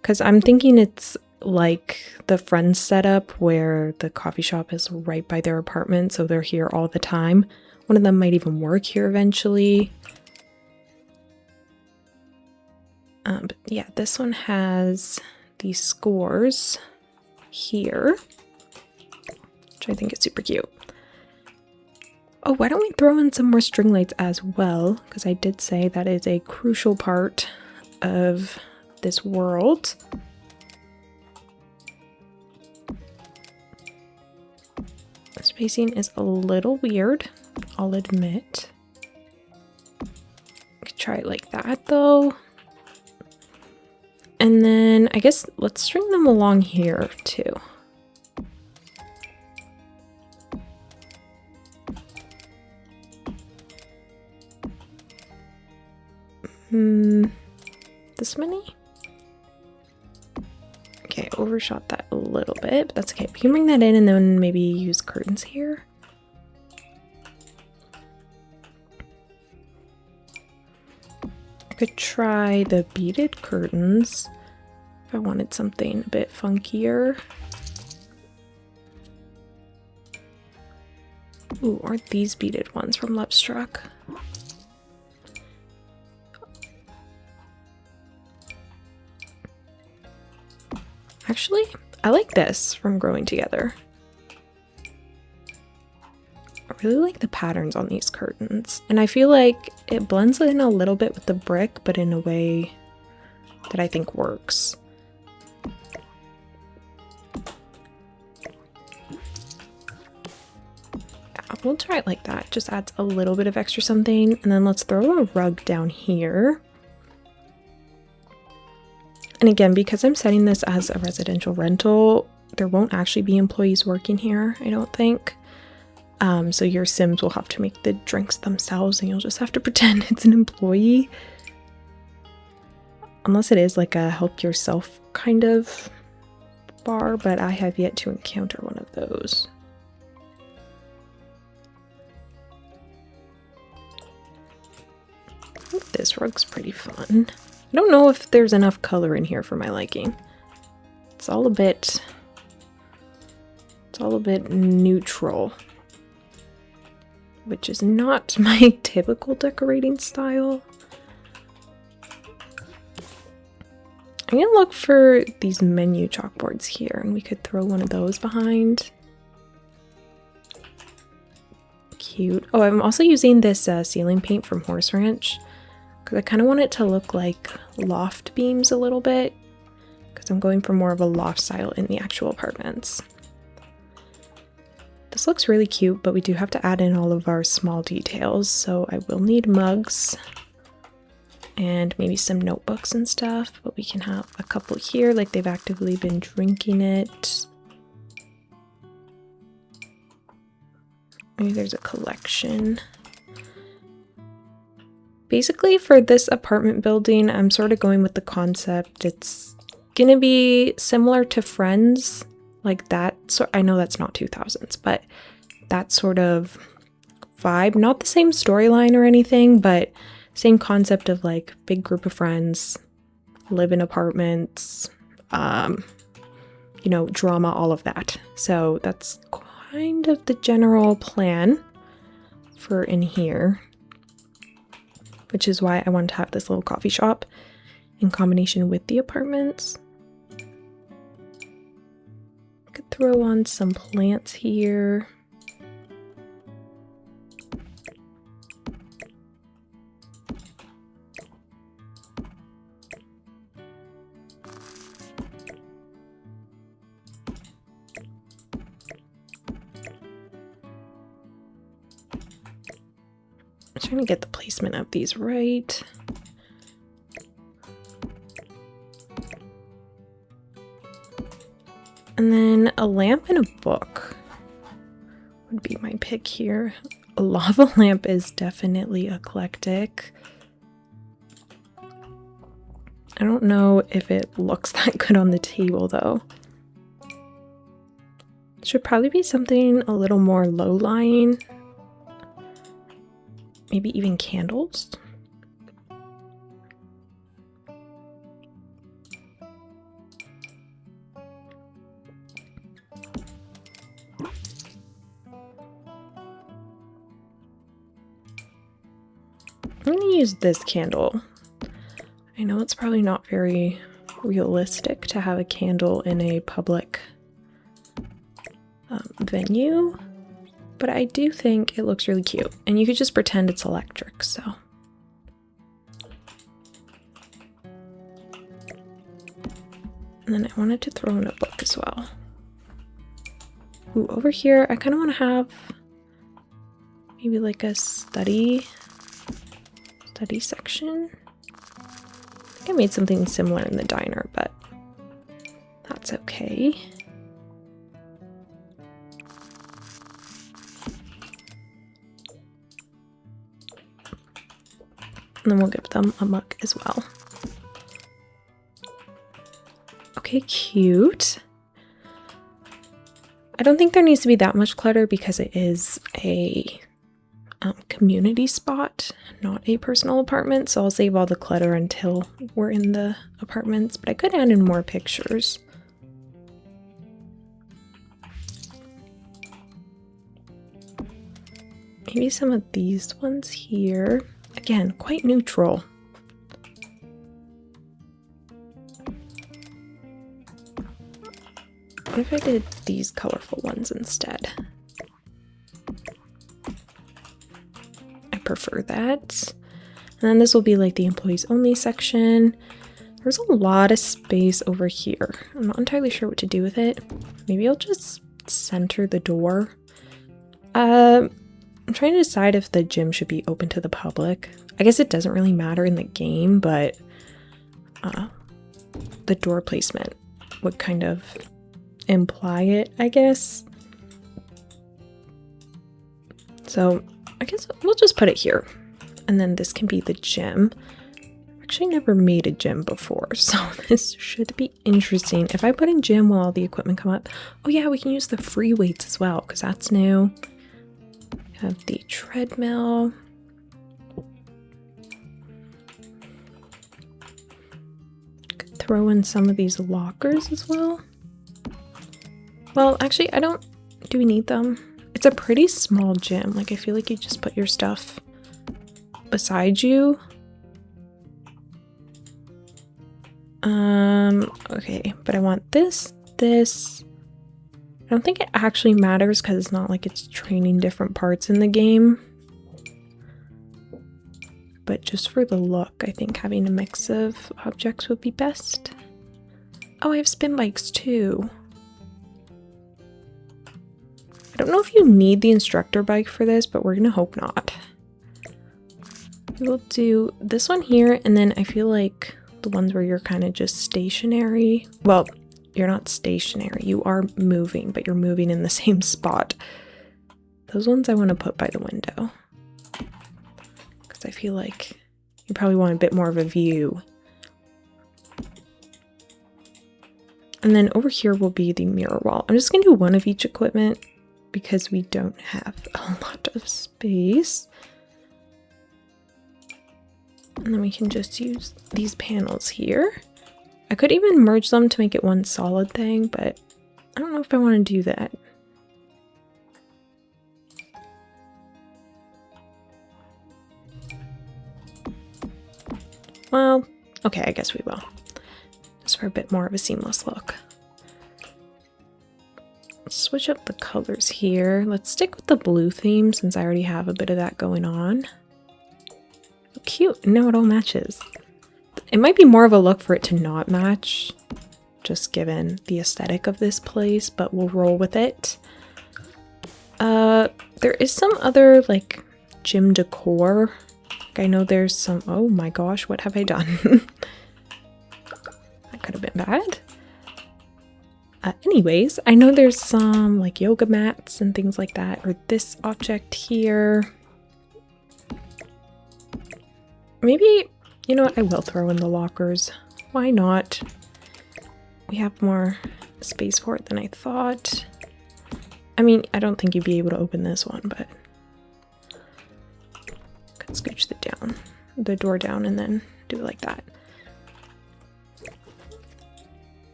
Because I'm thinking it's like the Friends setup where the coffee shop is right by their apartment, so they're here all the time. One of them might even work here eventually. But yeah, this one has these scores here, which I think is super cute. Oh, why don't we throw in some more string lights as well? Because I did say that is a crucial part of this world. The spacing is a little weird, I'll admit. I could try it like that though. And then I guess let's string them along here too. This many? Okay, overshot that a little bit, but that's okay. We can bring that in and then maybe use curtains here. I could try the beaded curtains if I wanted something a bit funkier. Ooh, aren't these beaded ones from Love Struck? Actually, I like this from Growing Together. I really like the patterns on these curtains. And I feel like it blends in a little bit with the brick, but in a way that I think works. Yeah, we'll try it like that. Just adds a little bit of extra something. And then let's throw a rug down here. And again, because I'm setting this as a residential rental, there won't actually be employees working here, I don't think. So your Sims will have to make the drinks themselves and you'll just have to pretend it's an employee. Unless it is like a help yourself kind of bar, but I have yet to encounter one of those. I think this rug's pretty fun. I don't know if there's enough color in here for my liking. It's all a bit neutral, which is not my typical decorating style. I'm gonna look for these menu chalkboards here, and we could throw one of those behind. Cute. Oh, I'm also using this ceiling paint from Horse Ranch. I kind of want it to look like loft beams a little bit because I'm going for more of a loft style in the actual apartments. This looks really cute, but we do have to add in all of our small details, so I will need mugs. and maybe some notebooks and stuff, but we can have a couple here, like they've actively been drinking it. Maybe there's a collection. Basically for this apartment building, I'm sort of going with the concept. It's gonna be similar to Friends, like that. So I know that's not 2000s, but that sort of vibe. Not the same storyline or anything, but same concept of like big group of friends, live in apartments, you know, drama, all of that. So that's kind of the general plan for in here, which is why I wanted to have this little coffee shop in combination with the apartments. Could throw on some plants here. I'm trying to get the placement of these right. And then a lamp and a book would be my pick here. A lava lamp is definitely eclectic. I don't know if it looks that good on the table though. Should probably be something a little more low-lying. Maybe even candles. I'm gonna use this candle. I know it's probably not very realistic to have a candle in a public venue, but I do think it looks really cute, and you could just pretend it's electric, so. And then I wanted to throw in a book as well. Ooh, over here, I kind of want to have maybe like a study section. I think I made something similar in the diner, but that's okay. And then we'll give them a mug as well. Okay, cute. I don't think there needs to be that much clutter because it is a community spot, not a personal apartment, so I'll save all the clutter until we're in the apartments, but I could add in more pictures. Maybe some of these ones here. Again, quite neutral. What if I did these colorful ones instead? I prefer that. And then this will be like the employees only section. There's a lot of space over here. I'm not entirely sure what to do with it. Maybe I'll just center the door. I'm trying to decide if the gym should be open to the public. I guess it doesn't really matter in the game, but the door placement would kind of imply it, I guess. So I guess we'll just put it here. And then this can be the gym. I've actually never made a gym before, so this should be interesting. If I put in gym while all the equipment come up, oh yeah, we can use the free weights as well, because that's new. Have the treadmill. Could throw in some of these lockers as well. Well, actually, do we need them? It's a pretty small gym. Like, I feel like you just put your stuff beside you. Okay, but I want this. I don't think it actually matters because it's not like it's training different parts in the game. But just for the look, I think having a mix of objects would be best. Oh, I have spin bikes too. I don't know if you need the instructor bike for this, but we're gonna hope not. We'll do this one here, and then I feel like the ones where you're kind of just stationary. Well, you're not stationary. You are moving, but you're moving in the same spot. Those ones I want to put by the window. Because I feel like you probably want a bit more of a view. And then over here will be the mirror wall. I'm just going to do one of each equipment because we don't have a lot of space. And then we can just use these panels here. I could even merge them to make it one solid thing, but I don't know if I want to do that. Well, okay, I guess we will. Just for a bit more of a seamless look. Let's switch up the colors here. Let's stick with the blue theme since I already have a bit of that going on. Oh, cute. Now it all matches. It might be more of a look for it to not match, just given the aesthetic of this place, but we'll roll with it. There is some other, like, gym decor. Like, I know there's some... Oh my gosh, what have I done? That could have been bad. Anyways, I know there's some, like, yoga mats and things like that, or this object here. Maybe... You know what, I will throw in the lockers. Why not? We have more space for it than I thought. I mean, I don't think you'd be able to open this one, but... Could scooch the door down and then do it like that.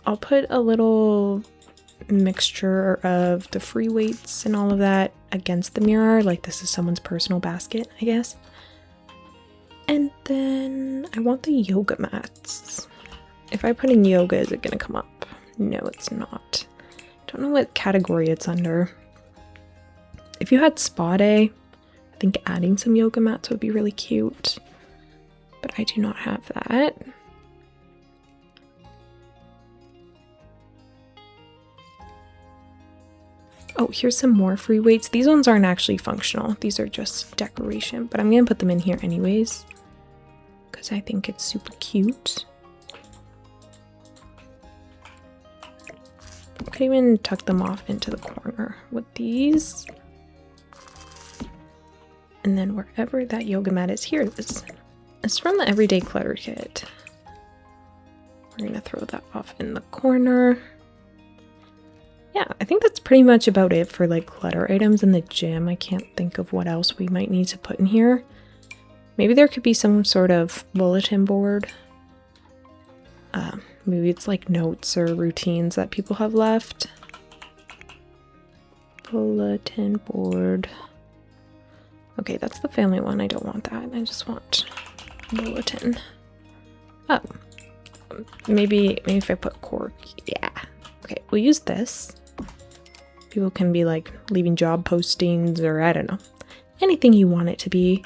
I'll put a little mixture of the free weights and all of that against the mirror, like this is someone's personal basket, I guess. And then I want the yoga mats. If I put in yoga, is it gonna come up? No, it's not. Don't know what category it's under. If you had spa day, I think adding some yoga mats would be really cute. But I do not have that. Oh, here's some more free weights. These ones aren't actually functional. These are just decoration, but I'm gonna put them in here anyways because I think it's super cute. I could even tuck them off into the corner with these. And then wherever that yoga mat is, here it is. It's from the Everyday Clutter Kit. We're gonna throw that off in the corner. Yeah, I think that's pretty much about it for like clutter items in the gym. I can't think of what else we might need to put in here. Maybe there could be some sort of bulletin board. Maybe it's like notes or routines that people have left. Bulletin board. Okay, that's the family one. I don't want that. I just want bulletin. Oh, maybe if I put cork. Yeah. Okay, we'll use this. People can be like leaving job postings or I don't know. Anything you want it to be.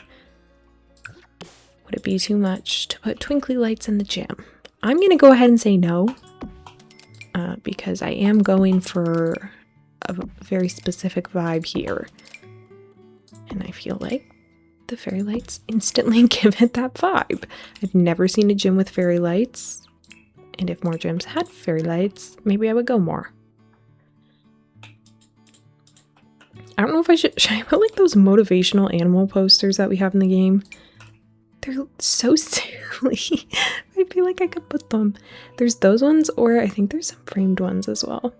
Would it be too much to put twinkly lights in the gym? I'm going to go ahead and say no. Because I am going for a very specific vibe here. And I feel like the fairy lights instantly give it that vibe. I've never seen a gym with fairy lights. And if more gyms had fairy lights, maybe I would go more. I don't know if should I put like those motivational animal posters that we have in the game? They're so silly. I feel like I could put them. There's those ones, or I think there's some framed ones as well.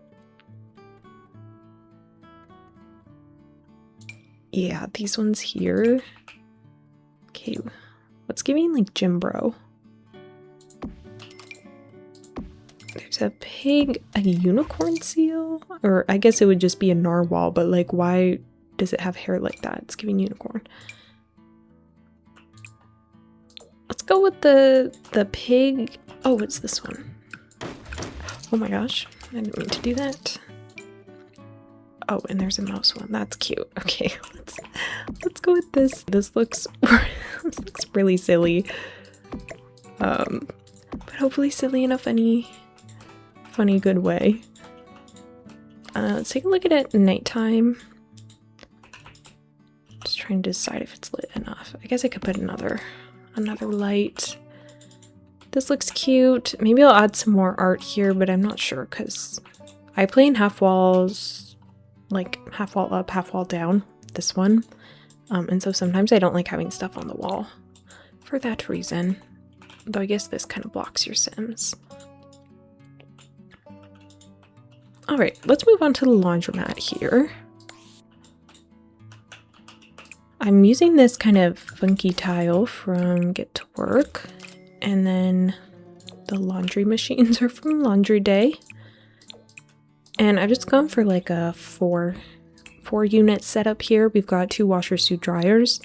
Yeah, these ones here. Okay, what's giving like gym bro? There's a pig, a unicorn seal, or I guess it would just be a narwhal, but like why does it have hair like that? It's giving unicorn. Let's go with the pig. Oh, it's this one. Oh my gosh, I didn't mean to do that. Oh, and there's a mouse one. That's cute. Okay, let's go with this. This looks this looks really silly. But hopefully silly in a funny good way. Let's take a look at it at nighttime. Just trying to decide if it's lit enough. I guess I could put another light. This looks cute. Maybe I'll add some more art here, but I'm not sure because I play in half walls, like half wall up, half wall down, this one. And so sometimes I don't like having stuff on the wall for that reason. Though I guess this kind of blocks your Sims. All right, let's move on to the laundromat here. I'm using this kind of funky tile from Get to Work, and then the laundry machines are from Laundry Day. And I've just gone for like a four unit setup here. We've got 2 washers, 2 dryers,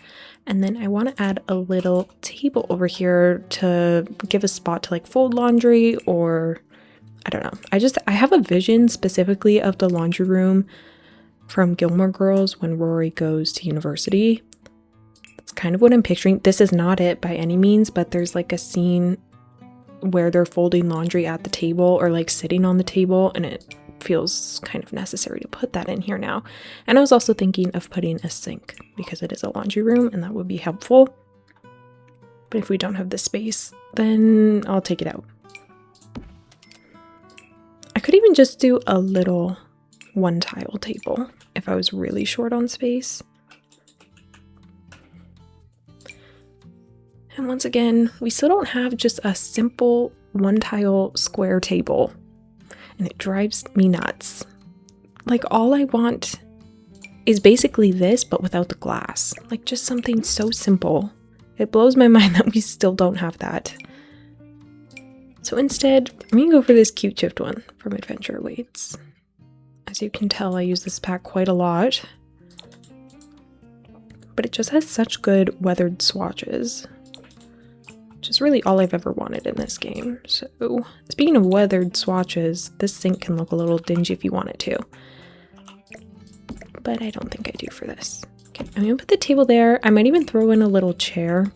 and then I want to add a little table over here to give a spot to like fold laundry, or I don't know. I have a vision specifically of the laundry room from Gilmore Girls when Rory goes to university. That's kind of what I'm picturing. This is not it by any means, but there's like a scene where they're folding laundry at the table or like sitting on the table, and it feels kind of necessary to put that in here now. And I was also thinking of putting a sink because it is a laundry room and that would be helpful. But if we don't have the space, then I'll take it out. I could even just do a little 1 tile table if I was really short on space. And once again, we still don't have just a simple 1 tile square table. And it drives me nuts. Like, all I want is basically this, but without the glass. Like, just something so simple. It blows my mind that we still don't have that. So instead, I'm gonna go for this cute chipped one from Adventure Awaits. As you can tell, I use this pack quite a lot. But it just has such good weathered swatches. Which is really all I've ever wanted in this game. So, speaking of weathered swatches, this sink can look a little dingy if you want it to. But I don't think I do for this. Okay, I'm gonna put the table there. I might even throw in a little chair.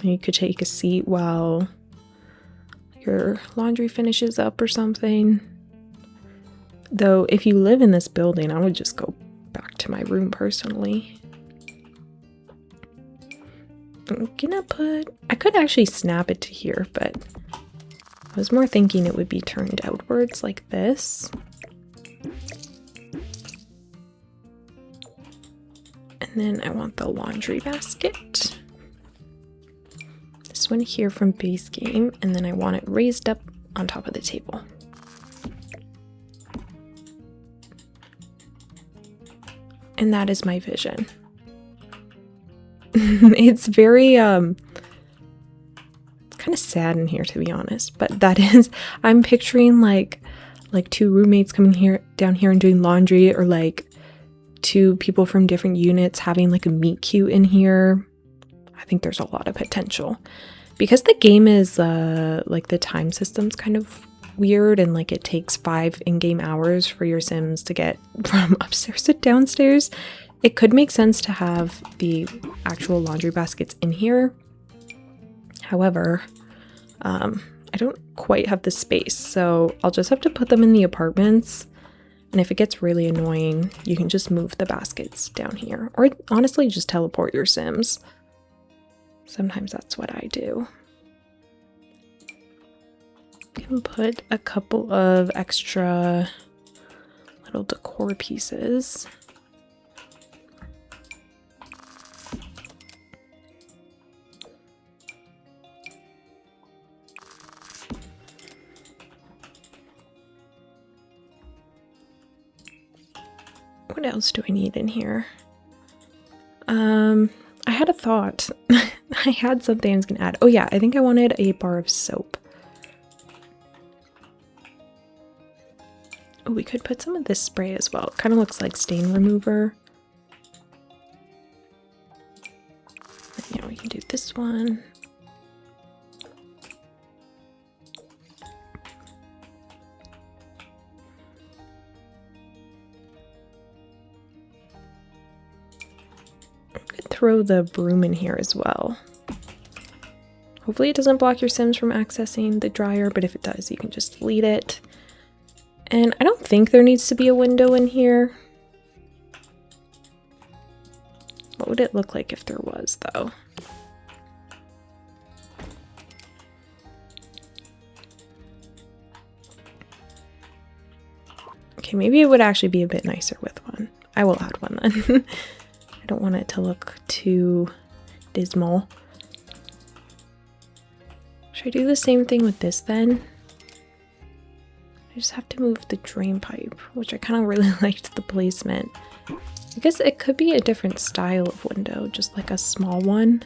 You could take a seat while your laundry finishes up or something. Though, if you live in this building, I would just go back to my room personally. I'm gonna I could actually snap it to here, but I was more thinking it would be turned outwards like this. And then I want the laundry basket. This one here from Base Game, and then I want it raised up on top of the table. And that is my vision. It's very kind of sad in here, to be honest, but that is, I'm picturing like 2 roommates coming down here and doing laundry, or like 2 people from different units having like a meet cute in here. I think there's a lot of potential because the game is like the time system's kind of weird, and like it takes 5 in-game hours for your Sims to get from upstairs to downstairs. It could make sense to have the actual laundry baskets in here. However, I don't quite have the space, so I'll just have to put them in the apartments. And if it gets really annoying, you can just move the baskets down here. Or honestly, just teleport your Sims. Sometimes that's what I do. You can put a couple of extra little decor pieces. What else do I need in here? I had a thought. I had something I was gonna add. Oh yeah, I think I wanted a bar of soap. Oh, we could put some of this spray as well. It kind of looks like stain remover. And, yeah, we can do this one. Throw the broom in here as well. Hopefully it doesn't block your Sims from accessing the dryer, but if it does, you can just delete it. And I don't think there needs to be a window in here. What would it look like if there was, though? Okay, maybe it would actually be a bit nicer with one. I will add one then. I don't want it to look too dismal. Should I do the same thing with this then? I just have to move the drain pipe, which I kind of really liked the placement. I guess it could be a different style of window, just like a small one.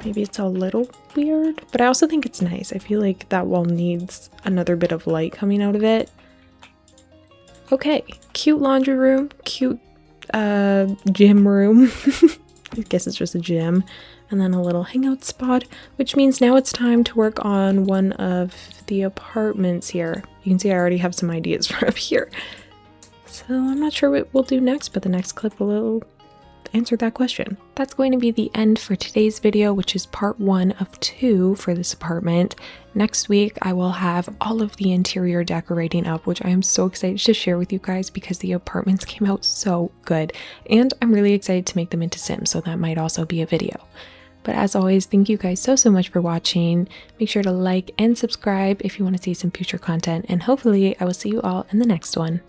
Maybe it's a little weird, but I also think it's nice. I feel like that wall needs another bit of light coming out of it. Okay, cute laundry room, cute gym room. I guess it's just a gym. And then a little hangout spot, which means now it's time to work on one of the apartments here. You can see I already have some ideas for up here. So I'm not sure what we'll do next, but the next clip will answer that question. That's going to be the end for today's video, which is part 1 of 2 for this apartment. Next week, I will have all of the interior decorating up, which I am so excited to share with you guys because the apartments came out so good. And I'm really excited to make them into Sims, so that might also be a video. But as always, thank you guys so much for watching. Make sure to like and subscribe if you want to see some future content, and hopefully I will see you all in the next one.